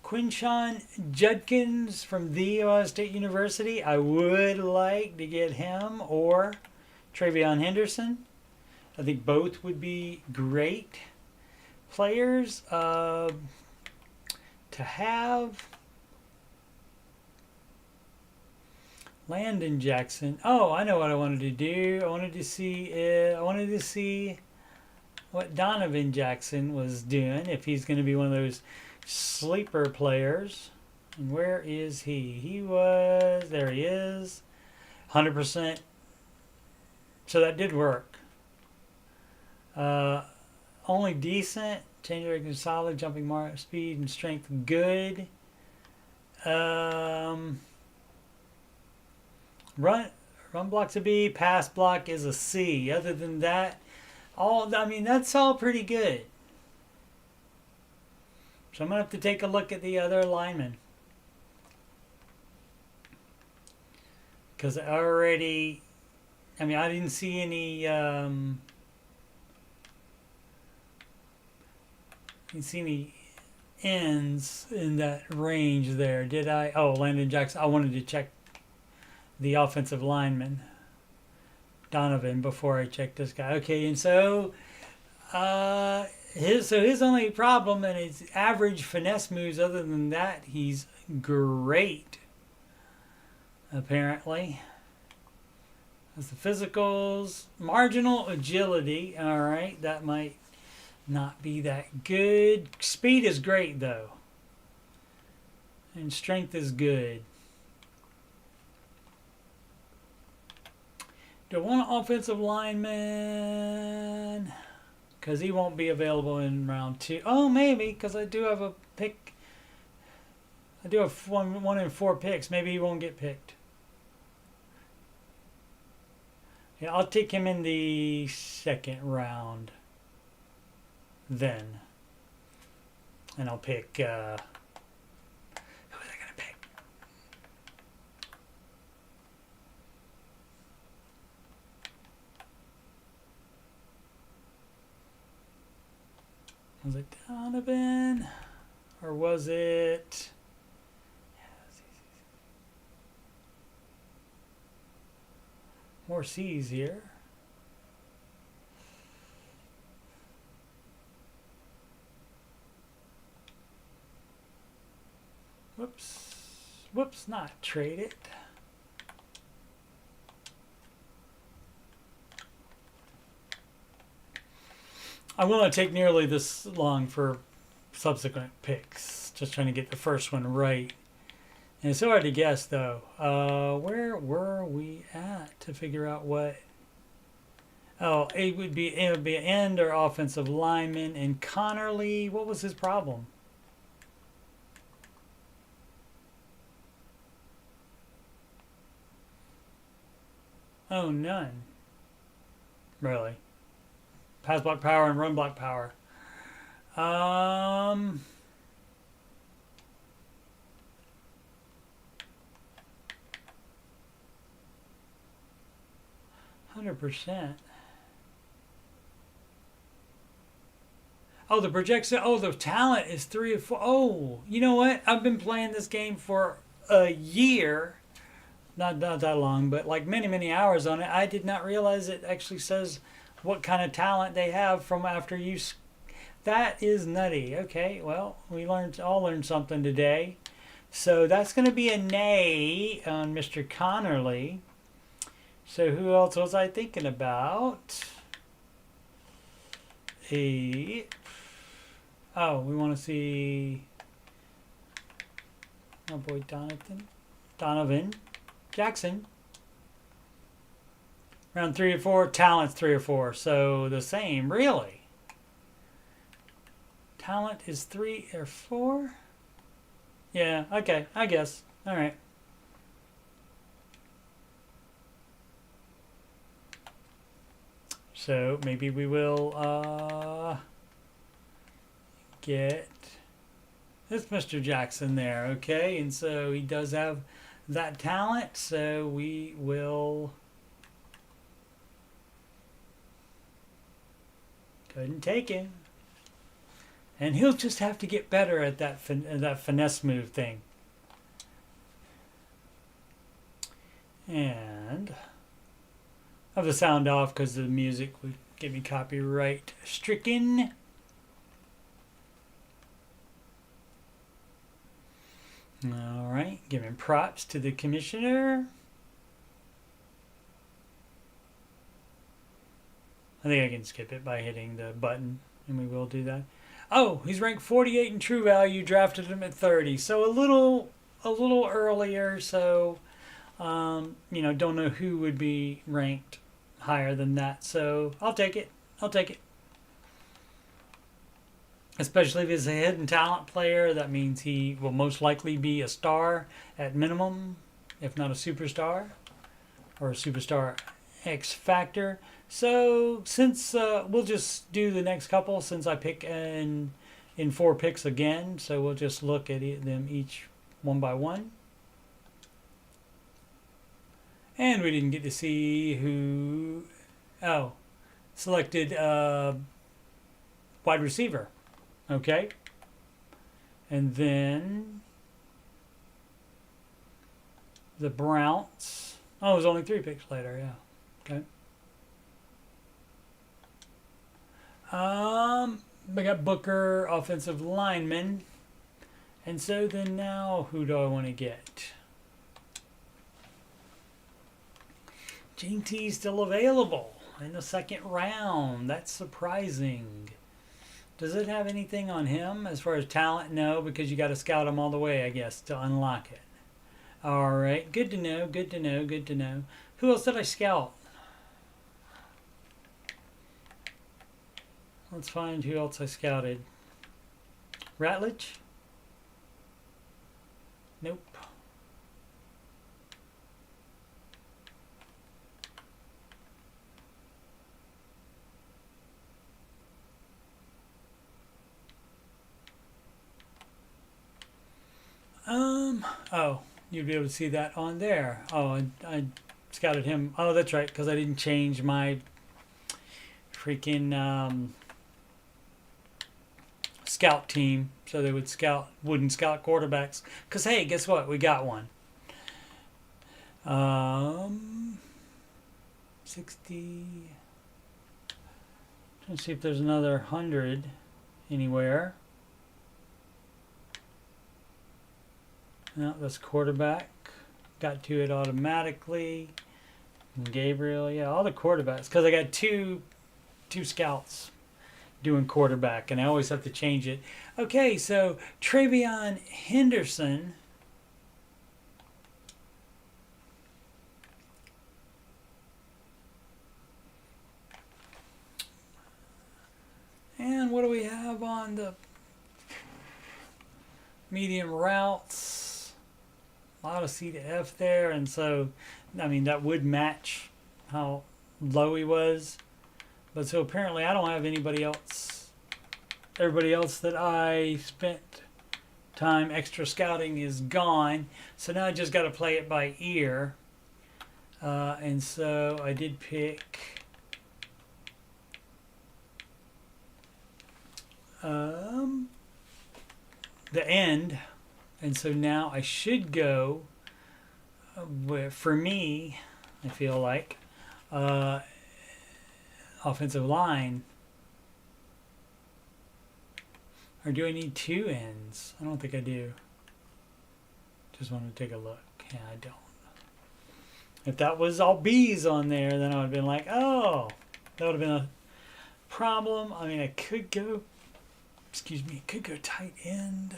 Quinshon Judkins from The Ohio State University. I would like to get him or Travion Henderson. I think both would be great players to have. Landon Jackson. Oh, I know what I wanted to do. I wanted to see what Donovan Jackson was doing, if he's going to be one of those sleeper players. And where is he? There he is. 100%. So that did work. Only decent. Change rating solid. Jumping mark, speed and strength good. Run block's a B, pass block is a C. Other than that, that's all pretty good. So I'm going to have to take a look at the other linemen. Because I didn't see any, ends in that range there, did I? Oh, Landon Jackson. I wanted to check the offensive lineman, Donovan, before I check this guy. Okay, and so his only problem and his average finesse moves. Other than that, he's great. Apparently, that's the physicals, marginal agility. All right, that might not be that good. Speed is great though, and strength is good. Do one offensive lineman, because he won't be available in round 2. Oh, maybe, because I do have a pick. I do have one in 4 picks. Maybe he won't get picked. Yeah, I'll take him in the 2nd round then. And I'll pick... who was I going to pick? Was it Donovan? Or was it... More C's here. Whoops, not trade it. I will not take nearly this long for subsequent picks. Just trying to get the first one right. And it's so hard to guess, though. Where were we at to figure out what? Oh, it would be an end or offensive lineman. And Connerly, what was his problem? Oh, none. Really? Pass block power and run block power. 100%. Oh, the projection. Oh, the talent is 3 or 4. Oh, you know what? I've been playing this game for a year. not that long, but like many hours on it. I did not realize it actually says what kind of talent they have from after you. That is nutty. Okay, well, we all learned something today. So that's going to be a nay on Mr. Connerly. So who else was I thinking about? We want to see my boy Donovan Jackson. Round 3 or 4, talent's 3 or 4. So the same, really. Talent is 3 or 4? Yeah, okay, I guess. All right. So maybe we will get this Mr. Jackson there, okay? And so he does have that talent, so we will go ahead and take him. And he'll just have to get better at that finesse move thing. And I have the sound off because the music would get me copyright stricken. All right, giving props to the commissioner. I think I can skip it by hitting the button, and we will do that. Oh, he's ranked 48 in true value. Drafted him at 30, so a little earlier. So, don't know who would be ranked higher than that. So I'll take it. Especially if he's a hidden talent player, that means he will most likely be a star at minimum, if not a superstar, or a superstar X factor. So since we'll just do the next couple, since I pick in 4 picks again, so we'll just look at them each one by one. And we didn't get to see who, selected wide receiver. Okay. And then the Browns. Oh, it was only 3 picks later, yeah. Okay. We got Booker, offensive lineman. And so then now, who do I want to get? JT's still available in the 2nd round. That's surprising. Does it have anything on him as far as talent? No, because you got to scout him all the way, I guess, to unlock it. All right, good to know. Who else did I scout? Let's find who else I scouted. Ratledge? Nope. You'd be able to see that on there. Oh, I scouted him. Oh, that's right, because I didn't change my freaking scout team, so they wouldn't scout quarterbacks. Because hey, guess what? We got one. 60. Let's see if there's another 100 anywhere. No, that's quarterback. Got to it automatically. And Gabriel, yeah, all the quarterbacks. Because I got two scouts doing quarterback, and I always have to change it. Okay, so Travion Henderson. And what do we have on the medium routes? A lot of C to F there, and so, I mean, that would match how low he was. But so apparently I don't have anybody else. Everybody else that I spent time extra scouting is gone. So now I just got to play it by ear. And so I did pick the end. And so now I should go for me, I feel like offensive line. Or do I need two ends? I don't think I do. Just want to take a look. Yeah, I don't. If that was all B's on there, then I would have been like, oh, that would have been a problem. I mean, I could go, excuse me, I could go tight end.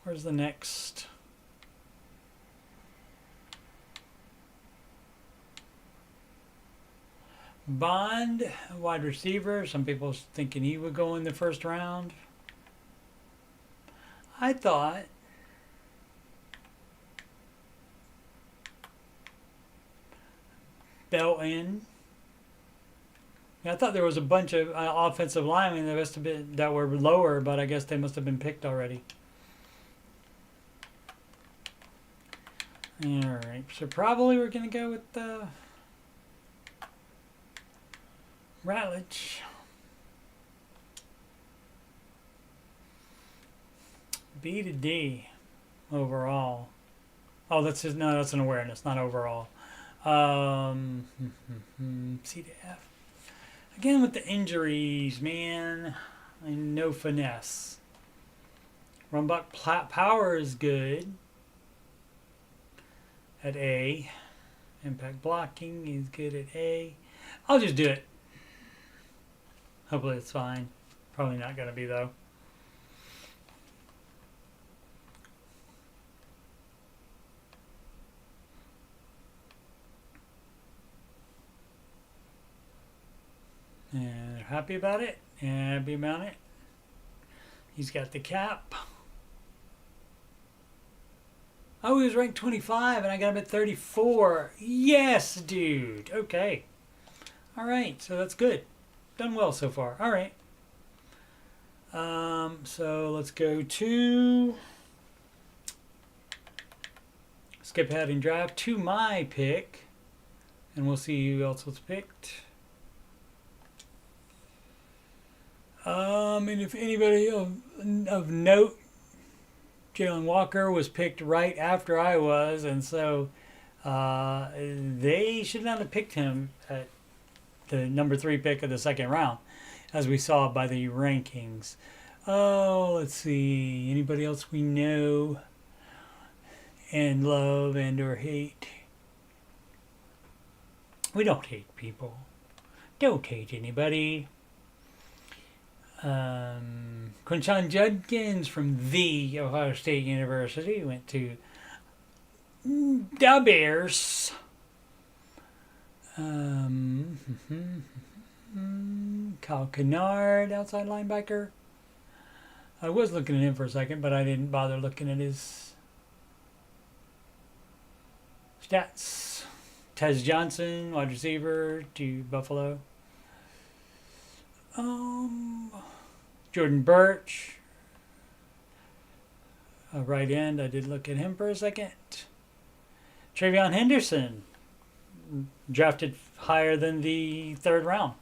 Where's the next? Bond, wide receiver. Some people thinking he would go in the first round. I thought Belton. I thought there was a bunch of offensive linemen that must have been that were lower, but I guess they must have been picked already. All right, so probably we're gonna go with the Ratledge. B to D overall. Oh, that's just no, that's an awareness, not overall. C to F. Again with the injuries, man. And no finesse. Run block power is good. At A. Impact blocking is good at A. I'll just do it. Hopefully it's fine. Probably not going to be though. And happy about it. Happy about it. He's got the cap. Oh, he was ranked 25 and I got him at 34. Yes, dude. Okay. All right. So that's good. Done well so far. All right. So let's go to skip ahead and draft to my pick. And we'll see who else was picked. And if anybody of note, Jalen Walker was picked right after I was, and so they should not have picked him at the number 3 pick of the second round, as we saw by the rankings. Oh, let's see. Anybody else we know and love and or hate? We don't hate people. Don't hate anybody. Quinshon Judkins from the Ohio State University went to the Bears. Kyle Kennard, outside linebacker. I was looking at him for a second, but I didn't bother looking at his stats. Tez Johnson, wide receiver to Buffalo. Jordan Birch, a right end. I did look at him for a second. Travion Henderson, drafted higher than the 3rd round.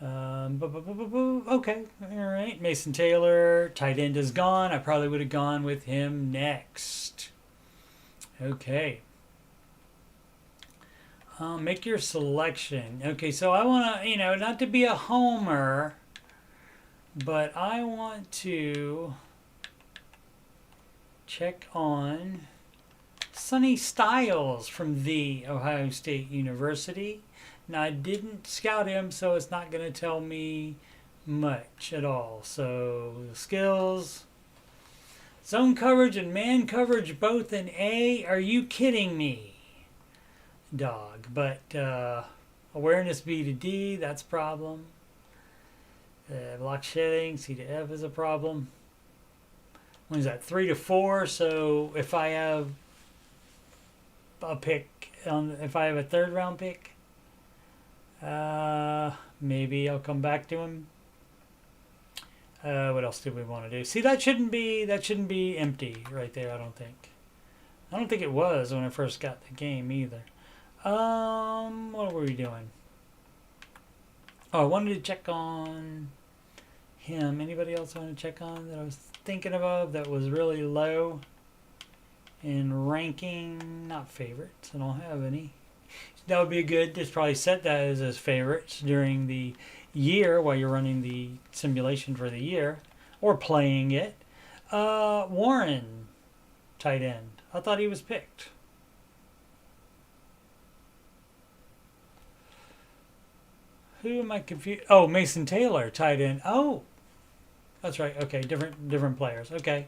Okay, all right. Mason Taylor, tight end is gone. I probably would have gone with him next. Okay. Make your selection. Okay, so I want to, not to be a homer, but I want to check on Sonny Styles from the Ohio State University. Now, I didn't scout him, so it's not going to tell me much at all. So, skills, zone coverage and man coverage both in A. Are you kidding me? Dog. But awareness B to D, that's a problem. Block shedding, C to F is a problem. When is that? 3 to 4. So if I have a pick, if I have a 3rd round pick, maybe I'll come back to him. What else did we want to do? See, that shouldn't be empty right there, I don't think. I don't think it was when I first got the game either. What were we doing? Oh, I wanted to check on him. Anybody else want to check on that I was thinking of that was really low in ranking? Not favorites. I don't have any. That would be good. Just probably set that as favorites during the year while you're running the simulation for the year or playing it. Warren, tight end. I thought he was picked. Who am I confused? Oh, Mason Taylor, tight end. Oh, that's right. Okay, different players. Okay.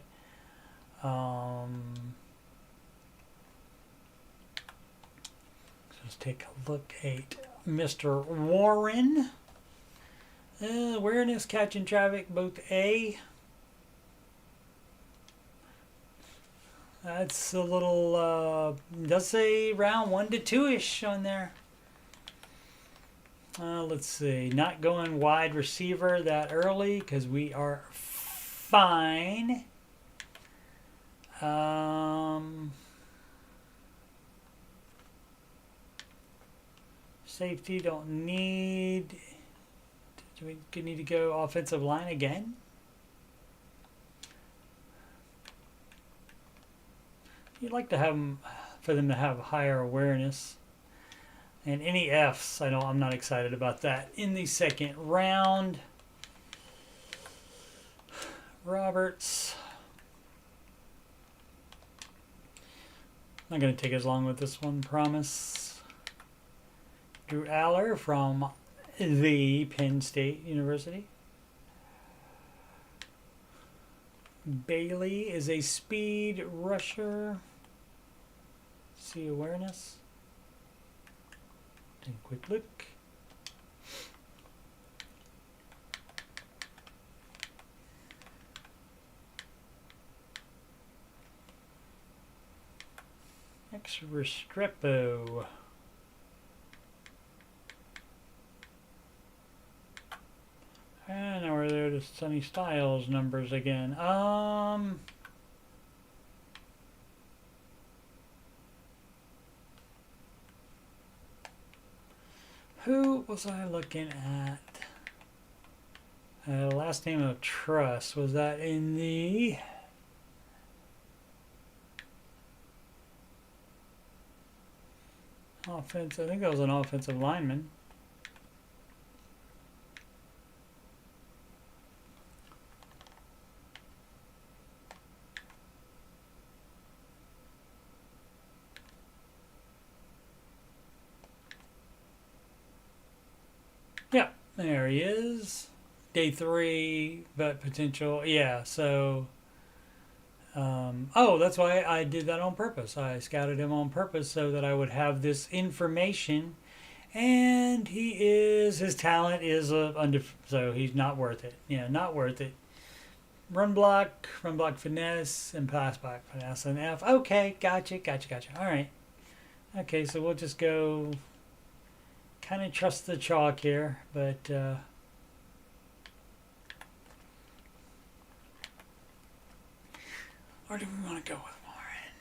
Let's take a look at Mr. Warren. Awareness, catching traffic, both A. That's a little, does say round 1 to 2-ish on there. Let's see. Not going wide receiver that early because we are fine. Safety don't need. Do we need to go offensive line again? You'd like to have them, for them to have higher awareness. And any Fs, I'm not excited about that. In the second round, Roberts. Not going to take as long with this one, promise. Drew Aller from the Penn State University. Bailey is a speed rusher. See awareness. Take a quick look. X Restrepo. And now we're there to Sonny Styles numbers again. Who was I looking at? Last name of Truss. Was that in the offense? I think that was an offensive lineman. Yeah, there he is. Day 3, but potential. Yeah, so. Oh, that's why I did that on purpose. I scouted him on purpose so that I would have this information. And his talent is so he's not worth it. Yeah, not worth it. Run block finesse, and pass block finesse, and F. Okay, gotcha. All right. Okay, so we'll just go. Kind of trust the chalk here, but or do we want to go with Warren?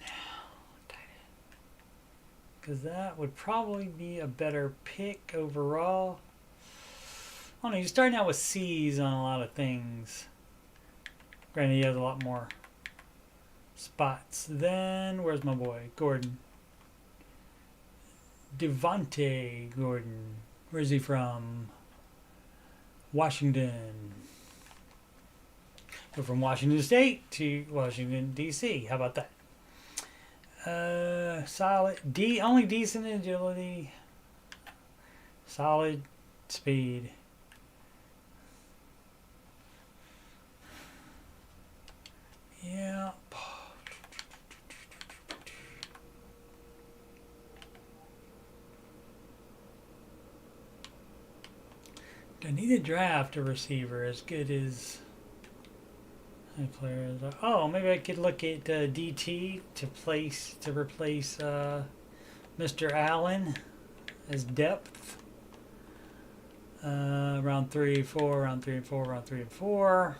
Because that would probably be a better pick overall. I don't know, you're starting out with C's on a lot of things. Granted, he has a lot more spots. Then, where's my boy? Gordon. Devontae Gordon. Where's he from? Washington. Go from Washington State to Washington, D.C. How about that? Solid. Only decent agility. Solid speed. Yeah. I need to draft a receiver as good as my players are. Oh, maybe I could look at DT to replace Mr. Allen as depth. Round 3 and 4.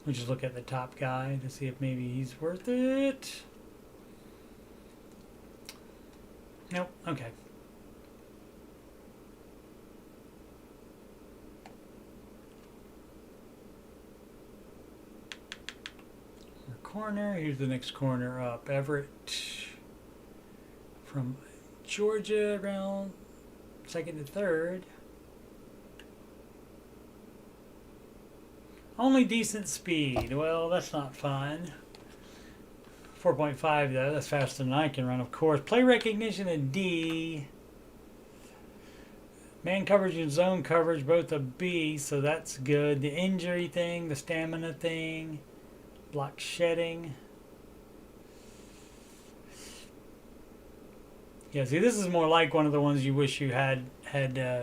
We'll just look at the top guy to see if maybe he's worth it. Nope. Okay. Corner. Here's the next corner up. Everett from Georgia, around second to third. Only decent speed. Well, that's not fun. 4.5 though. That's faster than I can run, of course. Play recognition a D. Man coverage and zone coverage both a B, so that's good. The injury thing, the stamina thing. Block shedding. Yeah, see, this is more like one of the ones you wish you had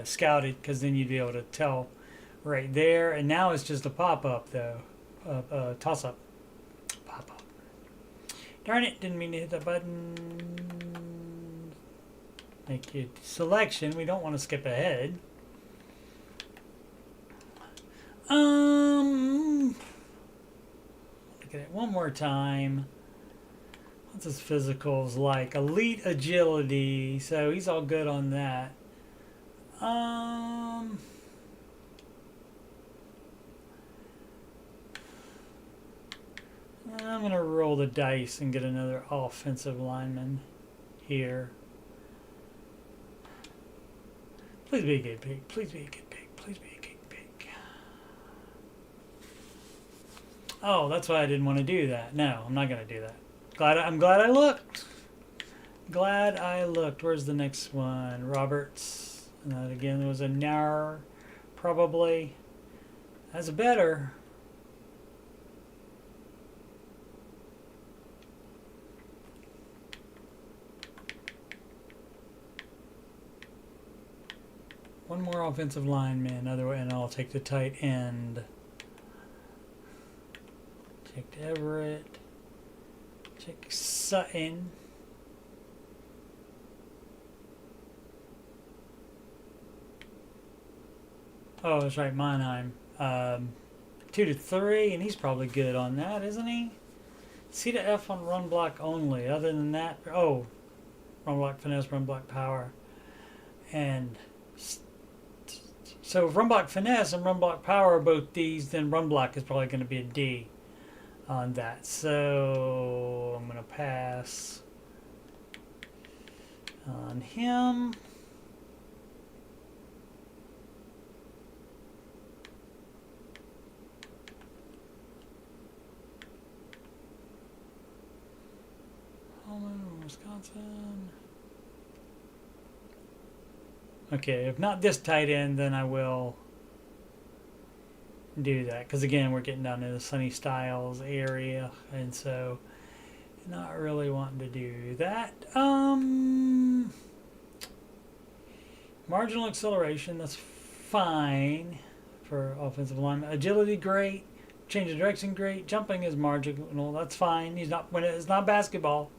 scouted, because then you'd be able to tell right there. And now it's just a pop-up, though. Toss-up. Pop-up. Darn it, didn't mean to hit that button. Make it selection. We don't want to skip ahead. Look at it one more time. What's his physicals like? Elite agility. So he's all good on that. I'm going to roll the dice and get another offensive lineman here. Please be a good pick. Please be a good pick. Please be a good pick. Oh, that's why I didn't want to do that. No, I'm not going to do that. I'm glad I looked. Glad I looked. Where's the next one? Roberts. And that again was a Nair, probably. That's better. One more offensive lineman, and I'll take the tight end. Take Everett. Take Sutton. Oh, that's right, Mannheim. 2 to 3, and he's probably good on that, isn't he? C to F on run block only. Other than that, oh, run block finesse, run block power, and so if run block finesse and run block power are both D's, then run block is probably going to be a D on that. So I'm going to pass on him. Wisconsin. Okay, if not this tight end, then I will do that. Because again, we're getting down to the Sunny Styles area, and so not really wanting to do that. Marginal acceleration, that's fine for offensive lineman. Agility, great. Change of direction, great. Jumping is marginal, that's fine. He's not when it's not basketball.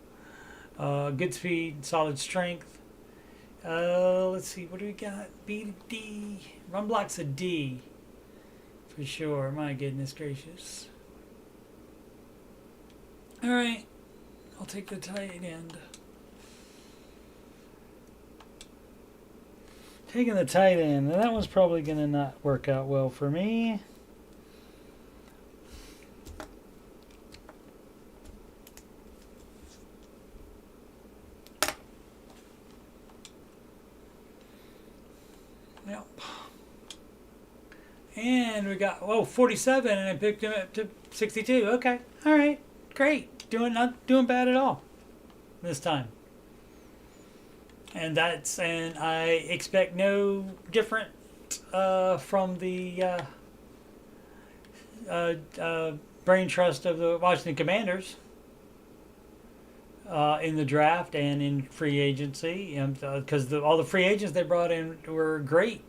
Good speed, solid strength. Let's see, what do we got? B to D. Run block's a D for sure. My goodness gracious. All right, I'll take the tight end. Taking the tight end, and that one's probably going to not work out well for me. Yep. And we got 47, and I picked him up to 62. Okay, all right, great. Not doing bad at all this time. And I expect no different from the brain trust of the Washington Commanders in the draft and in free agency, because all the free agents they brought in were great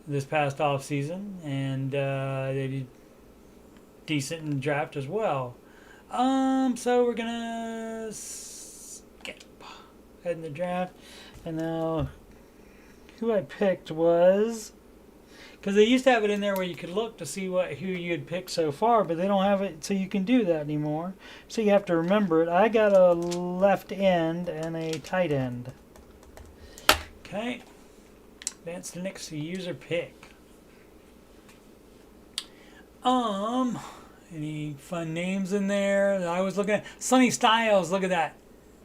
this past offseason, and they did decent in the draft as well. So we're gonna skip ahead in the draft, and now who I picked was Because they used to have it in there where you could look to see who you had picked so far, but they don't have it so you can do that anymore. So you have to remember it. I got a left end and a tight end. Okay. Advance to next user pick. Any fun names in there? I was looking at Sunny Styles. Look at that.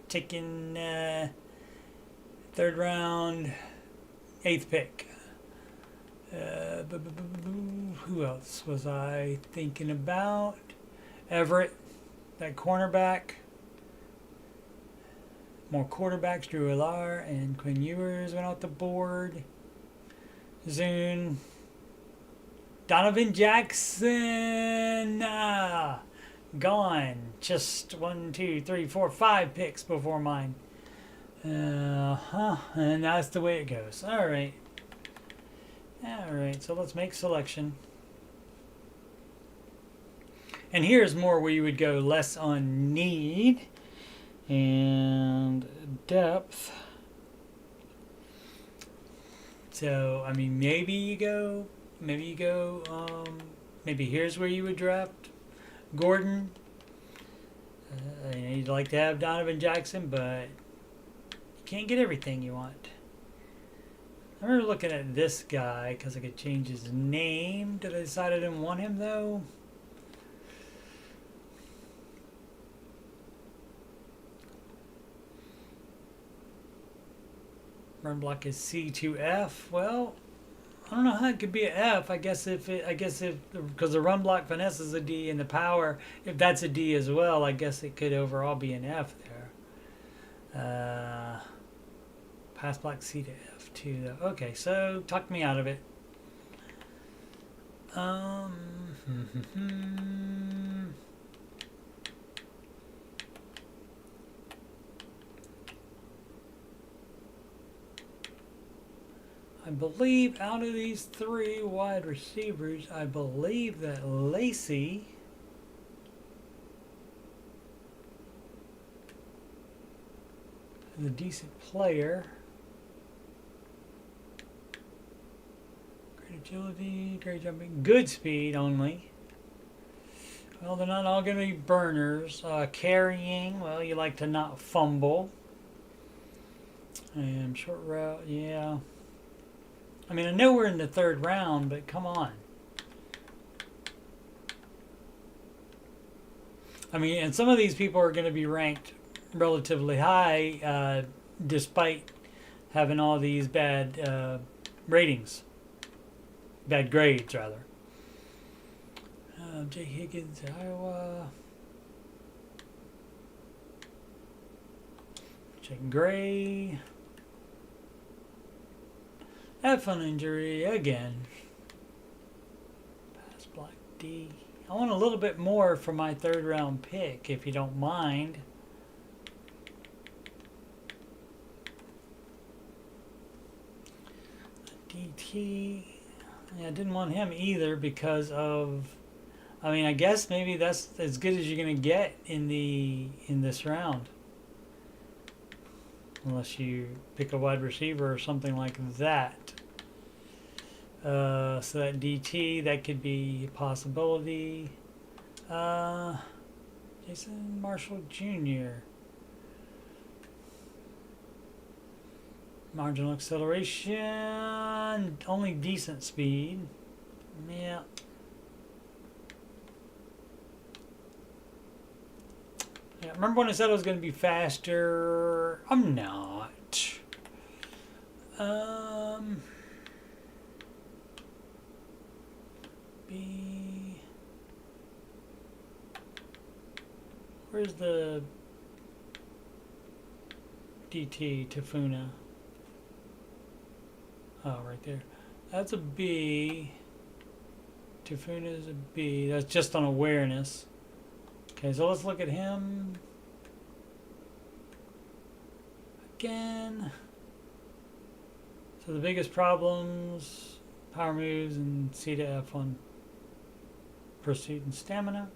Taking 3rd round, 8th pick. Who else was I thinking about? Everett, that cornerback. More quarterbacks. Drew Alar and Quinn Ewers went off the board. Zune. Donovan Jackson. Gone. Just 1, 2, 3, 4, 5 picks before mine. And that's the way it goes. All right. Alright, so let's make selection. And here's more where you would go less on need and depth. So, I mean, maybe here's where you would draft Gordon. You'd like to have Donovan Jackson, but you can't get everything you want. I remember looking at this guy because I could change his name. Did I decide I didn't want him though? Run block is C to F. Well, I don't know how it could be an F. I guess if because the run block finesse is a D and the power, if that's a D as well, I guess it could overall be an F there. Pass block C to F too though. Okay, so talk me out of it. I believe out of these 3 wide receivers, I believe that Lacey is a decent player. Great agility, great jumping, good speed only. Well, they're not all going to be burners. Carrying, well, you like to not fumble. And short route, yeah. I mean, I know we're in the 3rd round, but come on. I mean, and some of these people are going to be ranked relatively high, despite having all these bad ratings. Bad grades, rather. Jay Higgins, Iowa. Jake Gray. F1 injury again. Pass block D. I want a little bit more for my 3rd round pick, if you don't mind. DT. Yeah, I didn't want him either because of. I mean, I guess maybe that's as good as you're gonna get in this round. Unless you pick a wide receiver or something like that. So that DT, that could be a possibility. Jason Marshall Jr. Marginal acceleration, only decent speed. Yeah. Yeah, remember when I said I was going to be faster? I'm not. B. Where's the DT Tafuna? Oh, right there. That's a B. Tafuna is a B. That's just on awareness. Okay, so let's look at him again. So the biggest problems, power moves and C to F on pursuit and stamina.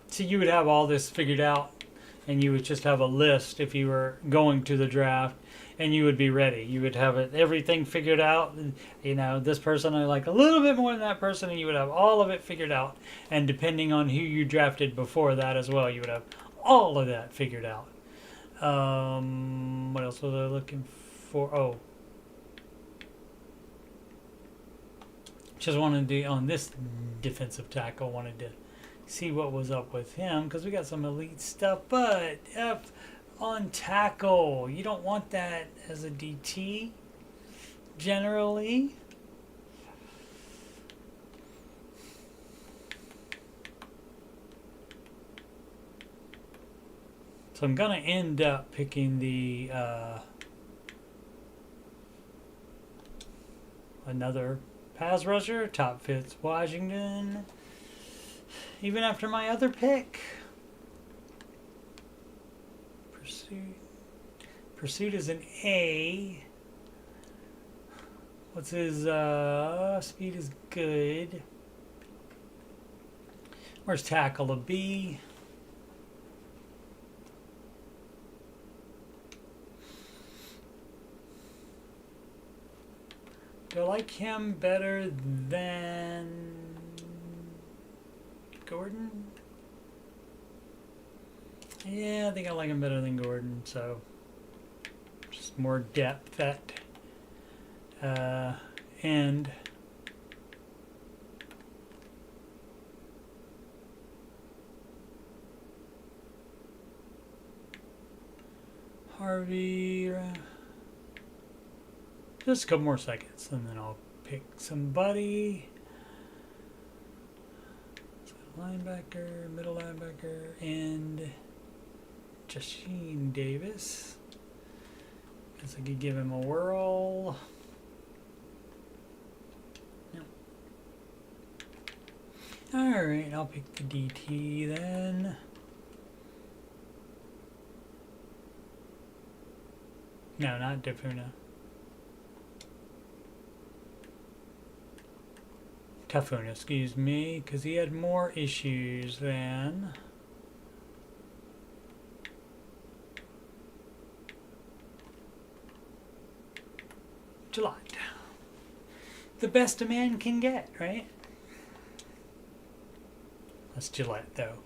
So you would have all this figured out and you would just have a list if you were going to the draft, and you would be ready. You would have everything figured out. You know, this person I like a little bit more than that person, and you would have all of it figured out. And depending on who you drafted before that as well, you would have all of that figured out. What else was I looking for? Oh, just wanted to, on this defensive tackle, wanted to see what was up with him, because we got some elite stuff. But on tackle, you don't want that as a DT generally. So I'm gonna end up picking the another pass rusher. Top fits Washington, even after my other pick. Pursuit is an A. What's his speed is good. Where's tackle? A B. Do I like him better than Gordon? Yeah, I think I like him better than Gordon, so just more depth at end. Harvey, just a couple more seconds, and then I'll pick somebody. So linebacker, middle linebacker, and Jasheen Davis. Guess I could give him a whirl. No. Alright, I'll pick the DT then. No, not Defuna. Tafuna, excuse me, because he had more issues than Gillette. The best a man can get, right? That's Gillette, though.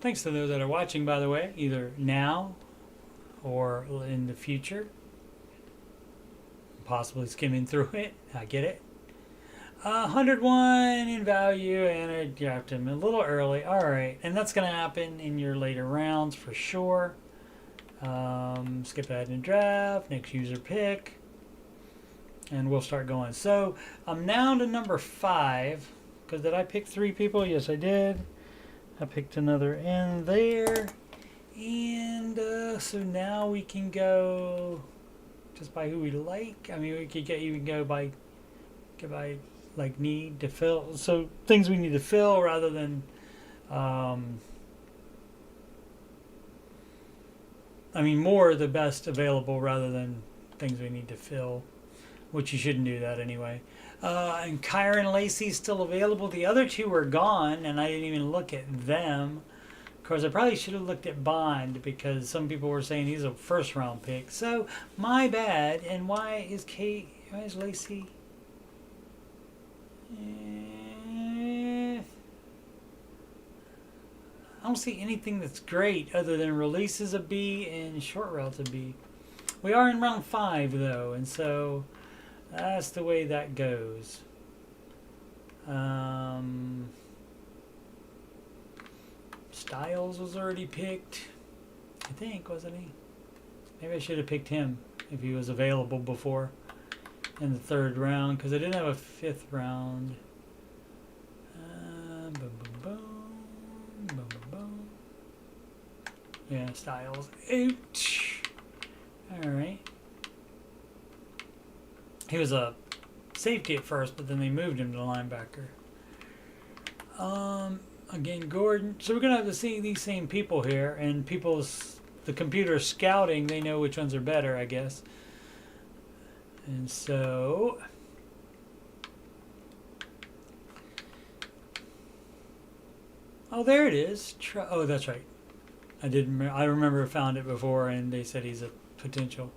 Thanks to those that are watching, by the way, either now or in the future. Possibly skimming through it. I get it. 101 in value, and I dropped him a little early. Alright, and that's going to happen in your later rounds for sure. Skip ahead and draft, next user pick, and we'll start going. So I'm now to number 5, because did I pick 3 people? Yes, I did. I picked another end there, and so now we can go just by who we like. I mean, we could even go by like need to fill. So things we need to fill rather than, I mean, more the best available rather than things we need to fill, which you shouldn't do that anyway. And Kyron Lacey's still available. The other 2 are gone, and I didn't even look at them. Of course, I probably should have looked at Bond, because some people were saying he's a first-round pick. So, my bad. And why is Lacey? I don't see anything that's great other than releases a B and short routes a B. We are in round 5, though, and so that's the way that goes. Styles was already picked, I think, wasn't he? Maybe I should have picked him if he was available before in the 3rd round, because I didn't have a 5th round. Boom, boom, boom, boom, boom, boom. Yeah, Styles. Ouch. All right. He was a safety at first, but then they moved him to linebacker. Again, Gordon. So we're gonna have to see these same people here, and the computer scouting. They know which ones are better, I guess. And so oh, there it is. Oh, that's right. I remember I found it before, and they said he's a potential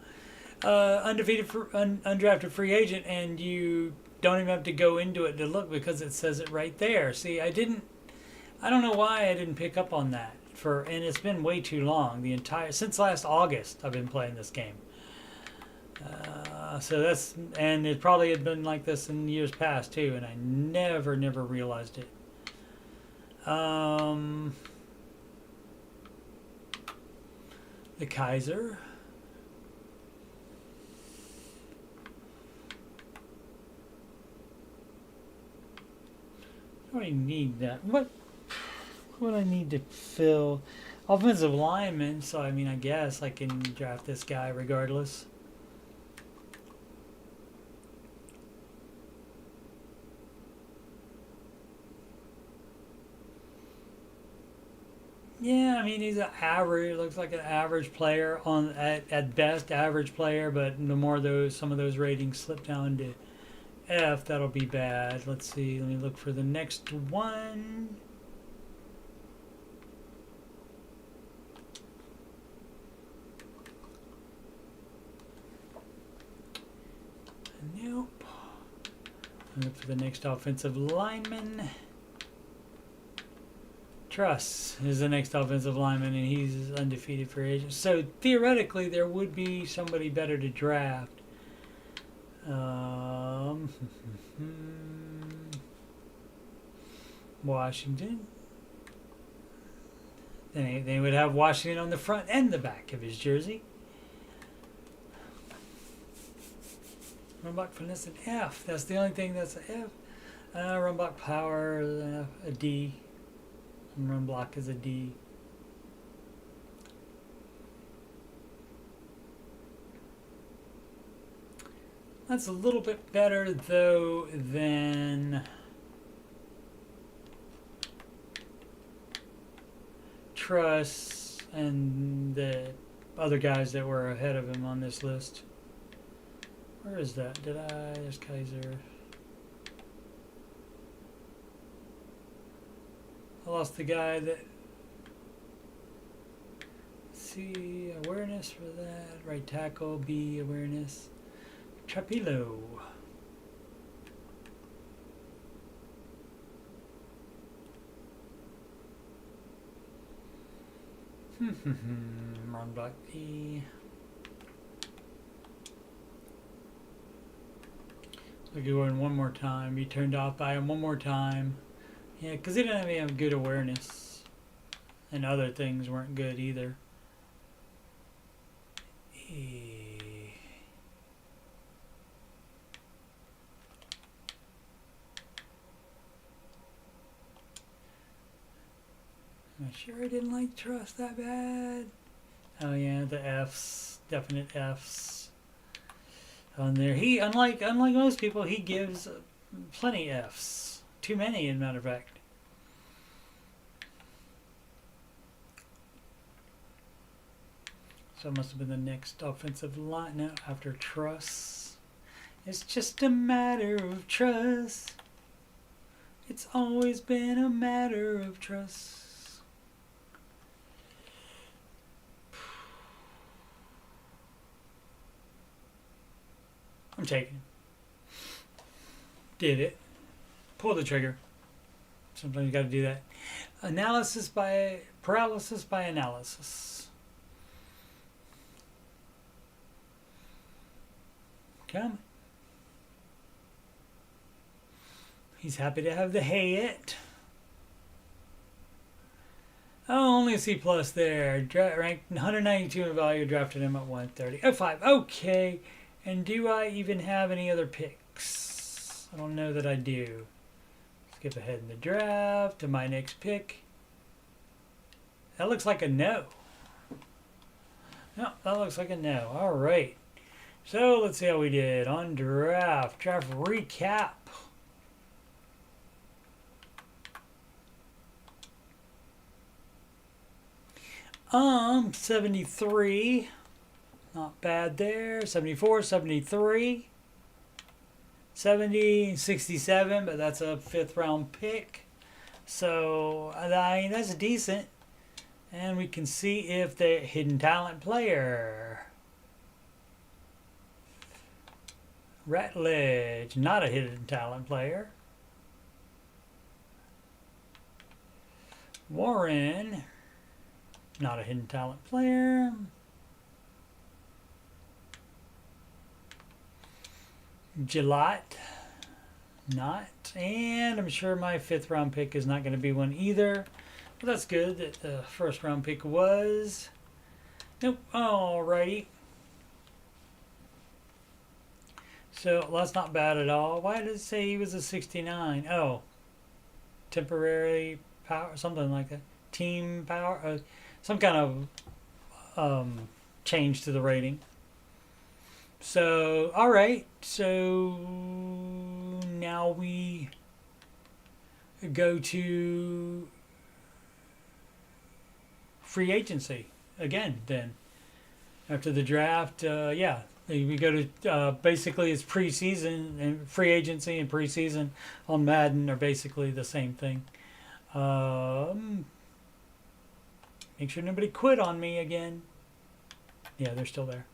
undefeated undrafted free agent, and you don't even have to go into it to look because it says it right there. See, I don't know why I didn't pick up on that and it's been way too long. Since last August, I've been playing this game. And it probably had been like this in years past too, and I never realized it. The Kaiser. I don't even need that. What would I need to fill? Offensive lineman, so I mean, I guess I can draft this guy regardless. Yeah, I mean, he's an average. Looks like an average player at best, average player. But the more some of those ratings slip down to F, that'll be bad. Let's see. Let me look for the next one. Nope. Look for the next offensive lineman. Truss is the next offensive lineman, and he's undefeated free agent. So theoretically, there would be somebody better to draft. Washington. Then they would have Washington on the front and the back of his jersey. Run block finesse an F. That's the only thing that's an F. Run block power a D. And run block is a D. That's a little bit better though than Truss and the other guys that were ahead of him on this list. Where is that? There's Kaiser. I lost the guy that, C, awareness for that. Right tackle, B, awareness. Trapilo. Run block E. So go in one more time. Be turned off by him one more time. Yeah, because he didn't have any good awareness. And other things weren't good either. I'm sure I didn't like Trust that bad. Oh yeah, the F's. Definite F's. On there. He, unlike most people, he gives plenty F's. Too many, as a matter of fact. So it must have been the next offensive line now after Truss. It's just a matter of trust. It's always been a matter of trust. I'm taking it. Did it. Pull the trigger. Sometimes you got to do that. Paralysis by analysis. Come. He's happy to have the Hayet. Oh, only a C plus there. Ranked 192 in value. Drafted him at 130. Oh, 5. Okay. And do I even have any other picks? I don't know that I do. Skip ahead in the draft to my next pick. That looks like a no. No, that looks like a no. All right. So let's see how we did on draft. Draft recap. 73. Not bad there. 74, 73. 70, 67, but that's a 5th round pick. So, I mean, that's decent. And we can see if the hidden talent player. Ratledge, not a hidden talent player. Warren, not a hidden talent player. Gillette, not. And I'm sure my 5th round pick is not going to be one either. But that's good that the 1st round pick was. Nope. Alrighty. So that's not bad at all. Why did it say he was a 69? Oh, temporary power, something like that. Team power, some kind of change to the rating. So, all right. So now we go to free agency again. Then after the draft, yeah. We go to basically it's preseason, and free agency and preseason on Madden are basically the same thing. Make sure nobody quit on me again. Yeah, they're still there.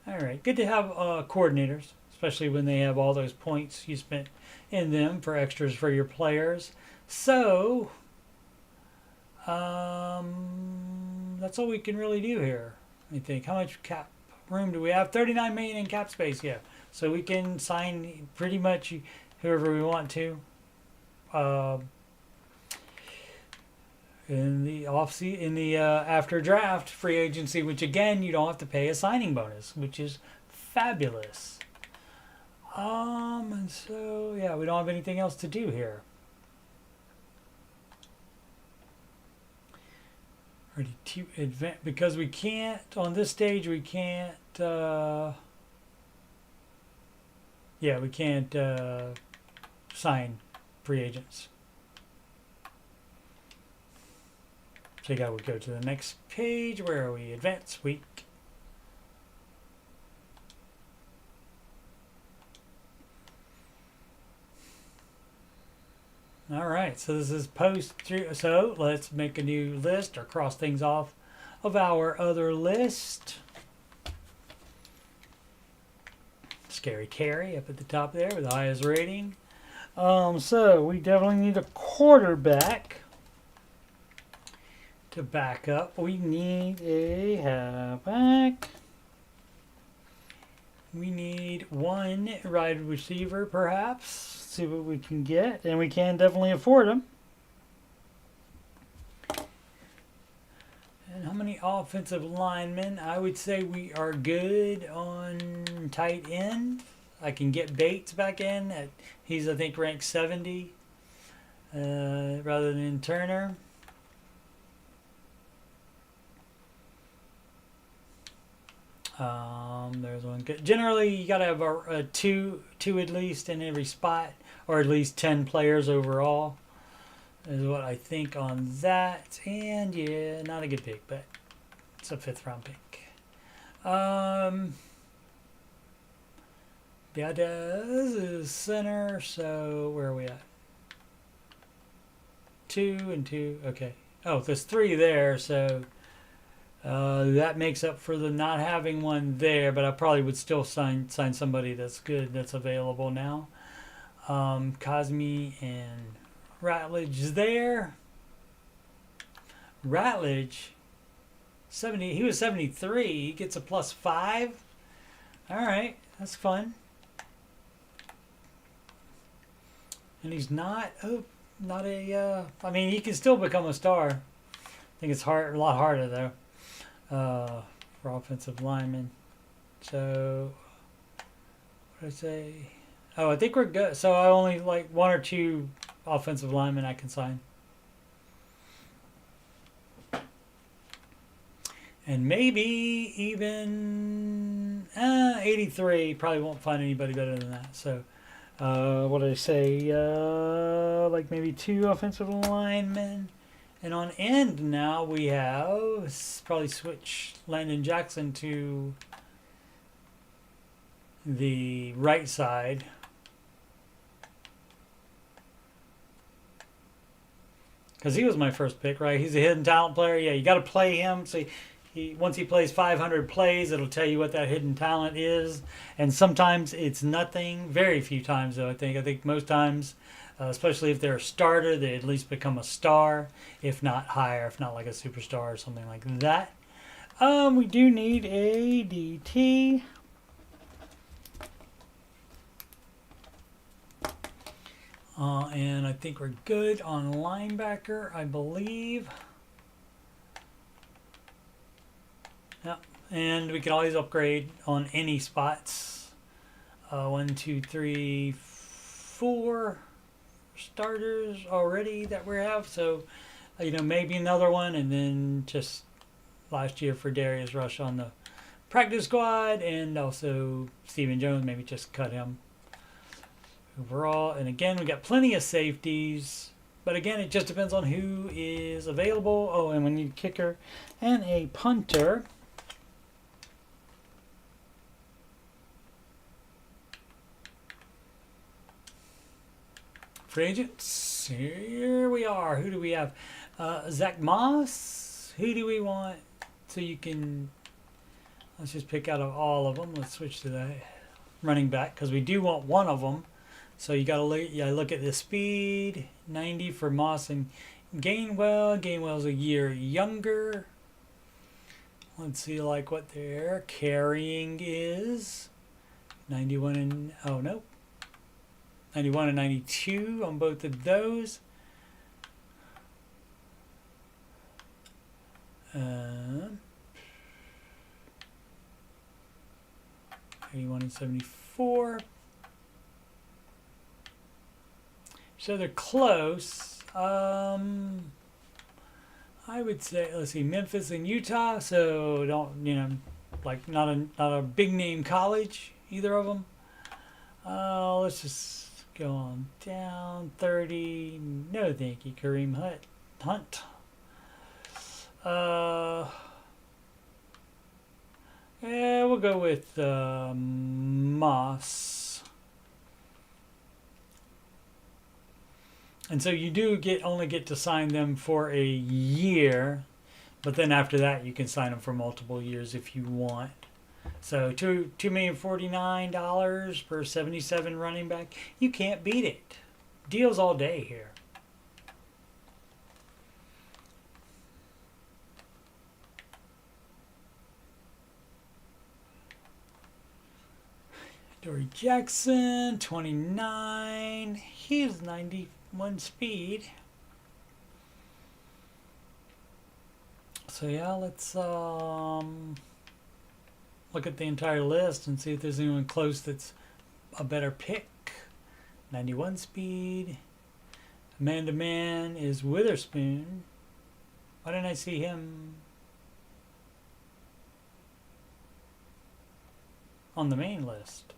All right, good to have coordinators, especially when they have all those points you spent in them for extras for your players. So that's all we can really do here. I think. How much cap room do we have? 39 million in cap space. Yeah, so we can sign pretty much whoever we want to in the after draft free agency, which again you don't have to pay a signing bonus, which is fabulous. And so yeah, we don't have anything else to do here. Ready to advance because we can't on this stage. We can't. Yeah, we can't sign free agents. So you would go to the next page. Where are we? Advance week. All right, so this is post through. So let's make a new list or cross things off of our other list. Scary Terry up at the top there with the highest rating. So we definitely need a quarterback to back up. We need a halfback. We need one wide receiver, perhaps. See what we can get, and we can definitely afford them. And how many offensive linemen? I would say we are good on tight end. I can get Bates back in. He's, I think, ranked 70 rather than Turner. There's one good. Generally, you got to have a two at least in every spot, or at least 10 players overall, is what I think on that. And yeah, not a good pick, but it's a 5th round pick. That is center. So where are we at? 2 and 2. Okay. Oh, there's 3 there. So. That makes up for the not having one there, but I probably would still sign somebody that's good, that's available now. Cosme and Ratledge there. Ratledge, 70. He was 73. He gets a +5. All right, that's fun. And he's not. Oh, not a. I mean, he can still become a star. I think it's a lot harder though. For offensive linemen. So, what did I say? Oh, I think we're good. So I only like 1 or 2 offensive linemen I can sign. And maybe even 83. Probably won't find anybody better than that. So, what did I say? Like maybe 2 offensive linemen. And on end now we have probably switch Landon Jackson to the right side. because he was my first pick, right? He's a hidden talent player. Yeah, you got to play him. So once he plays 500 plays, it'll tell you what that hidden talent is. And sometimes it's nothing. Very few times, though. I think most times, especially if they're a starter, they at least become a star, if not higher, if not like a superstar or something like that. We do need a DT. And I think we're good on linebacker, I believe. Yep. And we can always upgrade on any spots. 1, 2, 3, 4 starters already that we have. So, maybe another one. And then just last year for Darius Rush on the practice squad. And also Stephen Jones, maybe just cut him. Overall, and again, we got plenty of safeties, but again, it just depends on who is available. Oh, and we need a kicker and a punter. Free agents, here we are. Who do we have? Zach Moss. Who do we want? So you can, let's just pick out of all of them. Let's switch to the running back because we do want one of them. So you gotta look at the speed. 90 for Moss and Gainwell. Gainwell's a year younger. Let's see like what their carrying is. 91 and 91 and 92 on both of those. 81 and 74. So they're close. I would say, let's see, Memphis and Utah. So don't, like not a big name college, either of them. Let's just go on down. 30. No, thank you, Kareem Hunt. Yeah, we'll go with Moss. And so you do only get to sign them for a year, but then after that you can sign them for multiple years if you want. So $2,049 per 77 running back. You can't beat it. Deals all day here. Dory Jackson, 29. He's 91 speed. So yeah, let's look at the entire list and see if there's anyone close that's a better pick. 91 speed. Man-to-man is Witherspoon. Why didn't I see him on the main list?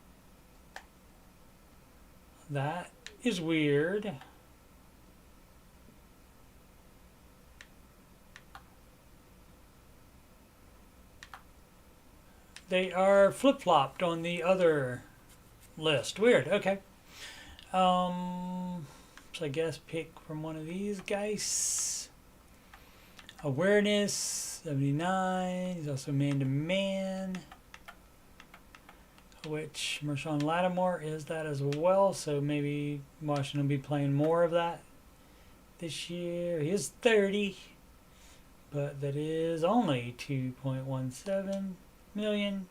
That is weird. They are flip-flopped on the other list. Weird. Okay. So I guess pick from one of these guys. Awareness, 79. He's also man-to-man, which Marshawn Lattimore is that as well. So maybe Washington will be playing more of that this year. He is 30, but that is only 2.17 million.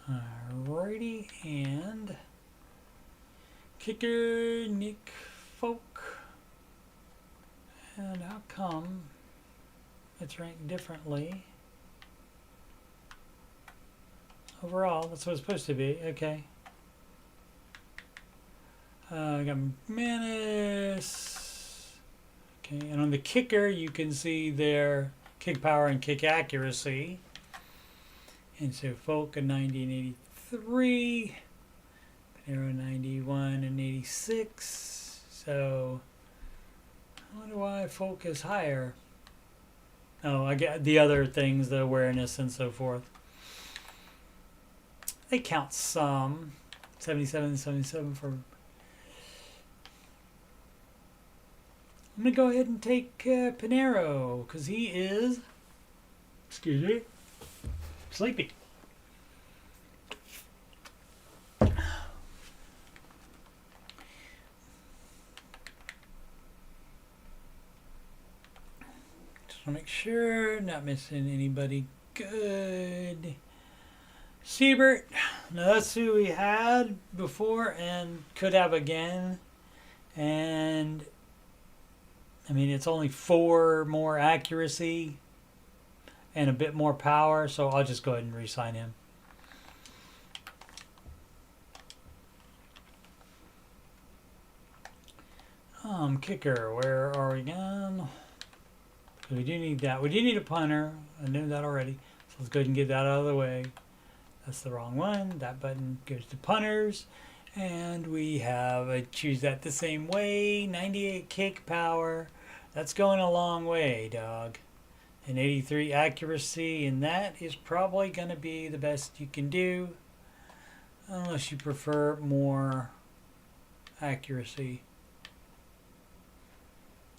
Alrighty, and kicker Nick Folk. And how come it's ranked differently? Overall, that's what it's supposed to be. Okay. I got Manis. Okay, and on the kicker, you can see their kick power and kick accuracy. And so Folk a 90 and 83. Panero 91 and 86. So I wonder why Folk is higher. Oh, I get the other things, the awareness and so forth. They count some. 77 for. I'm gonna go ahead and take Pinero because he is, excuse me, sleepy. Just want to make sure not missing anybody good. Siebert, now that's who we had before and could have again. And I mean, it's only 4 more accuracy and a bit more power, so I'll just go ahead and re-sign him. Kicker, where are we again? We do need that. We do need a punter. I knew that already. So let's go ahead and get that out of the way. That's the wrong one. That button goes to punters. And we have, I choose that the same way. 98 kick power. That's going a long way, dog. And 83 accuracy. And that is probably going to be the best you can do. Unless you prefer more accuracy.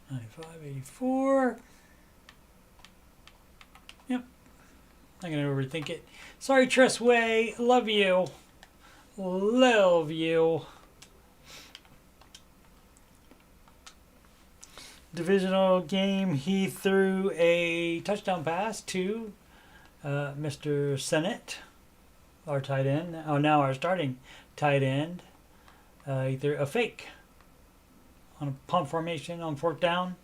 95, 84. Yep. I'm going to overthink it. Sorry, Tressway. Love you. Love you. Divisional game, he threw a touchdown pass to Mr. Sennett, our tight end. Oh, now our starting tight end. He threw a fake on a punt formation on 4th down.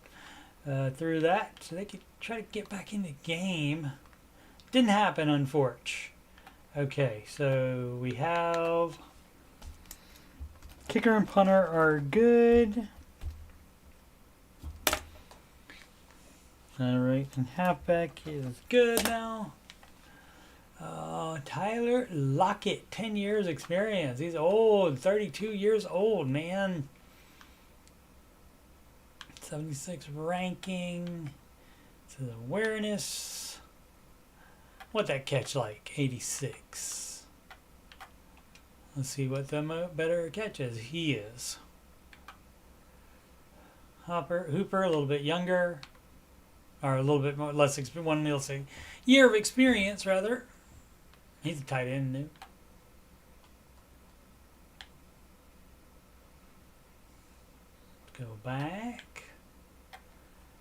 Threw that so they could try to get back in the game. Didn't happen, unfortunately. Okay, so we have kicker and punter are good. All right, and halfback is good now. Tyler Lockett, 10 years experience. He's old, 32 years old, man. 76 ranking. To the awareness. What that catch like? 86. Let's see what the better catch is. He is. Hooper, a little bit younger. Or a little bit more, less experience. 1 year of experience, rather. He's a tight end, new. Go back.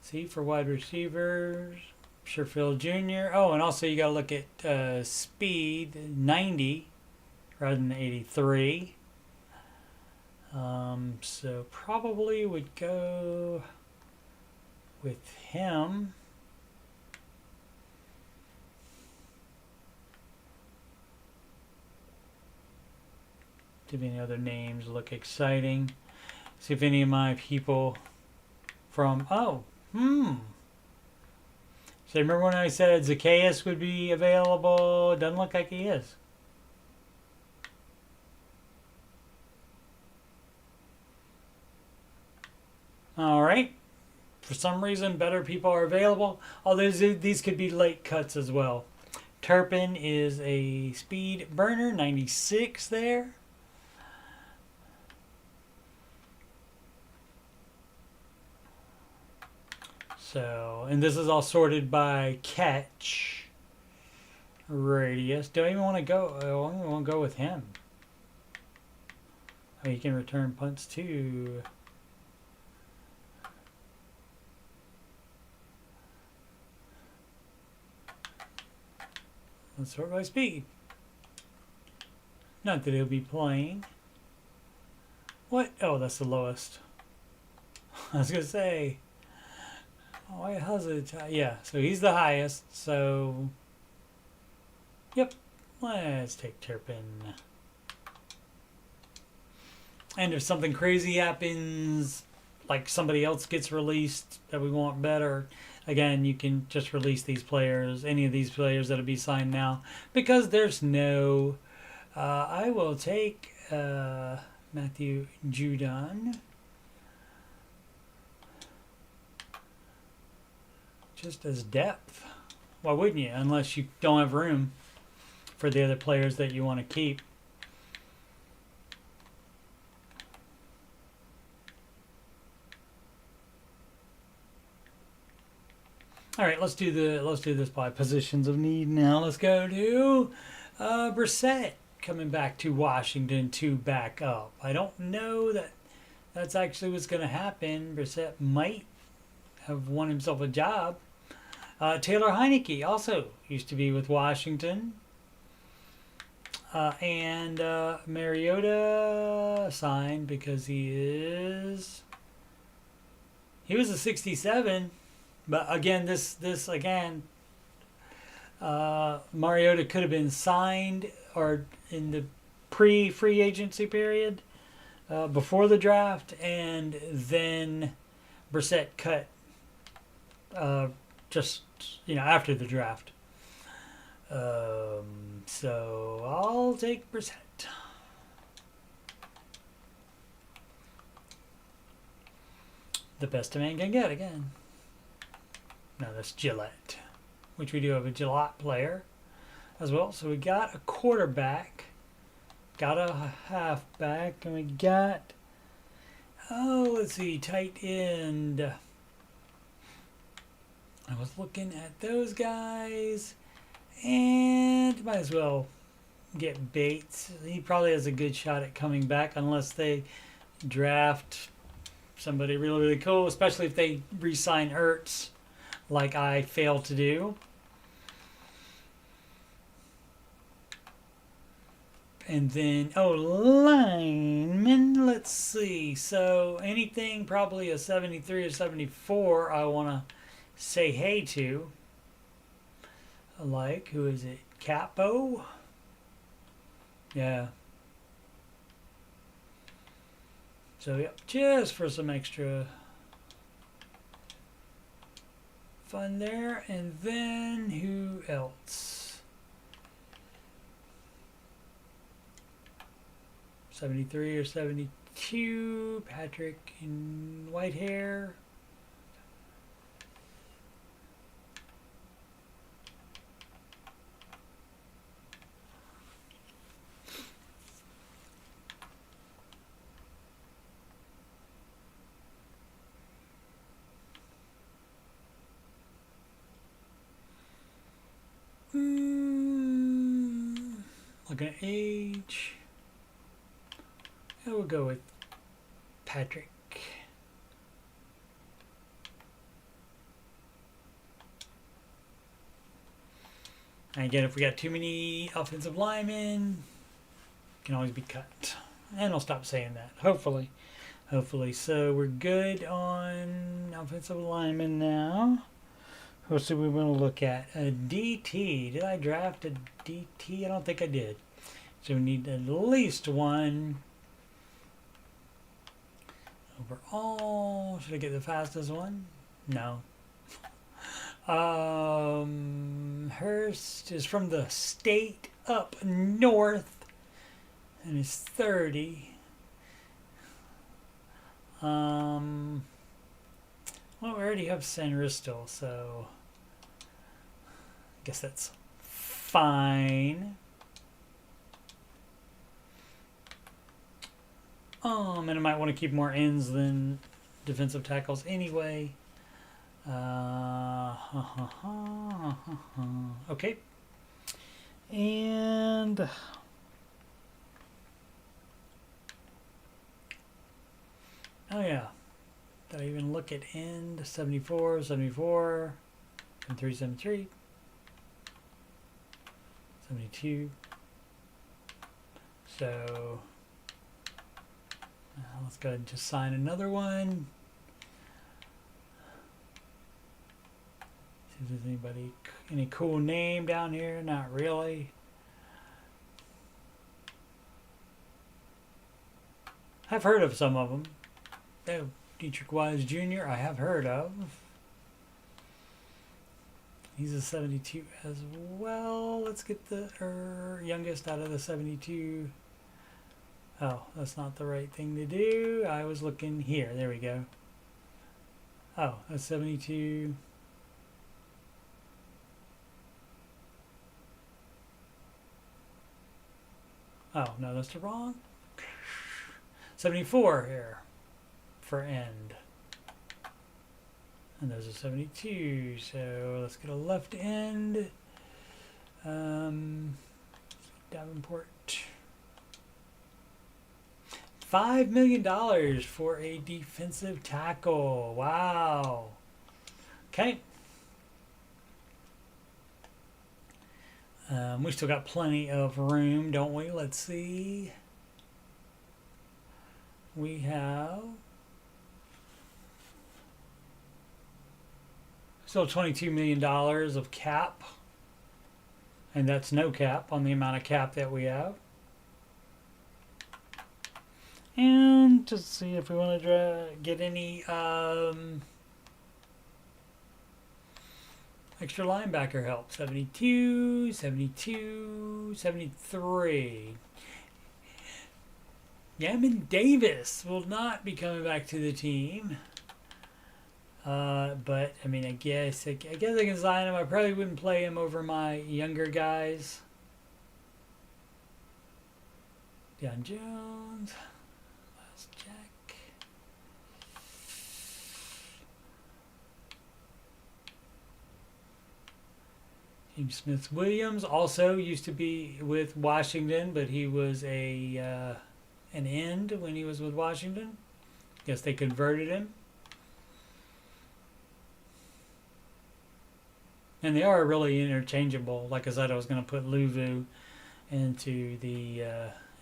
See, for wide receivers, Sherfield Jr. Oh, and also you got to look at speed, 90 rather than 83. So probably would go with him. See if any other names look exciting. See if any of my people from, So remember when I said Zacchaeus would be available? Doesn't look like he is. All right. For some reason, better people are available. Although these could be late cuts as well. Turpin is a speed burner, 96 there. So, and this is all sorted by catch radius. Do I even want to go? I don't even want to go with him. Oh, you can return punts too. Let's sort by speed. Not that he'll be playing. What? Oh, that's the lowest. I was going to say. Oh, wait, how's it? Yeah, so he's the highest. So, yep. Let's take Turpin. And if something crazy happens, like somebody else gets released that we want better, again, you can just release these players, any of these players that'll be signed now, because there's no. I will take Matthew Judon. Just as depth. Why wouldn't you? Unless you don't have room for the other players that you want to keep. All right, let's do this by positions of need now. Let's go to Brissett coming back to Washington to back up. I don't know that that's actually what's going to happen. Brissett might have won himself a job. Taylor Heineke also used to be with Washington. And Mariota signed because he was a 67. But again, Mariota could have been signed or in the pre-free agency period before the draft, and then Brissett cut just after the draft. So I'll take Brissett. The best a man can get again. Now that's Gillette, which we do have a Gillette player as well. So we got a quarterback, got a halfback, and we got, let's see, tight end. I was looking at those guys, and might as well get Bates. He probably has a good shot at coming back unless they draft somebody really, really cool, especially if they re-sign Ertz like I failed to do. And then, linemen, let's see. So anything probably a 73 or 74 I want to say hey to. Like, who is it? Capo? Yeah. So, yep, just for some extra fun there. And then, who else? 73 or 72, Patrick in white hair. Looking at age. We'll go with Patrick. And again, if we got too many offensive linemen, can always be cut. And I'll stop saying that. Hopefully. So we're good on offensive linemen now. What do we want to look at? A DT. Did I draft a DT? I don't think I did. So we need at least one. Overall, should I get the fastest one? No. Hurst is from the state up north and is 30. Well, we already have Sanristil, so I guess that's fine. And I might want to keep more ends than defensive tackles anyway. Okay. And oh yeah. Did I even look at end? 74, and 373. 72. So let's go ahead and just sign another one. See if there's any cool name down here. Not really. I've heard of some of them. Oh, Dietrich Wise Jr. I have heard of. He's a 72 as well. Let's get the youngest out of the 72. Oh, that's not the right thing to do. I was looking here. There we go. Oh, that's 72. Oh, no, that's the wrong. 74 here for end. And those are 72. So let's get a left end. Davenport. $5 million for a defensive tackle. Wow. Okay. We still got plenty of room, don't we? Let's see. We have still $22 million of cap. And that's no cap on the amount of cap that we have. And just see if we want to get any extra linebacker help. 72, 72, 73. Yamin Davis will not be coming back to the team. But I mean, I guess I can sign him. I probably wouldn't play him over my younger guys. Deion Jones. Last check. James Smith-Williams also used to be with Washington, but he was an end when he was with Washington. Guess they converted him. And they are really interchangeable. Like I said, I was going to put Luvu into the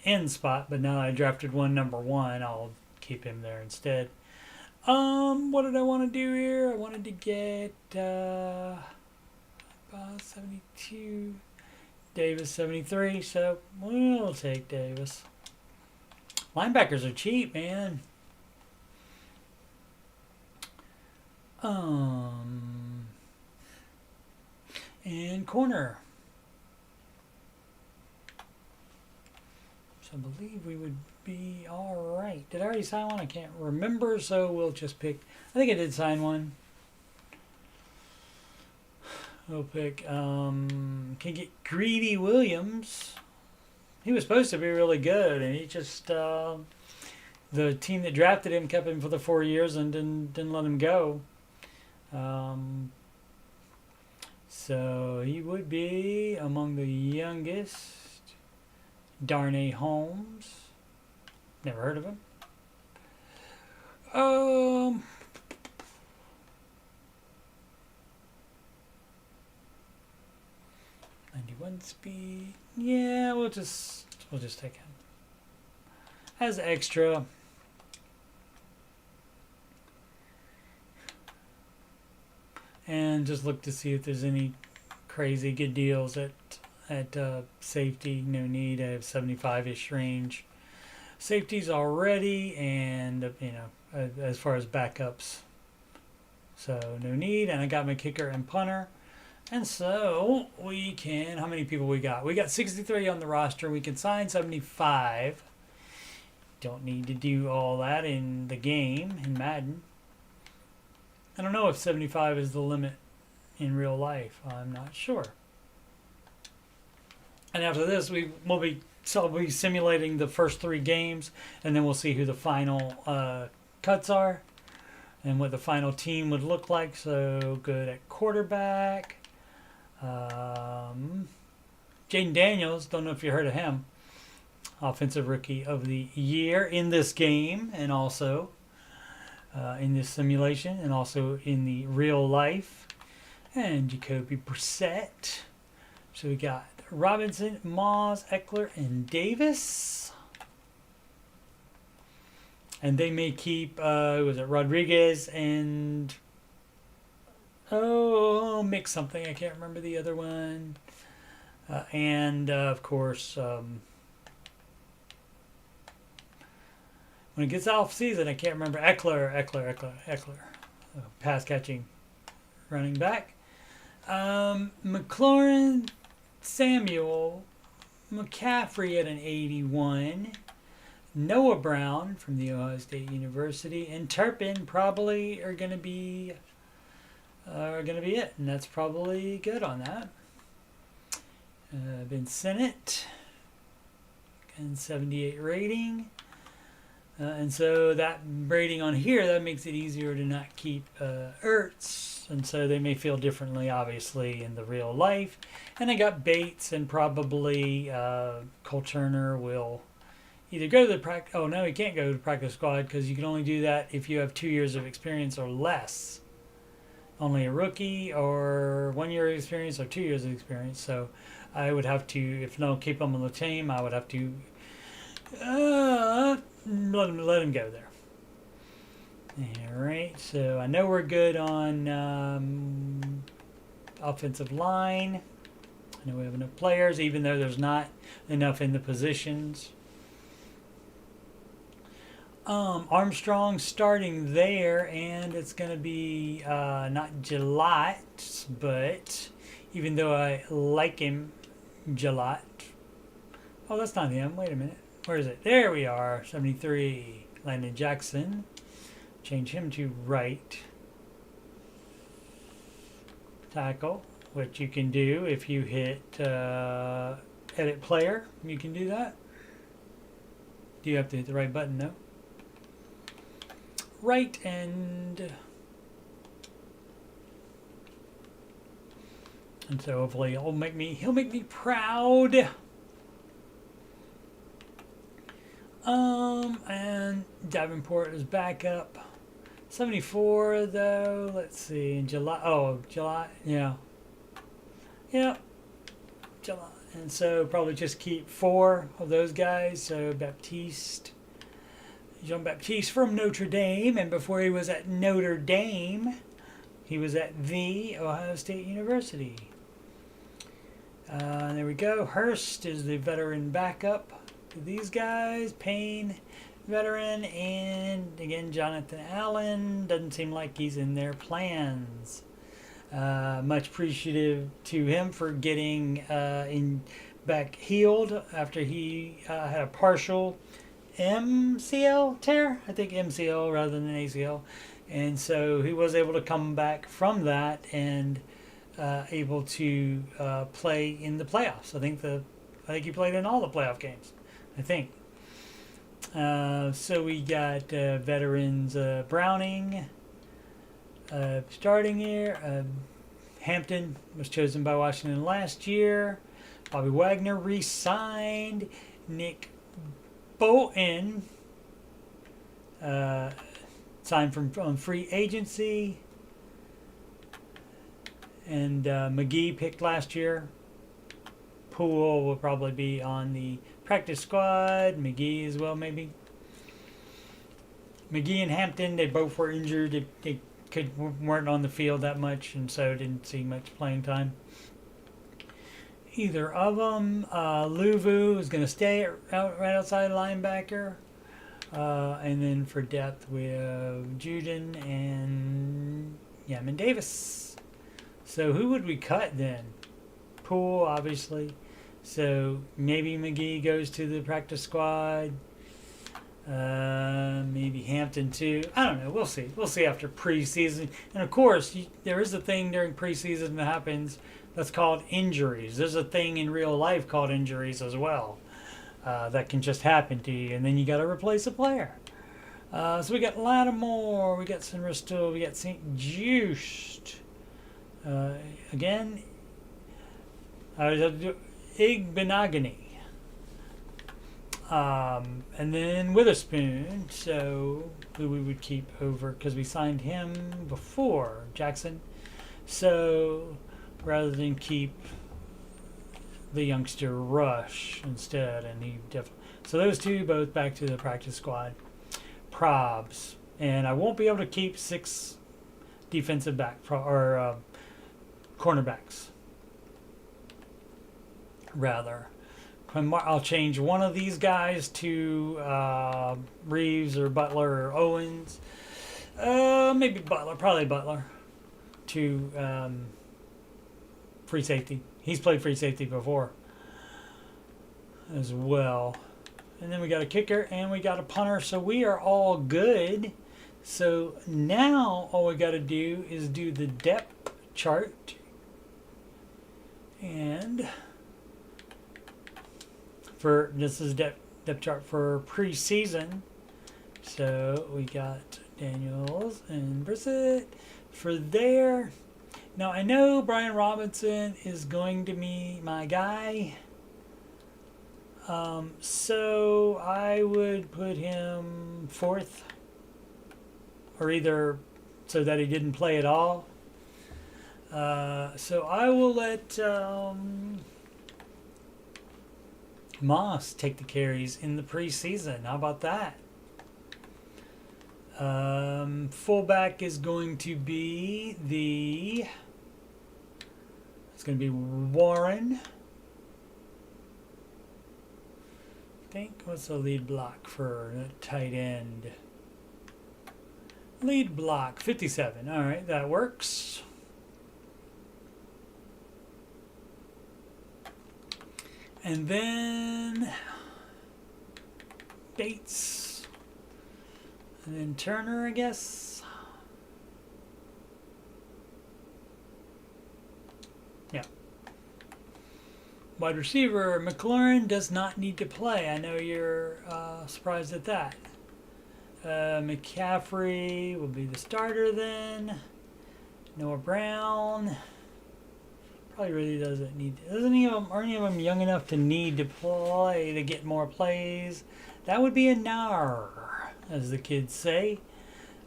end spot, but now I drafted one number 1. I'll keep him there instead. What did I want to do here? I wanted to get 72, Davis 73. So we'll take Davis. Linebackers are cheap, man. And corner. So I believe we would be all right. Did I already sign one? I can't remember, so we'll just pick. I think I did sign one. We'll pick, can get Greedy Williams. He was supposed to be really good, and he just, the team that drafted him kept him for the 4 years and didn't let him go. So he would be among the youngest. Darnay Holmes. Never heard of him. 91 speed. Yeah, we'll just take him as extra. And just look to see if there's any crazy good deals at safety. No need. I have 75-ish range safeties already, and as far as backups, so no need. And I got my kicker and punter, and so we can. How many people we got? We got 63 on the roster. We can sign 75. Don't need to do all that in the game in Madden. I don't know if 75 is the limit in real life. I'm not sure. And after this, we'll be simulating the first 3 games, and then we'll see who the final cuts are and what the final team would look like. So good at quarterback. Jaden Daniels, don't know if you heard of him. Offensive Rookie of the Year in this game, and also in this simulation, and also in the real life. And Jacoby Brissett. So we got Robinson, Moss, Eckler, and Davis. And they may keep, was it Rodriguez and, mix something. I can't remember the other one. And, of course, when it gets off season, I can't remember. Eckler. Pass catching running back. McLaurin, Samuel, McCaffrey at an 81. Noah Brown from the Ohio State University, and Turpin probably are going to be it, and that's probably good on that. Ben Sinnott and 78 rating. And so that braiding on here, that makes it easier to not keep Ertz. And so they may feel differently, obviously, in the real life. And I got Bates, and probably Cole Turner will either go to the practice. Oh, no, he can't go to the practice squad because you can only do that if you have 2 years of experience or less. Only a rookie or 1 year of experience or 2 years of experience. So I would have to, if no, keep him on the team, I would have to let him go there. All right, so I know we're good on offensive line. I know we have enough players, even though there's not enough in the positions. Armstrong starting there, and it's going to be not Gillette, but even though I like him, Gillette. Oh, that's not him. Wait a minute. Where is it? There we are. 73. Landon Jackson. Change him to right tackle, which you can do if you hit edit player. You can do that. Do you have to hit the right button? No. Right end. And so hopefully he'll make me proud. And Davenport is back up. 74 though. Let's see. In July. Oh, July. Yeah. Yep. July. And so probably just keep 4 of those guys. So Baptiste. Jean-Baptiste from Notre Dame. And before he was at Notre Dame, he was at the Ohio State University. There we go. Hurst is the veteran backup to these guys. Payne, veteran. And again, Jonathan Allen. Doesn't seem like he's in their plans. Much appreciative to him for getting back healed after he had a partial MCL tear. I think MCL rather than ACL. And so he was able to come back from that and able to play in the playoffs. I think he played in all the playoff games. I think. So we got veterans Browning starting here. Hampton was chosen by Washington last year. Bobby Wagner re-signed. Nick Bolton signed from free agency. And McGee picked last year. Poole will probably be on the practice squad. McGee as well, maybe. McGee and Hampton, they both were injured. They weren't on the field that much, and so didn't see much playing time. Either of them. Luvu is going to stay right outside linebacker. And then for depth, we have Juden and Yamin Davis. So who would we cut then? Poole, obviously. So maybe McGee goes to the practice squad. Maybe Hampton too. I don't know. We'll see. We'll see after preseason. And of course, there is a thing during preseason that happens that's called injuries. There's a thing in real life called injuries as well that can just happen to you, and then you got to replace a player. So we got Lattimore, we got Sinristo, we got St. Just. Again, Igbenogany. And then Witherspoon, so who we would keep over because we signed him before Jackson. So rather than keep the youngster Rush instead, and he definitely. So those two both back to the practice squad. Probs, and I won't be able to keep 6 defensive back or cornerbacks. Rather. I'll change one of these guys to Reeves or Butler or Owens. Maybe Butler, probably Butler, to free safety. He's played free safety before as well. And then we got a kicker and we got a punter. So we are all good. So now all we got to do is do the depth chart. And this is depth chart for preseason. So we got Daniels and Brissett for there. Now I know Brian Robinson is going to be my guy. So I would put him 4th, or either so that he didn't play at all. So I will let Moss take the carries in the preseason. How about that? Fullback is going to be it's going to be Warren. I think, what's the lead block for a tight end? Lead block, 57. All right, that works. And then Bates. And then Turner, I guess. Yeah. Wide receiver, McLaurin does not need to play. I know you're surprised at that. McCaffrey will be the starter then. Noah Brown probably really doesn't need to. Aren't any of them young enough to need to play to get more plays? That would be a nar, as the kids say.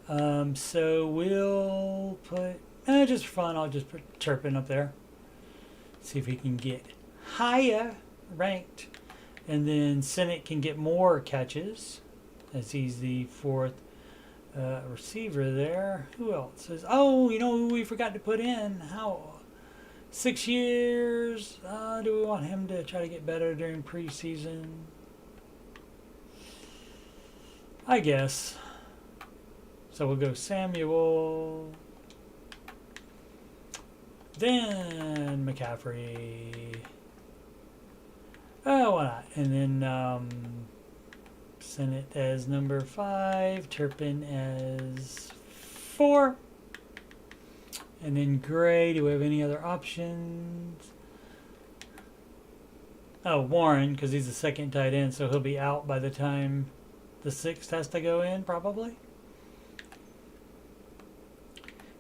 So we'll put, just for fun, I'll just put Turpin up there. See if he can get higher ranked. And then Sennett can get more catches, as he's the 4th receiver there. Who else is? Oh, you know who we forgot to put in? How? 6 years. Do we want him to try to get better during preseason? I guess. So we'll go Samuel. Then McCaffrey. Oh, why not? And then Sennett as number 5. Turpin as 4. And then Gray, do we have any other options? Oh, Warren, because he's the 2nd tight end, so he'll be out by the time the 6th has to go in, probably.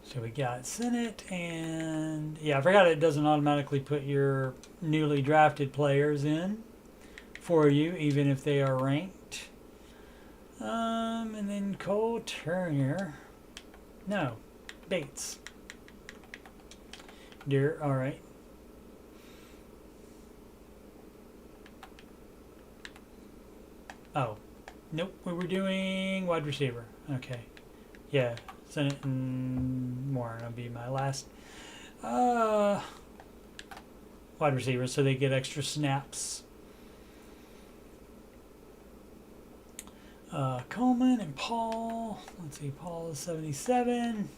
So we got Sennett, and yeah, I forgot it doesn't automatically put your newly drafted players in for you, even if they are ranked. And then Cole Turner. No, Bates. Dear, all right. Oh, nope. We were doing wide receiver. Okay, yeah. Sennett and Warren will be my last wide receiver, so they get extra snaps. Coleman and Paul. Let's see, Paul is 77.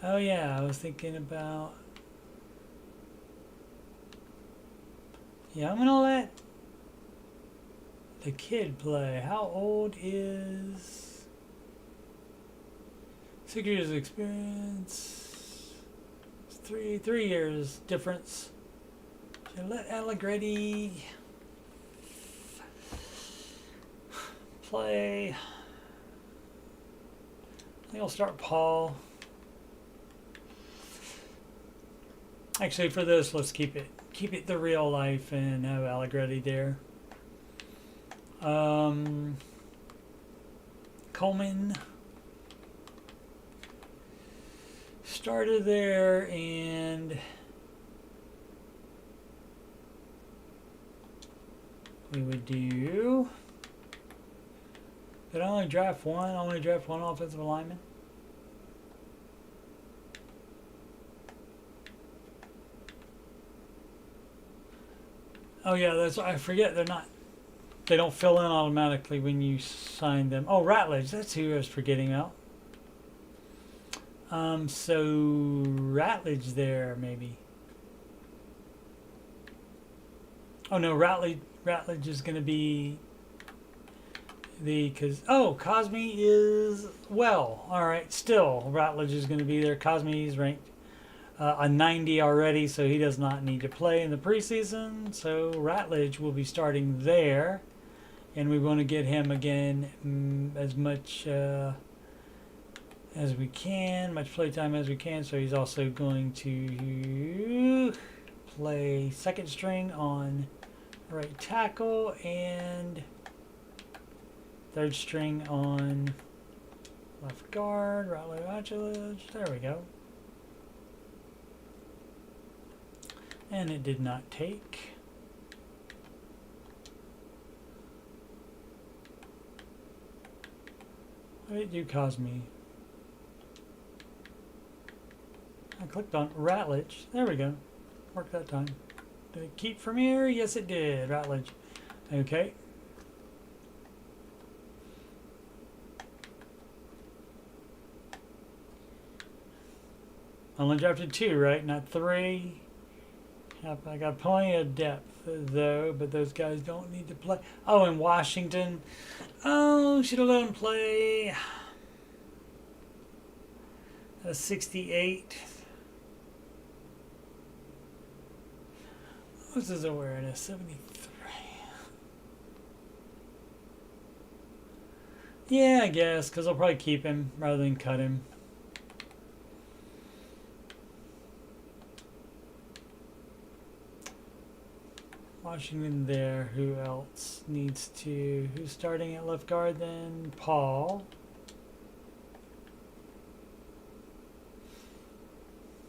Oh yeah, I was thinking about. Yeah, I'm gonna let the kid play. How old is? 6 years of experience. It's three years difference. So let Allegretti play. I think I'll start Paul. Actually, for this, let's keep it the real life and have Allegretti there. Coleman started there, and we would do. Did I only draft one? Only draft one offensive lineman? Oh yeah, that's, I forget they don't fill in automatically when you sign them. Oh, Ratledge, that's who I was forgetting out. So Ratledge there maybe. Oh no, Ratledge is gonna be Cosme is alright, still Ratledge is gonna be there. Cosme is ranked a 90 already, so he does not need to play in the preseason. So Ratledge will be starting there. and we want to get him again as much as we can, much playtime as we can. So he's also going to play second string on right tackle and third string on left guard, right leg. There we go. And it did not take. What did it do cause me? I clicked on Rattledge. There we go. Worked that time. Did it keep from here? Yes, it did. Rattledge. Okay. Only drafted 2, right? Not 3. Yep, I got plenty of depth, though, but those guys don't need to play. Oh, in Washington. Oh, should have let him play. A 68. What's his awareness? 73. Yeah, I guess, because I'll probably keep him rather than cut him. Washington there. Who else needs to? Who's starting at left guard then? Paul.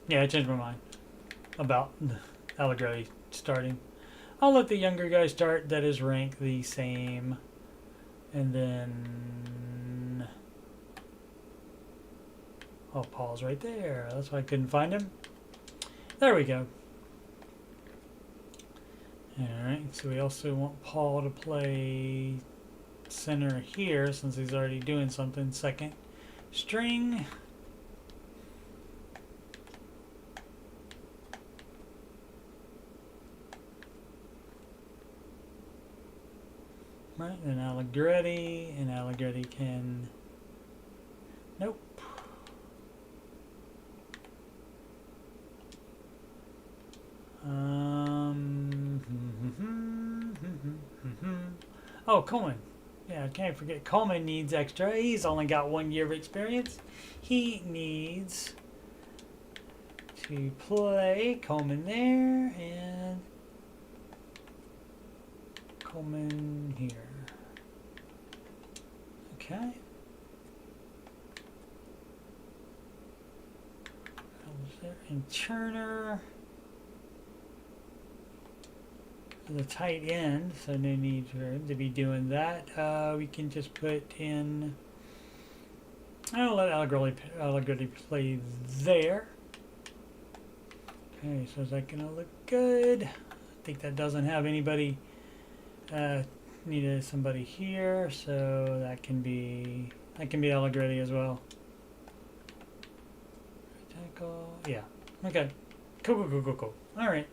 Yeah, I changed my mind about Allegretti starting. I'll let the younger guy start that is ranked the same. And then... Oh, Paul's right there. That's why I couldn't find him. There we go. Alright, so we also want Paul to play center here since he's already doing something. Second string. Right, and Allegretti can... Nope. Oh, Coleman. Yeah, I can't forget. Coleman needs extra. He's only got 1 year of experience. He needs to play Coleman there and Coleman here. Okay. And Turner. The tight end, so no need for him to be doing that. We can just put in. I'll let Allegretti play there. Okay, so is that gonna look good? I think that doesn't have anybody. Needed somebody here, so that can be Allegretti as well. Tackle, yeah. Okay. Cool. All right.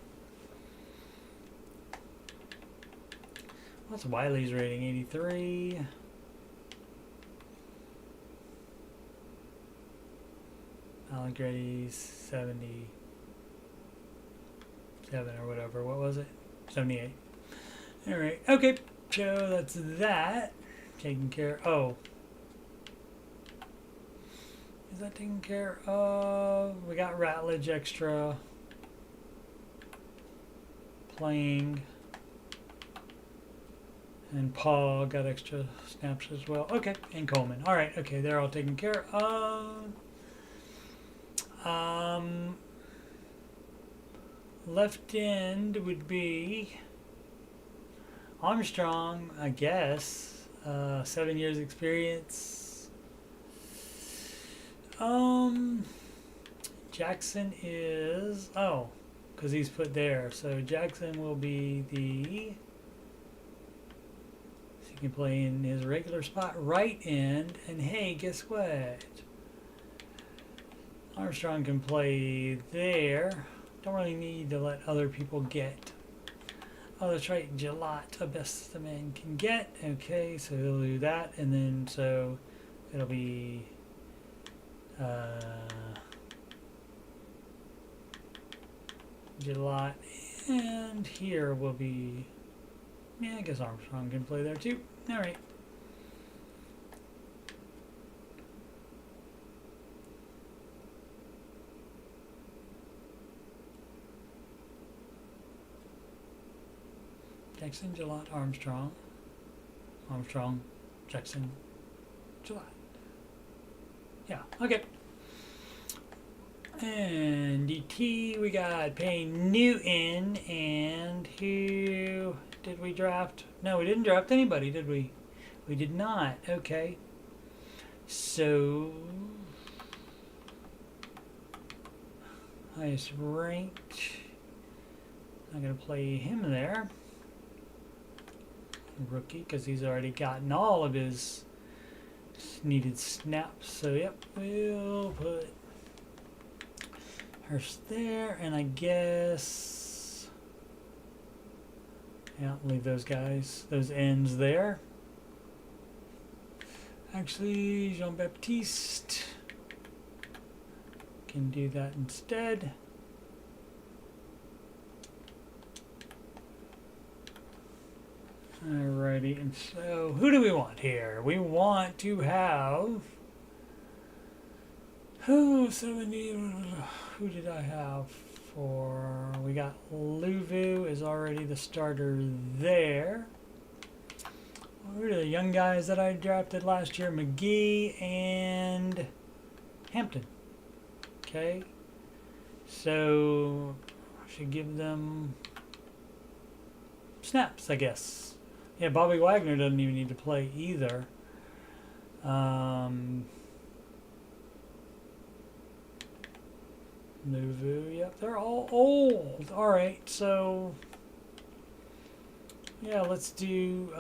What's Wiley's rating? 83. Allegretti's 77 or whatever. What was it? 78. All right. Okay. So that's that. Taken care. Oh. Is that taken care of? We got Rattledge extra. Playing. And Paul got extra snaps as well. Okay, and Coleman. All right, okay, they're all taken care of. Left end would be Armstrong, I guess. 7 years experience. Jackson is, oh, because he's put there. So Jackson will be the... He can play in his regular spot, right end, and hey, guess what? Armstrong can play there. Don't really need to let other people get. Oh, that's right, Gillot, a best the man can get. Okay, so he'll do that, and then so it'll be Gillot, and here will be, yeah, I guess Armstrong can play there too. All right. Jackson, Gillette, Armstrong, Jackson, Gillette. Yeah, okay. And DT, we got Payne Newton, and who did we draft? No, we didn't draft anybody, did we? We did not. Okay. So, highest ranked. I'm going to play him there. Rookie, because he's already gotten all of his needed snaps. So, yep, we'll put Hurst there, and I guess, yeah, leave those guys, those ends there. Actually, Jean-Baptiste can do that instead. Alrighty, and so who do we want here? We want to have, who did I have for, we got Luvu is already the starter there. Who are the young guys that I drafted last year? McGee and Hampton. Okay, so I should give them snaps, I guess. Yeah, Bobby Wagner doesn't even need to play either. Nuvu, yep, they're all old. All right, so yeah, let's do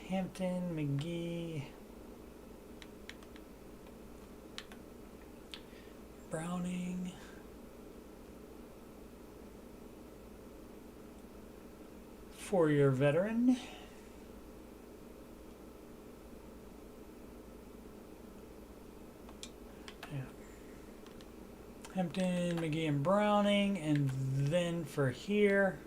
Hampton, McGee, Browning, four-year veteran. Hampton, McGee, and Browning, and then for here,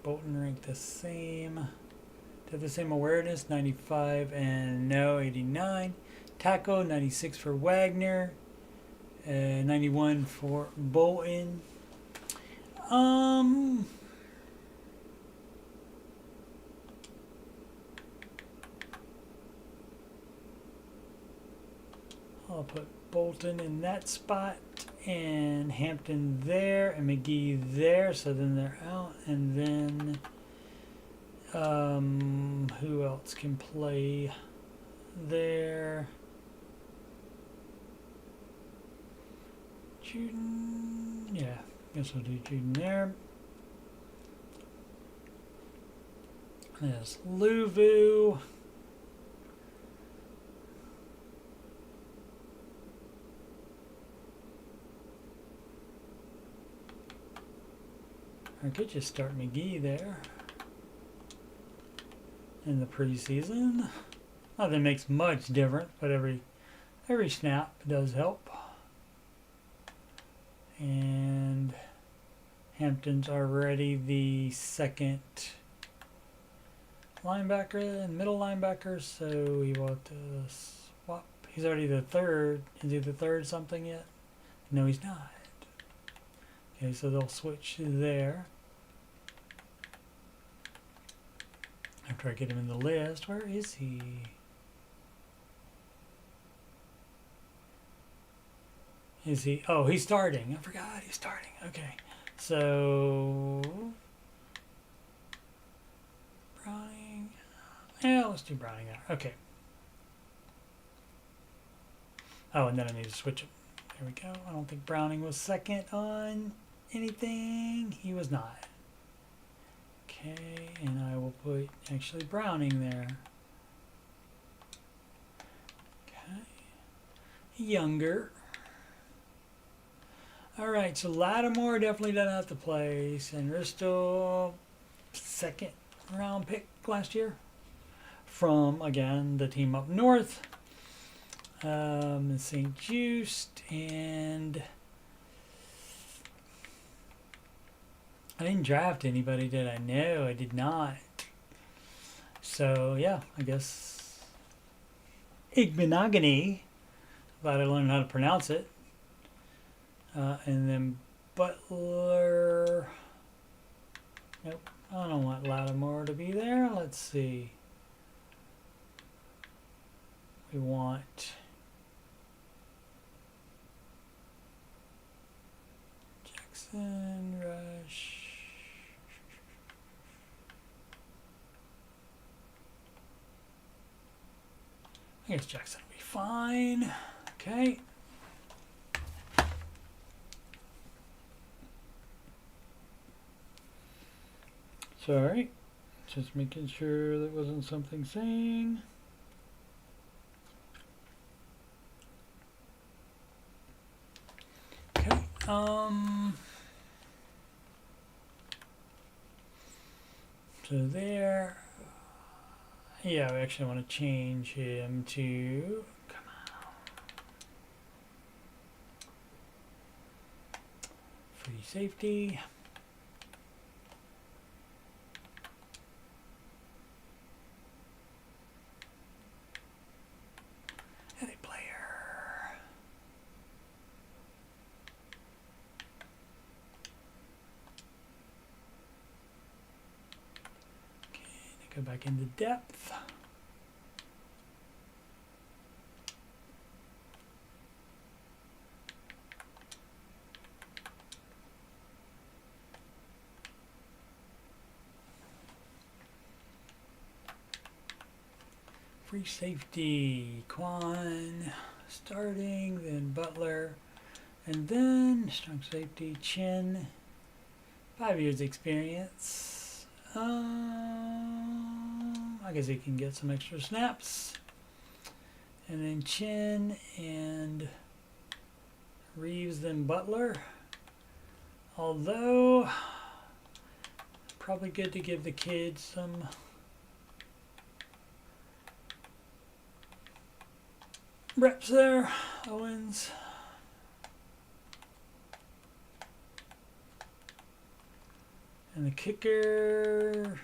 Bolton ranked the same. Did the same awareness, 95 and no, 89. Taco, 96 for Wagner, 91 for Bolton. I'll put Bolton in that spot and Hampton there and McGee there, so then they're out. And then who else can play there? Juden, yeah, guess we'll do Juden there. There's Luvu. I could just start McGee there in the preseason. Not that it makes much difference, but every snap does help. And Hampton's already the second linebacker and middle linebacker, so he will have to swap. He's already the third. Is he the third something yet? No, he's not. Okay, so they'll switch there. After I get him in the list, where is he? Is he? Oh, he's starting. I forgot he's starting. Okay, so Browning. Yeah, let's do Browning there. Okay. Oh, and then I need to switch it. There we go. I don't think Browning was second on anything. He was not. Okay, and I will put actually Browning there. Okay. Younger. Alright, so Lattimore definitely doesn't have to play. Senristo, second round pick last year. From, again, the team up north. St. Just and I didn't draft anybody, did I? No, I did not. So yeah, I guess Igbenogany. Glad I learned how to pronounce it. And then Butler. Nope, I don't want Lattimore to be there. Let's see. We want Jackson, Rush. I guess Jackson will be fine. Okay. Sorry. Just making sure that wasn't something saying. Okay. So there. Yeah, we actually want to change him to, come on, free safety. Edit player. Okay, go back into depth. Free safety, Quan, starting, then Butler, and then strong safety, Chin, 5 years experience. I guess he can get some extra snaps. And then Chin and Reeves, then Butler. Although, probably good to give the kids some reps there. Owens. And the kicker.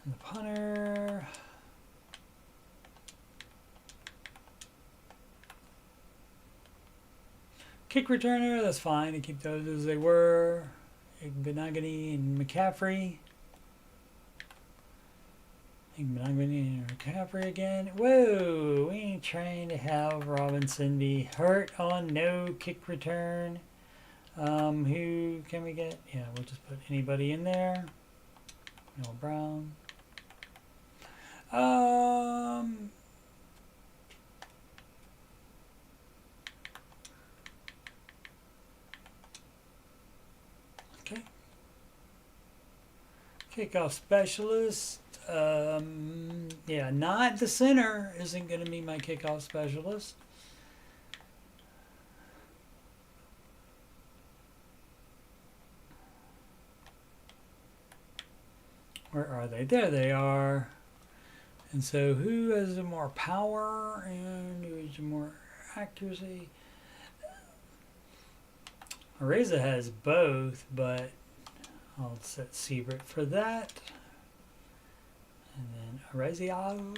And the punter. Kick returner, that's fine to keep those as they were. Igbenogany and McCaffrey. Igbenogany and McCaffrey again. Whoa, we ain't trying to have Robinson be hurt on no kick return. Who can we get? Yeah, we'll just put anybody in there. Noah Brown. Okay. Kickoff specialist. Yeah, not the center isn't going to be my kickoff specialist. Where are they? There they are. And so who has the more power and who has the more accuracy? Razer has both, but I'll set Siebert for that. And then Razer.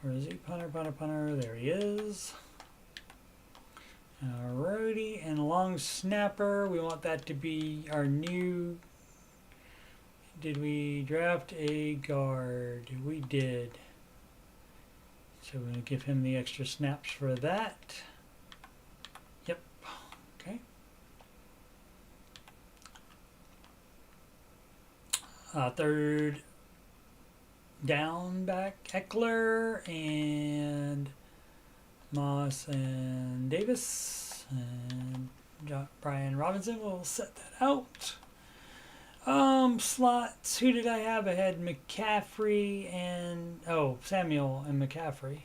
Where is he? Punter, punter, punter. There he is. Alrighty, and long snapper. We want that to be our new. Did we draft a guard? We did. So we're going to give him the extra snaps for that. Yep. Okay. Third down back, Eckler and Moss and Davis. And Brian Robinson will set that out. Slots. Who did I have? I had McCaffrey and Samuel and McCaffrey.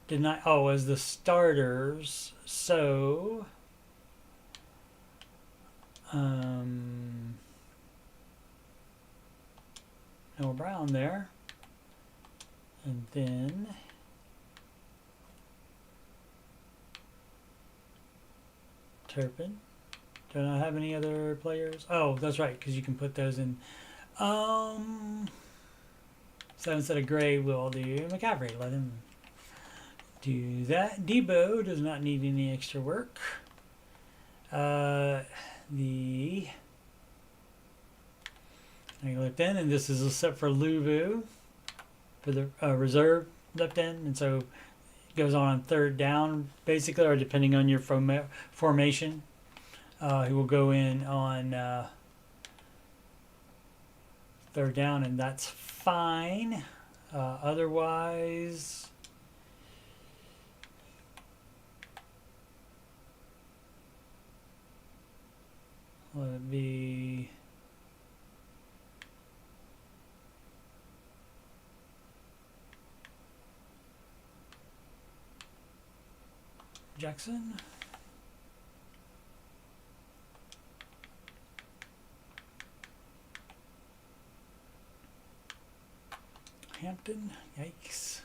Didn't I? Oh, as the starters. So, Noah Brown there. And then Turpin. Do I have any other players? Oh, that's right, because you can put those in. So instead of Gray, we'll do McCaffrey. Let him do that. DEEBO does not need any extra work. I left end, and this is a set for Luvu for the reserve left end, and so it goes on third down basically, or depending on your formation, he will go in on third down, and that's fine. Otherwise, let it be Jackson. Hampton, yikes.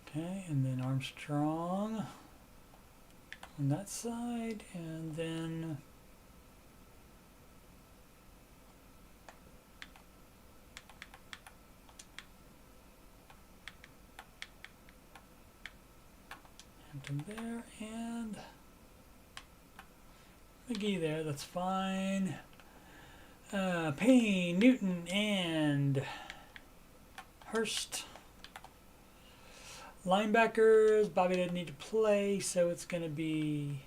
Okay, and then Armstrong on that side, and then Hampton there, and McGee there, that's fine. Payne, Newton, and Hurst. Linebackers, Bobby doesn't need to play, so it's going to be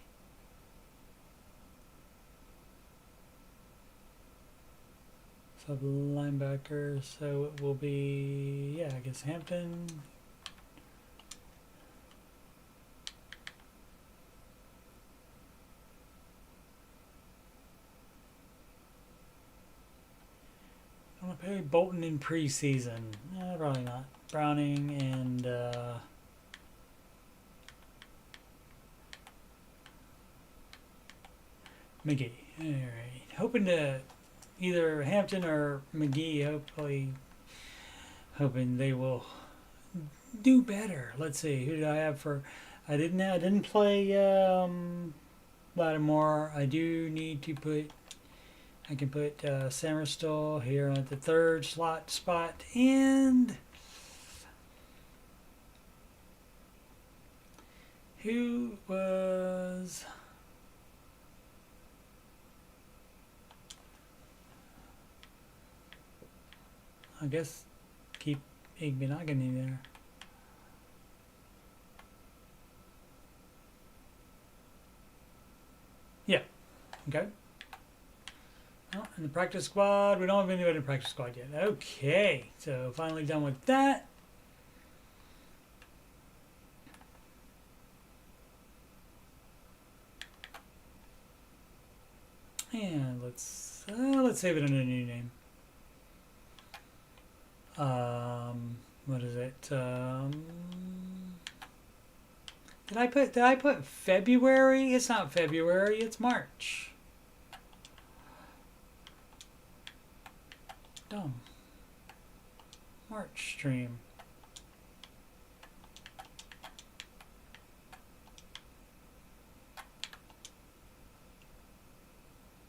sub linebacker, so it will be, yeah, I guess Hampton. I'm going to play Bolton in preseason. Probably not. Browning and McGee. All right. Hoping to either Hampton or McGee. Hoping they will do better. Let's see. Who did I have for? I didn't play Lattimore. I do need to put. I can put Samerstall here at the third slot spot, and who was I guess keep Igbenogany there. Yeah. Okay. Oh, and the practice squad, we don't have anybody in the practice squad yet. Okay, so finally done with that. And let's save it under a new name. What is it? Did I put February? It's not February, it's March. Dumb. March stream.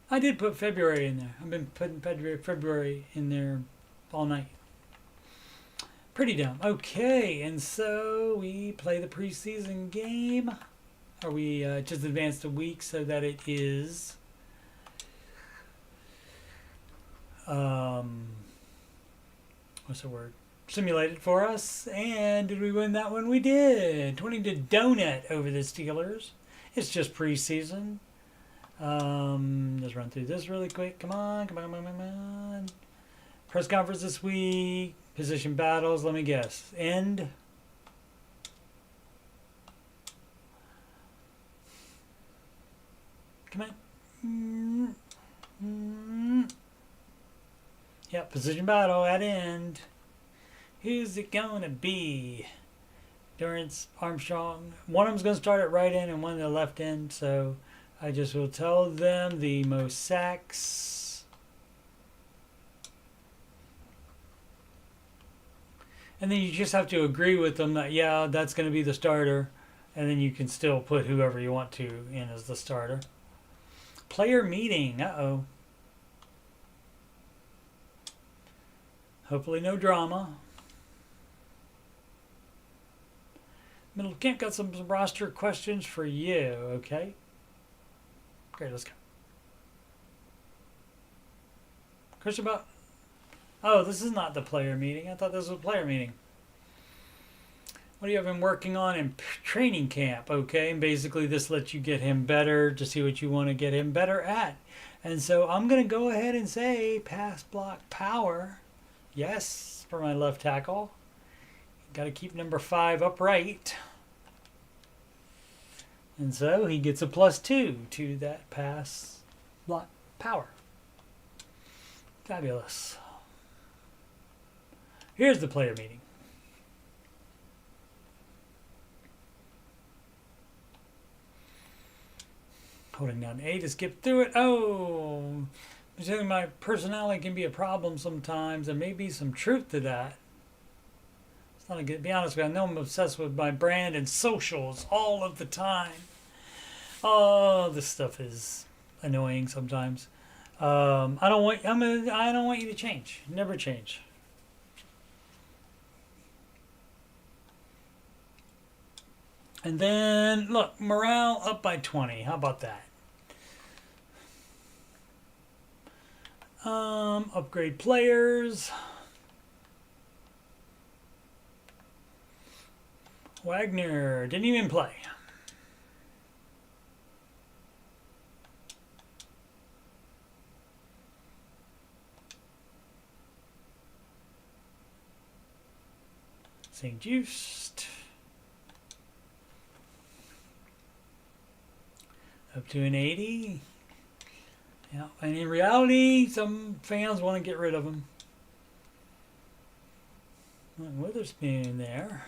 I did put February in there. I've been putting February in there all night. Pretty dumb. Okay, and so we play the preseason game. Or we just advanced a week so that it is what's the word? Simulated for us. And did we win that one? We did. 20 to donut over the Steelers. It's just preseason. Let's run through this really quick. Come on. Press conference this week. Position battles. Let me guess. End. Come on. Yep, position battle at end. Who's it going to be? Durance, Armstrong. One of them's going to start at right end and one at the left end. So I just will tell them the most sacks. And then you just have to agree with them that, yeah, that's going to be the starter. And then you can still put whoever you want to in as the starter. Player meeting. Uh-oh. Hopefully no drama. Middle Camp got some roster questions for you, okay? Great, let's go. Christopher, oh, this is not the player meeting. I thought this was a player meeting. What do you have him working on in training camp? Okay, and basically this lets you get him better to see what you want to get him better at. And so I'm going to go ahead and say pass block power. Yes, for my left tackle. Got to keep number 5 upright. And so he gets a +2 to that pass block power. Fabulous. Here's the player meeting. Holding down A to skip through it. Oh, my personality can be a problem sometimes. There may be some truth to that. It's not a good, to be honest with you, I know I'm obsessed with my brand and socials all of the time. Oh, this stuff is annoying sometimes. I don't want you to change. Never change. And then look, morale up by 20. How about that? Upgrade players. Wagner didn't even play. St. Just up to an 80. Yeah, and in reality, some fans want to get rid of him. Witherspoon there.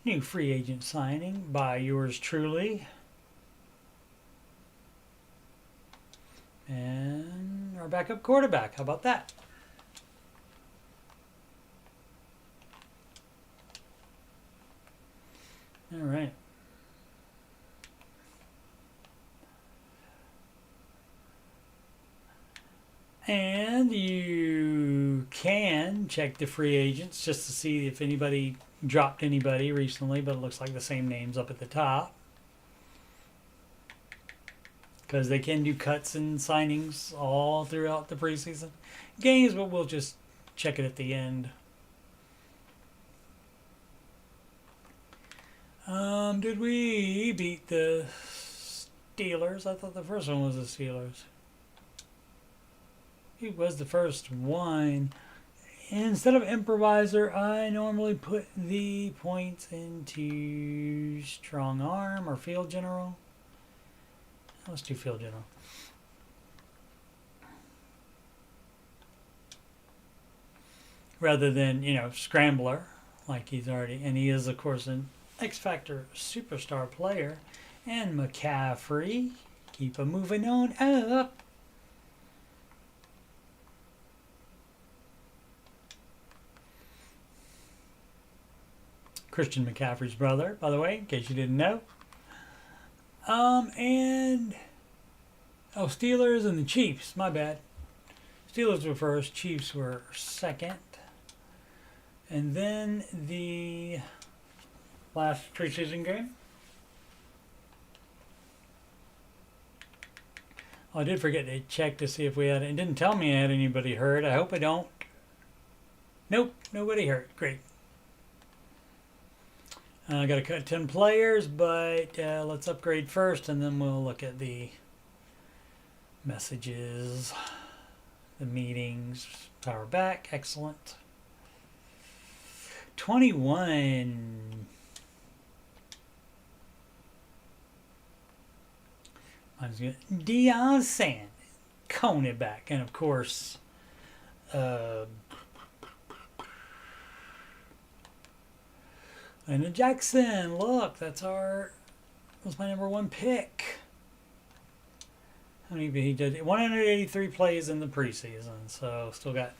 New free agent signing by yours truly. And our backup quarterback. How about that? All right. And you can check the free agents just to see if anybody dropped anybody recently, but it looks like the same names up at the top. Because they can do cuts and signings all throughout the preseason games, but we'll just check it at the end. Did we beat the Steelers? I thought the first one was the Steelers. It was the first one. Instead of improviser, I normally put the points into strong arm or field general. Let's do field general. Rather than, scrambler, like he's already, and he is, of course, an X Factor superstar player. And McCaffrey, keep a moving on up. Christian McCaffrey's brother, by the way, in case you didn't know. Steelers and the Chiefs, my bad. Steelers were first, Chiefs were second. And then the last preseason game. Oh, I did forget to check to see if we had, it didn't tell me I had anybody hurt. I hope I don't. Nope, nobody hurt. Great. I got to cut 10 players, but let's upgrade first, and then we'll look at the messages, the meetings, power back. Excellent. 21. Mine's good. Deion Sand, cornerback, and of course, Landon Jackson, look, that's my number 1 pick. How many he did? 183 plays in the preseason, so still got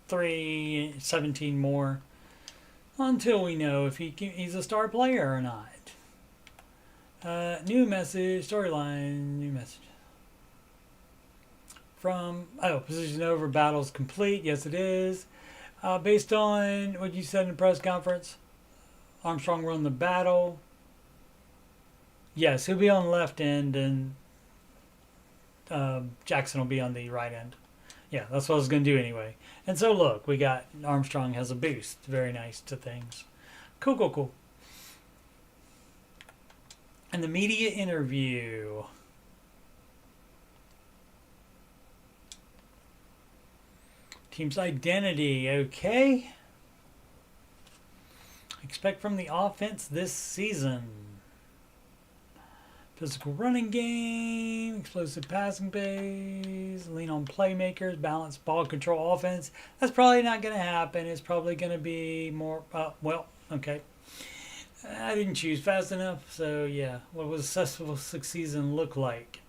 17 more until we know if he's a star player or not. New message, storyline, new message. From, position over, battle's complete. Yes, it is. Based on what you said in the press conference, Armstrong won the battle. Yes, he'll be on the left end, and Jackson will be on the right end. Yeah, that's what I was going to do anyway. And so, look, we got Armstrong has a boost. Very nice to things. Cool, cool, cool. And the media interview. Team's identity, okay. Expect from the offense this season. Physical running game, explosive passing plays, lean on playmakers, balanced ball control offense. That's probably not going to happen. It's probably going to be more, okay. I didn't choose fast enough, so yeah. What was a successful season look like?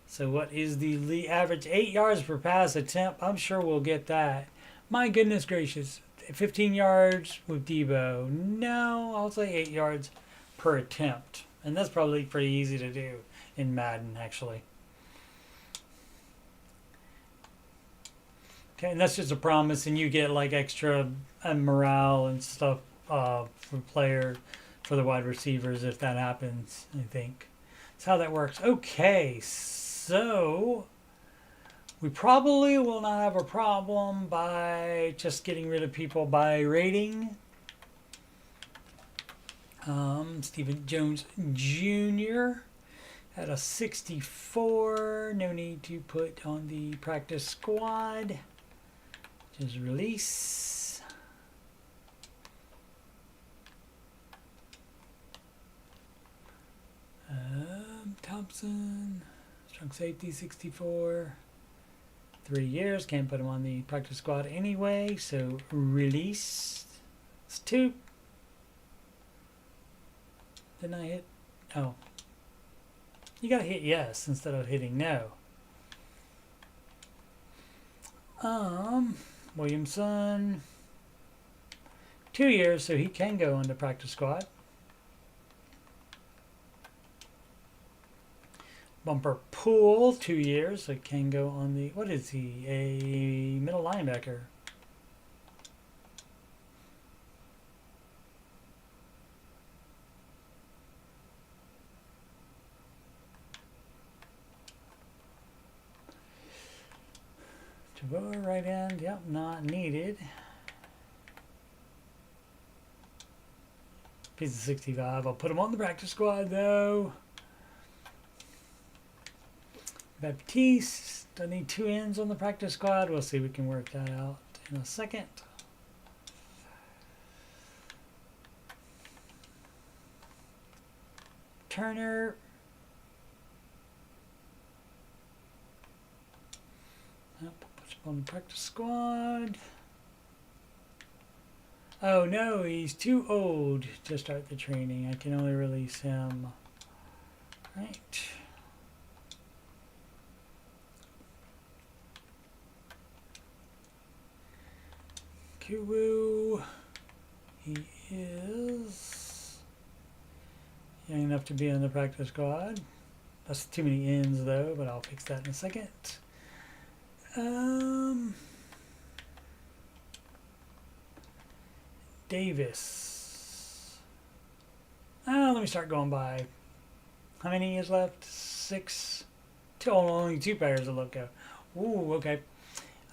So what is the average 8 yards per pass attempt? I'm sure we'll get that. My goodness gracious. 15 yards with DEEBO. No, I'll say 8 yards per attempt. And that's probably pretty easy to do in Madden, actually. Okay, and that's just a promise, and you get like extra morale and stuff for the wide receivers if that happens, I think. That's how that works. Okay, so we probably will not have a problem by just getting rid of people by rating. Stephen Jones Jr. had a 64. No need to put on the practice squad. Just release. Thompson, strong safety 64. 3 years, can't put him on the practice squad anyway, so release. It's 2. Didn't I hit? Oh. You gotta hit yes instead of hitting no. Williamson. 2 years, so he can go on the practice squad. Bumper Pool, 2 years, so can go on the, what is he? A middle linebacker. Javor, right end, yep, not needed. Piece of 65, I'll put him on the practice squad though. Baptiste, don't need 2 ends on the practice squad. We'll see if we can work that out in a second. Turner. Put him on the practice squad. Oh no, he's too old to start the training. I can only release him. Right. Kiyo, he is young enough to be on the practice squad. That's too many ends though, but I'll fix that in a second. Davis. Let me start going by. How many is left? 6. Only 2 pairs of logo. Ooh, okay.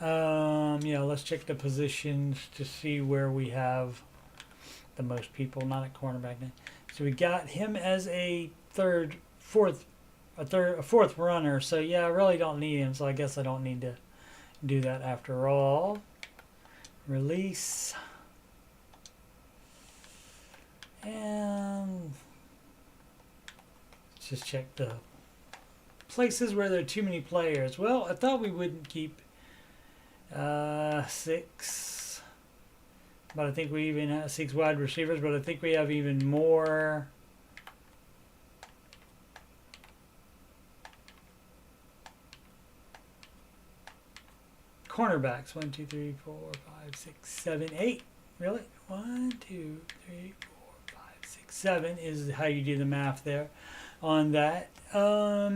Yeah, let's check the positions to see where we have the most people, not at cornerback now. So we got him as a fourth runner. So yeah, I really don't need him. So I guess I don't need to do that after all. Release. And let's just check the places where there are too many players. Well, I thought we wouldn't keep 6, but I think we even have 6 wide receivers, but I think we have even more cornerbacks. 1, 2, 3, 4, 5, 6, 7, 8. Really? 1, 2, 3, 4, 5, 6, 7 is how you do the math there on that. Or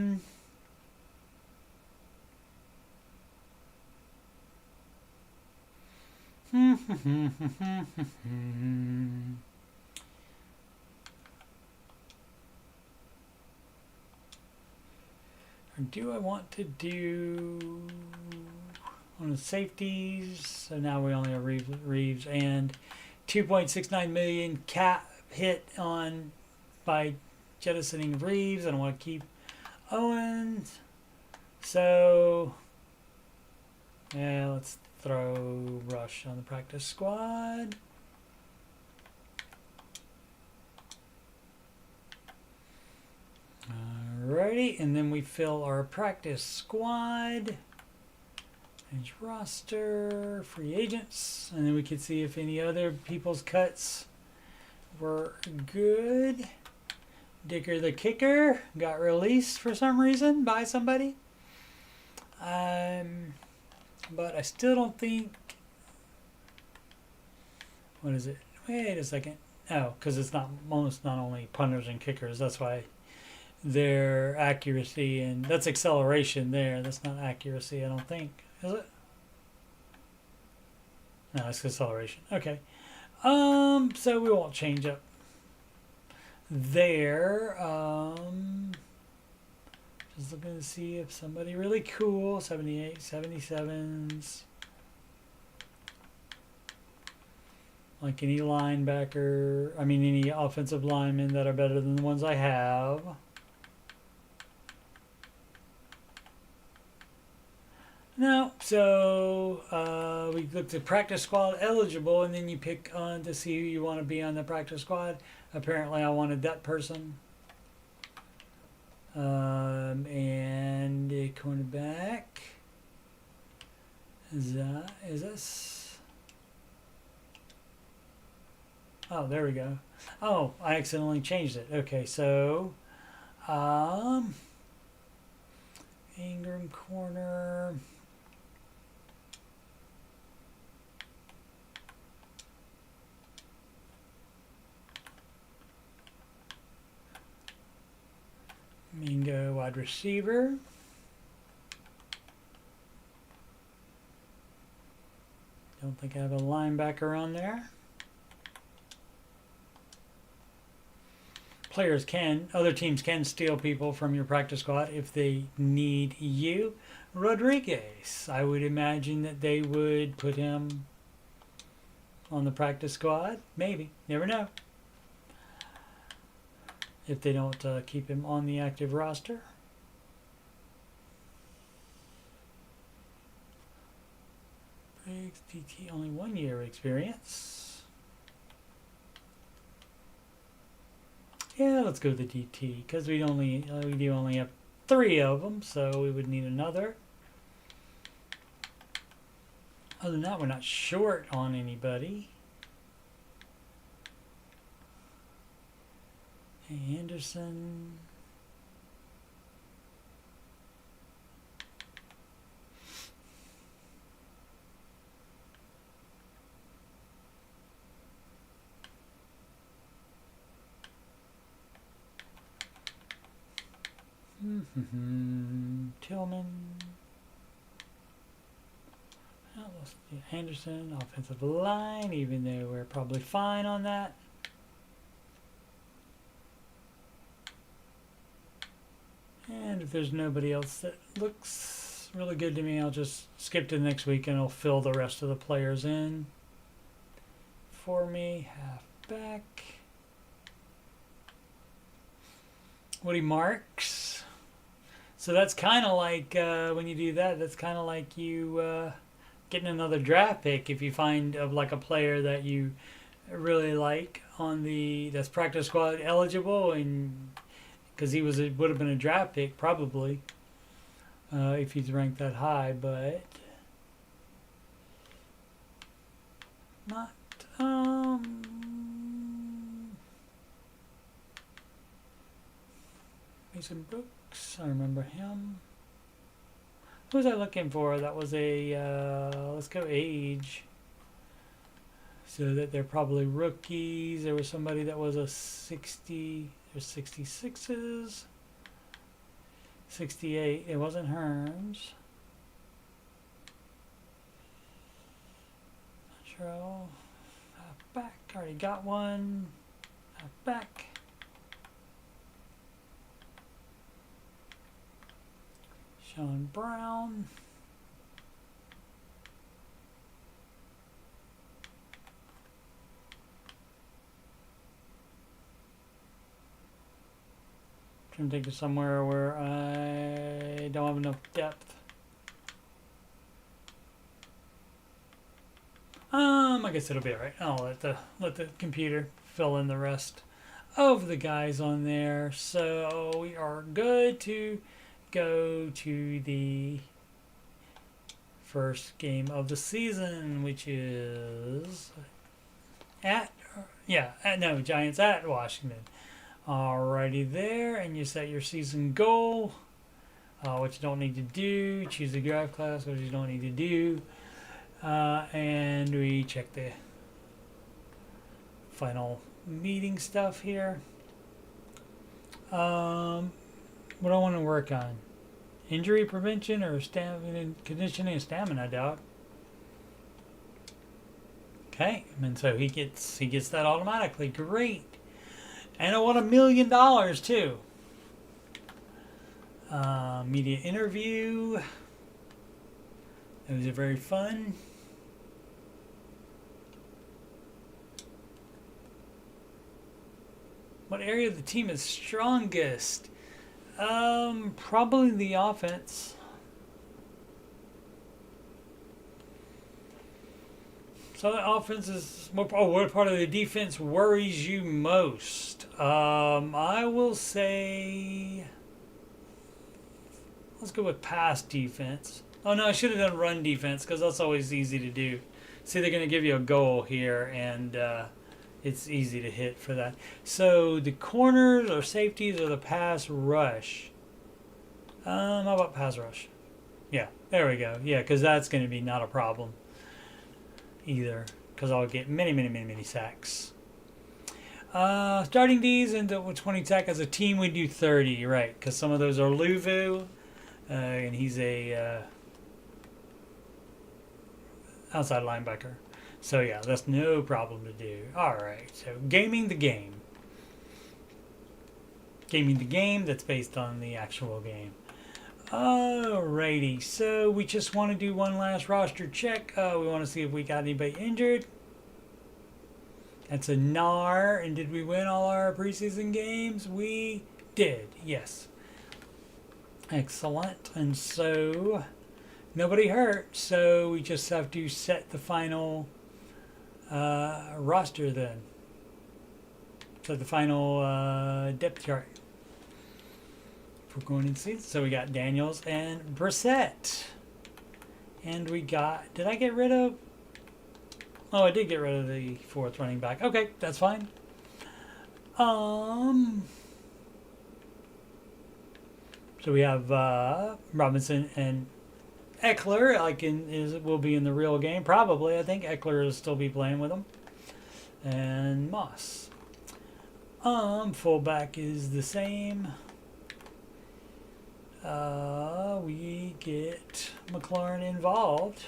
do I want to do on the safeties? So now we only have Reeves and 2.69 million cap hit on by jettisoning Reeves. I don't want to keep Owens. So yeah, let's throw Rush on the practice squad. Alrighty, and then we fill our practice squad. Manage roster, free agents, and then we can see if any other people's cuts were good. Dicker the kicker got released for some reason by somebody. But I still don't think. What is it? Wait a second. Oh, because it's not only punters and kickers. That's why their accuracy, and that's acceleration there. That's not accuracy, I don't think. Is it? No, it's acceleration. Okay. So we won't change up there. Just looking to see if somebody really cool. 78, 77s. Like any linebacker, any offensive linemen that are better than the ones I have. No, so we looked at practice squad eligible, and then you pick on to see who you want to be on the practice squad. Apparently, I wanted that person. And a cornerback. Is this? Oh, there we go. Oh, I accidentally changed it. Okay, so Ingram corner. Mingo wide receiver. Don't think I have a linebacker on there. Other teams can steal people from your practice squad if they need you. Rodriguez, I would imagine that they would put him on the practice squad. Maybe, never know. If they don't keep him on the active roster. Briggs, DT, only 1 year experience. Yeah, let's go with the DT because we do only have 3 of them, so we would need another. Other than that, we're not short on anybody. Anderson. Tillman. Anderson, offensive line, even though we're probably fine on that. And if there's nobody else that looks really good to me, I'll just skip to the next week and I'll fill the rest of the players in for me. Halfback. Woody Marks. So that's kind of like, when you do that, that's kind of like you getting another draft pick if you find like a player that you really like that's practice squad eligible, and because he would have been a draft pick probably if he's ranked that high, but not. Mason Brooks, I remember him. Who was I looking for? That was a, let's go age. So that they're probably rookies. There was somebody that was a 60, there's 66s. 68, it wasn't Herms. Not sure. Back, already got one. Back. Sean Brown. Trying to think of somewhere where I don't have enough depth. I guess it'll be alright. I'll let the computer fill in the rest of the guys on there. So we are good to go to the first game of the season, which is Giants at Washington. Alrighty there, and you set your season goal, what you don't need to do. Choose the draft class, what you don't need to do, and we check the final meeting stuff here. What do I want to work on? Injury prevention or stamina, conditioning and stamina, dog. Okay, and so he gets that automatically. Great. And I want $1 million too. Media interview. It was very fun. What area of the team is strongest? Probably the offense. So the offense is more. Oh, what part of the defense worries you most? I will say, let's go with pass defense. Oh no, I should have done run defense because that's always easy to do. See, they're going to give you a goal here, and it's easy to hit for that. So the corners or safeties or the pass rush. How about pass rush? Yeah, there we go. Yeah, because that's going to be not a problem either, because I'll get many sacks. Starting these into 20 sack as a team, we do 30, right? Because some of those are Luvu, and he's a outside linebacker. So yeah, that's no problem to do. All right, so gaming the game. Gaming the game that's based on the actual game. Alrighty, so we just want to do one last roster check. We want to see if we got anybody injured. That's a NAR. And did we win all our preseason games? We did, yes. Excellent. And so nobody hurt, so we just have to set the final roster then. So the final depth chart for going in season. So we got Daniels and Brissett. And we got, did I get rid of? Oh, I did get rid of the fourth running back. Okay, that's fine. So we have Robinson and Eckler. Will be in the real game probably. I think Eckler will still be playing with them. And Moss. Fullback is the same. We get McLaurin involved.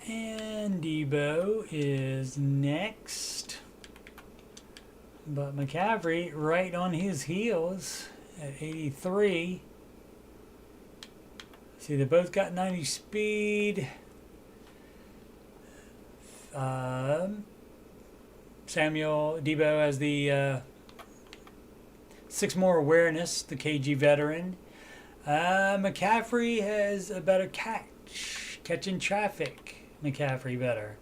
And DEEBO is next. But McCaffrey right on his heels at 83. See, they both got 90 speed. Samuel DEEBO has the 6 more awareness, the KG veteran. McCaffrey has a better catching traffic. McCaffrey better.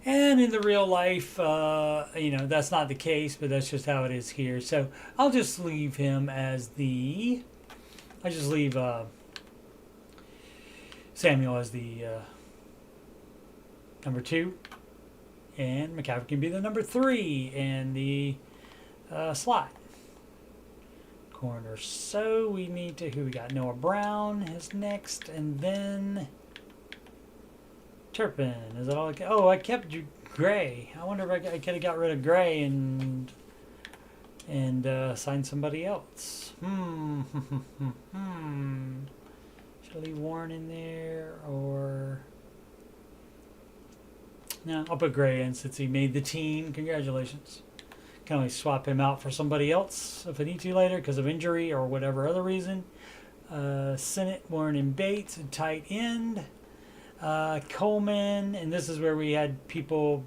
And in the real life, that's not the case, but that's just how it is here. So I'll just leave him as Samuel as the number 2. And McCaffrey can be the number 3 in the slot. Corner. So we need to, who we got? Noah Brown is next, and then Turpin. Is that all I kept? Oh, I kept Gray. I wonder if I could have got rid of Gray and signed somebody else. Should I leave Warren in there, or no? I'll put Gray in since he made the team. Congratulations. Can always swap him out for somebody else if I need to later because of injury or whatever other reason. Sennett, Warren, and Bates, a tight end. Coleman, and this is where we had people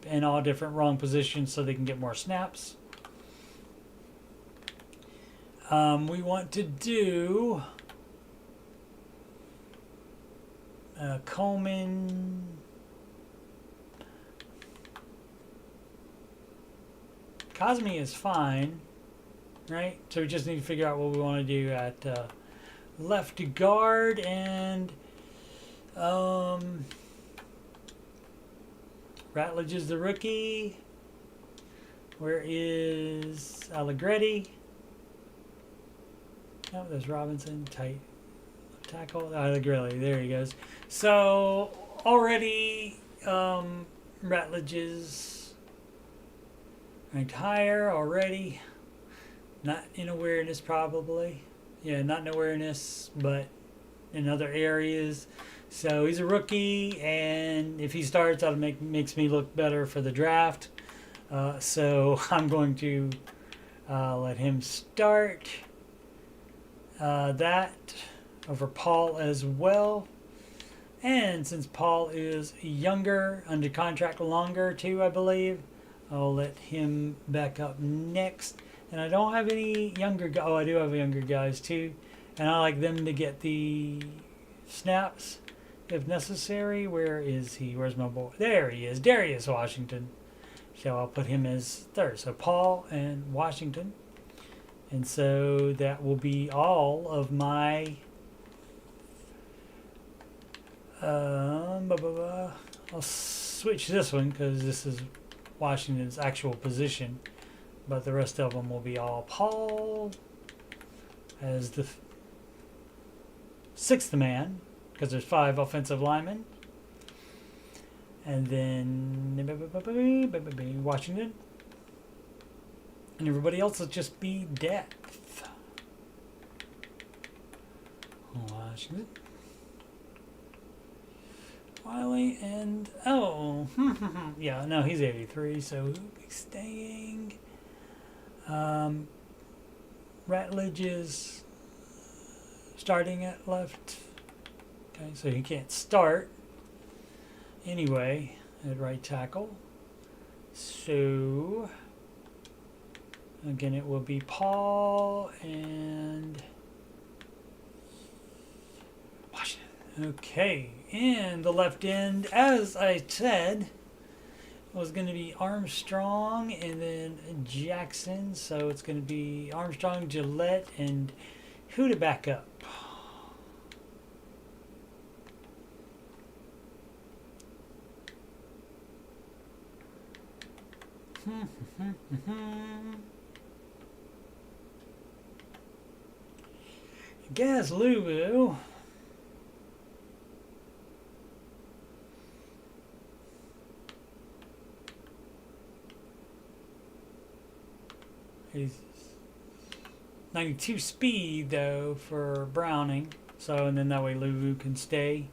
in all different wrong positions so they can get more snaps. We want to do Coleman. Cosme is fine, right? So we just need to figure out what we want to do at left guard, and Ratledge is the rookie. Where is Allegretti? Oh, there's Robinson, tight tackle. Allegretti, there he goes. So already Ratledge is ranked higher already. Not in awareness probably. Yeah, not in awareness, but in other areas. So he's a rookie, and if he starts, that makes me look better for the draft. So I'm going to let him start that over Paul as well. And since Paul is younger, under contract longer too, I believe, I'll let him back up next. And I don't have any younger guys. Oh, I do have younger guys too. And I like them to get the snaps if necessary. Where is he? Where's my boy? There he is. Darius Washington. So I'll put him as third. So Paul and Washington. And so that will be all of my I'll switch this one because this is Washington's actual position, but the rest of them will be all Paul as the 6th man because there's 5 offensive linemen, and then Washington, and everybody else will just be depth. Washington, Wiley, and yeah, no, he's 83, so he'll be staying. Ratledge is starting at left. Okay, so he can't start anyway at right tackle. So again, it will be Paul and Washington. Okay, and the left end, as I said, was going to be Armstrong and then Jackson. So it's going to be Armstrong, Gillette, and who to back up? I guess Lulu. He's 92 speed though for Browning, so and then that way Lulu can stay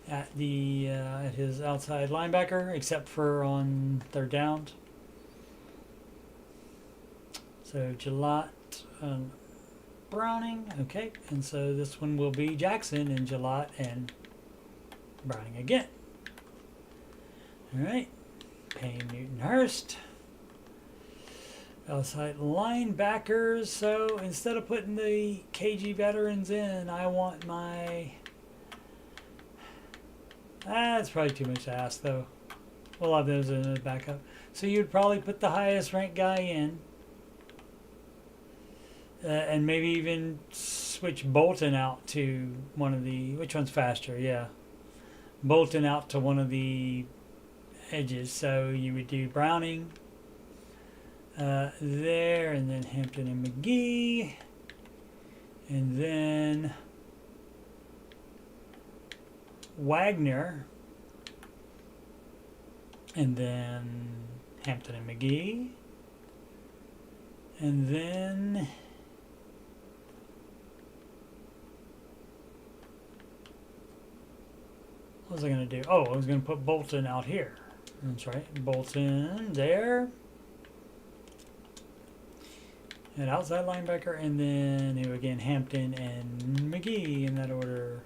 at the at his outside linebacker, except for on third downs. So Gillette and Browning, okay, and so this one will be Jackson and Gillette and Browning again. All right, Payne Newton Hurst. Outside linebackers, so instead of putting the KG veterans in, I want my... that's probably too much to ask, though. We'll have those in the backup. So you'd probably put the highest ranked guy in. And maybe even switch Bolton out to one of the... which one's faster? Yeah. Bolton out to one of the edges. So you would do Browning there, and then Hampton and McGee, and then Wagner, and then Hampton and McGee, and then what was I going to do? Oh, I was going to put Bolton out here. That's right, Bolton there. And outside linebacker, and then again Hampton and McGee in that order.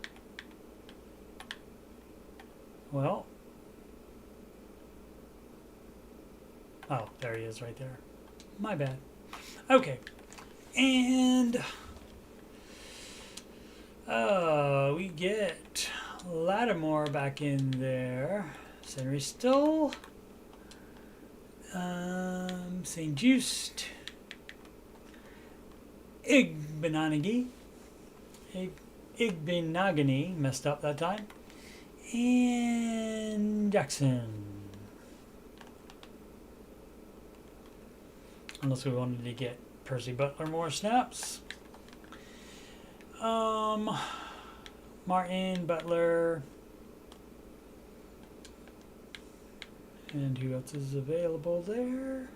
Well, oh, there he is right there. My bad. Okay, and we get Lattimore back in there. Center is still St. Just. Igbenanagi, messed up that time, and Jackson. Unless we wanted to get Percy Butler more snaps. Martin, Butler, and who else is available there?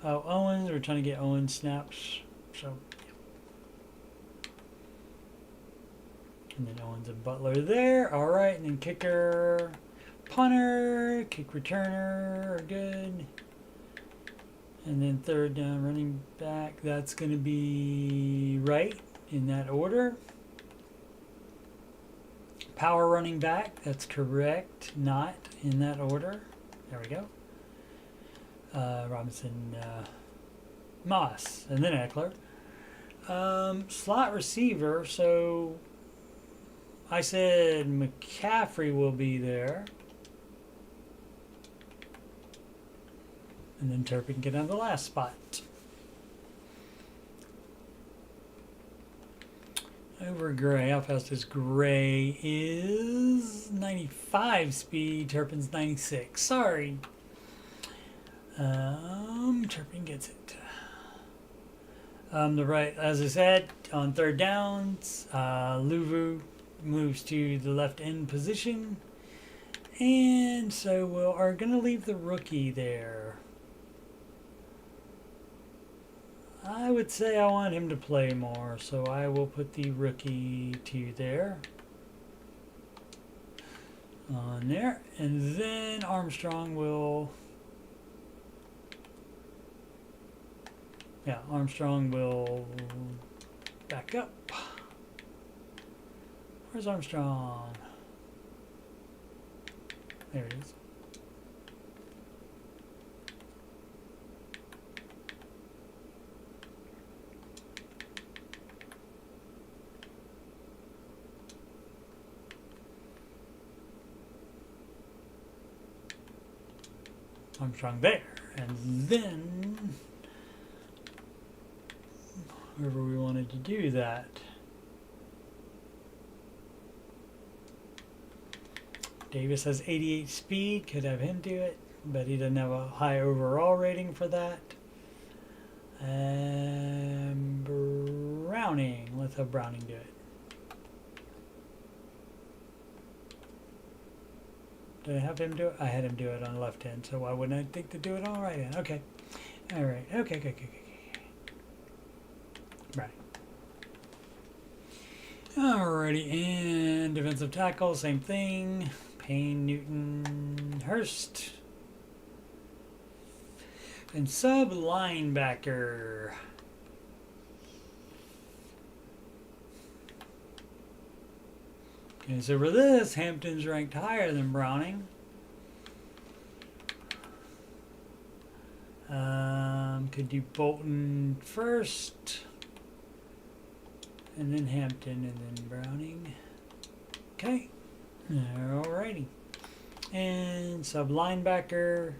Oh, Owens. We're trying to get Owens snaps. So, and then Owens and Butler there. All right, and then kicker, punter, kick returner are good. And then third down running back. That's going to be right in that order. Power running back. That's correct. Not in that order. There we go. Robinson, Moss, and then Eckler. Slot receiver, so I said McCaffrey will be there. And then Turpin can have the last spot. Over Gray, how fast is Gray? Is 95 speed, Turpin's 96. Sorry. Turpin gets it. The right, as I said, on third downs, Luvu moves to the left end position, and so we are going to leave the rookie there. I would say I want him to play more, so I will put the rookie to there. On there, and then Armstrong will... Yeah, Armstrong will back up. Where's Armstrong? There it is. Armstrong there, and then wherever we wanted to do that. Davis has 88 speed, could have him do it, but he doesn't have a high overall rating for that. And Browning, let's have Browning do it. Did I have him do it? I had him do it on the left hand, so why wouldn't I think to do it on the right hand? Okay. All right. Okay. Right. Alrighty, and defensive tackle, same thing. Payne, Newton, Hurst. And sub linebacker. Okay, so for this, Hampton's ranked higher than Browning. Could do Bolton first, and then Hampton, and then Browning. Okay, alrighty. And sub linebacker,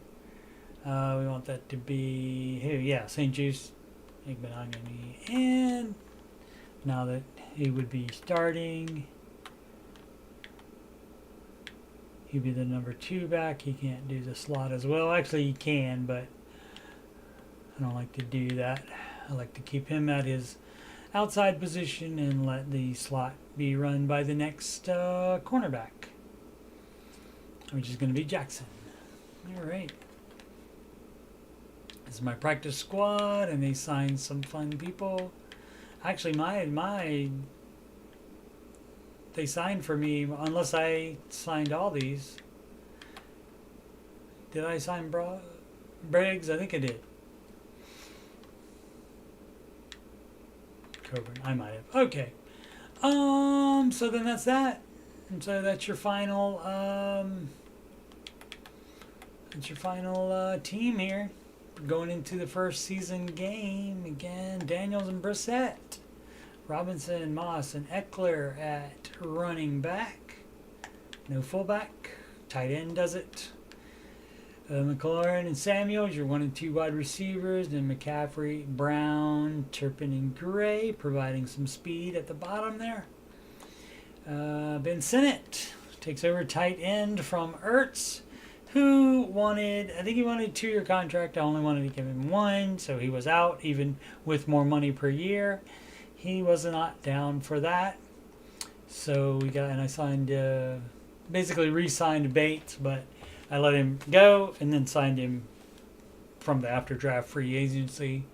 we want that to be who? Yeah, St. Just, Igbenangi, and now that he would be starting. He'd be the number 2 back. He can't do the slot as well. Actually, he can, but I don't like to do that. I like to keep him at his outside position and let the slot be run by the next cornerback, which is going to be Jackson. All right. This is my practice squad, and they signed some fun people. Actually, they signed for me, unless I signed all these. Did I sign Briggs? I think I did. Coburn, I might have. Okay. So then that's that. And so that's your final team here. Going into the first season game again. Daniels and Brissett. Robinson, Moss, and Eckler at running back. No fullback. Tight end does it. McLaurin and Samuels, your 1 and 2 wide receivers. Then McCaffrey, Brown, Turpin, and Gray, providing some speed at the bottom there. Ben Sinnott takes over tight end from Ertz, who wanted, I think he wanted a 2-year contract. I only wanted to give him 1, so he was out, even with more money per year. He was not down for that. So we got, and I signed, basically re-signed Bates, but I let him go and then signed him from the after draft free agency.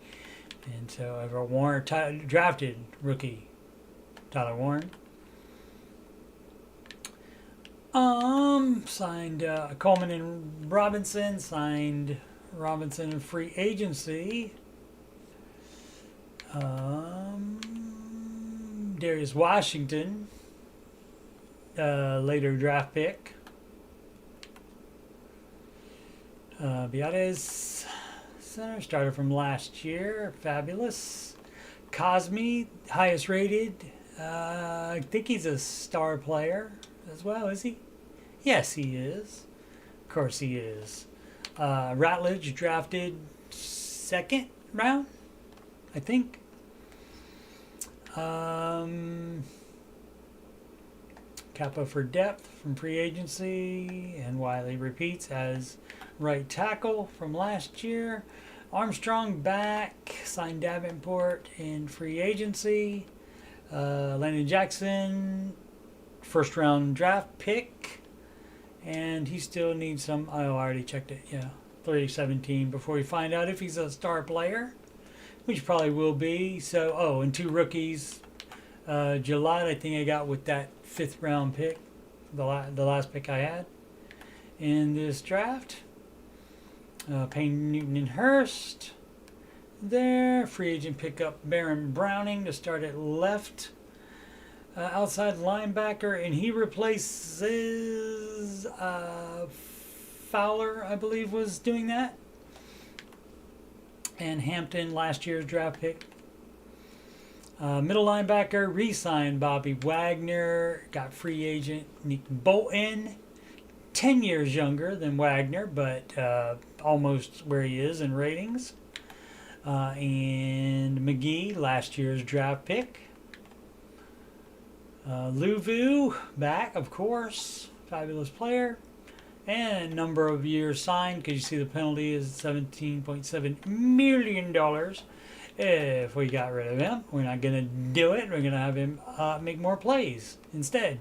And so I've Warren drafted rookie Tyler Warren. Signed Coleman and Robinson. Signed Robinson in free agency. Darius Washington, later draft pick. Biades, center, starter from last year, fabulous. Cosme, highest rated. I think he's a star player as well, is he? Yes, he is. Of course he is. Ratledge, drafted 2nd round, I think. Kappa for depth from free agency, and Wiley repeats as right tackle from last year. Armstrong back, signed Davenport in free agency. Landon Jackson, 1st round draft pick, and he still needs some. Oh, I already checked it. Yeah, 317 before we find out if he's a star player, which probably will be. So, and 2 rookies. July, I think I got with that 5th round pick, the last pick I had in this draft. Payne, Newton, and Hurst there. Free agent pickup Baron Browning to start at left outside linebacker, and he replaces Fowler, I believe, was doing that. And Hampton, last year's draft pick. Middle linebacker, re-signed Bobby Wagner. Got free agent Nick Bolton. 10 years younger than Wagner, but almost where he is in ratings. And McGee, last year's draft pick. Luvu, back, of course. Fabulous player. And number of years signed, because you see the penalty is $17.7 million. If we got rid of him, we're not going to do it. We're going to have him make more plays instead.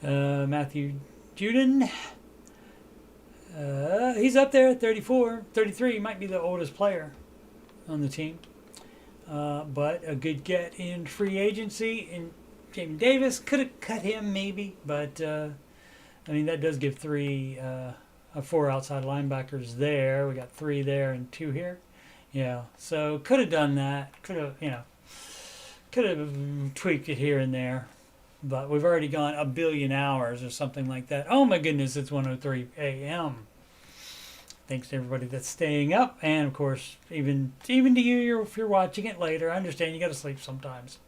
Matthew Juden, he's up there, 34, 33, might be the oldest player on the team. But a good get in free agency. And Jamie Davis, could have cut him maybe, but I mean, that does give 4 outside linebackers there. We got 3 there and 2 here. Yeah, so could have done that. Could have tweaked it here and there. But we've already gone a billion hours or something like that. Oh my goodness, it's 1:03 a.m. Thanks to everybody that's staying up, and of course, even to you if you're watching it later. I understand you got to sleep sometimes.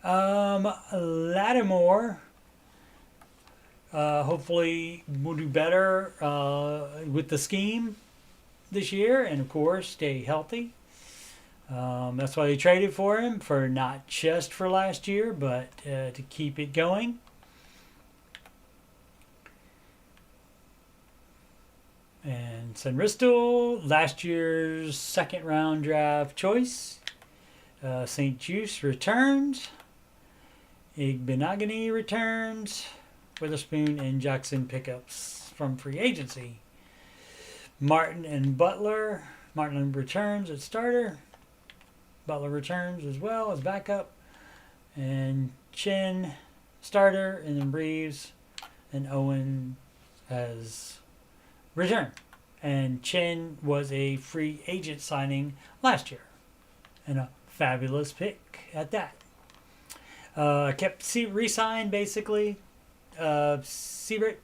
Lattimore, hopefully will do better with the scheme this year, and of course, stay healthy. That's why they traded for him, for not just for last year, but to keep it going. Senristal, last year's second round draft choice. St. Juice returns. Igbenogany returns. Witherspoon and Jackson pickups from free agency. Martin and Butler. Martin returns at starter. Butler returns as well as backup. And Chin starter, and then Reeves and Owen as return. And Chin was a free agent signing last year, and a fabulous pick at that. Kept re-signed basically. Siebert,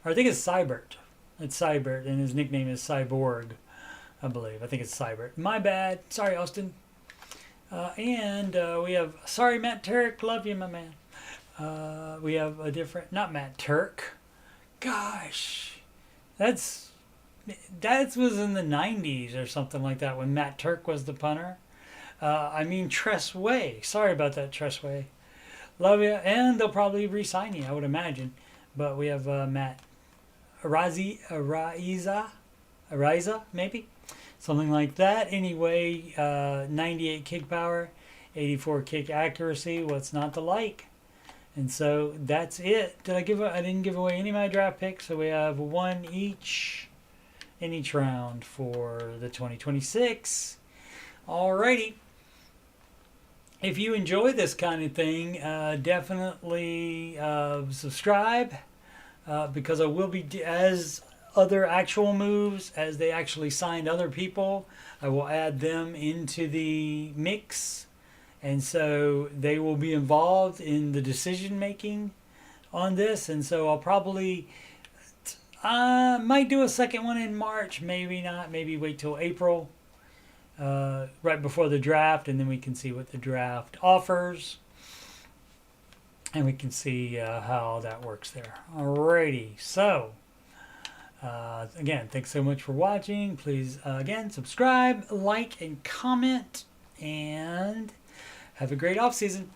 or I think it's Seibert. It's Seibert, and his nickname is Cyborg, I believe. I think it's Seibert. My bad. Sorry, Austin. And we have, sorry, Matt Turk. Love you, my man. We have a different, not Matt Turk. Gosh, that was in the 90s or something like that when Matt Turk was the punter. I mean, Tress Way. Sorry about that, Tress Way. Love you. And they'll probably re-sign you, I would imagine. But we have Matt Ariza, maybe? Something like that. Anyway, 98 kick power, 84 kick accuracy. What's not to like? And so that's it. I didn't give away any of my draft picks, so we have one each in each round for the 2026. Alrighty. If you enjoy this kind of thing, definitely subscribe, because I will be, as other actual moves, as they actually signed other people, I will add them into the mix, and so they will be involved in the decision making on this. And so I'll probably might do a second one in March, maybe not, maybe wait till April, right before the draft, and then we can see what the draft offers, and we can see how that works there. Alrighty, so again, thanks so much for watching. Please, again, subscribe, like, and comment, and have a great off season.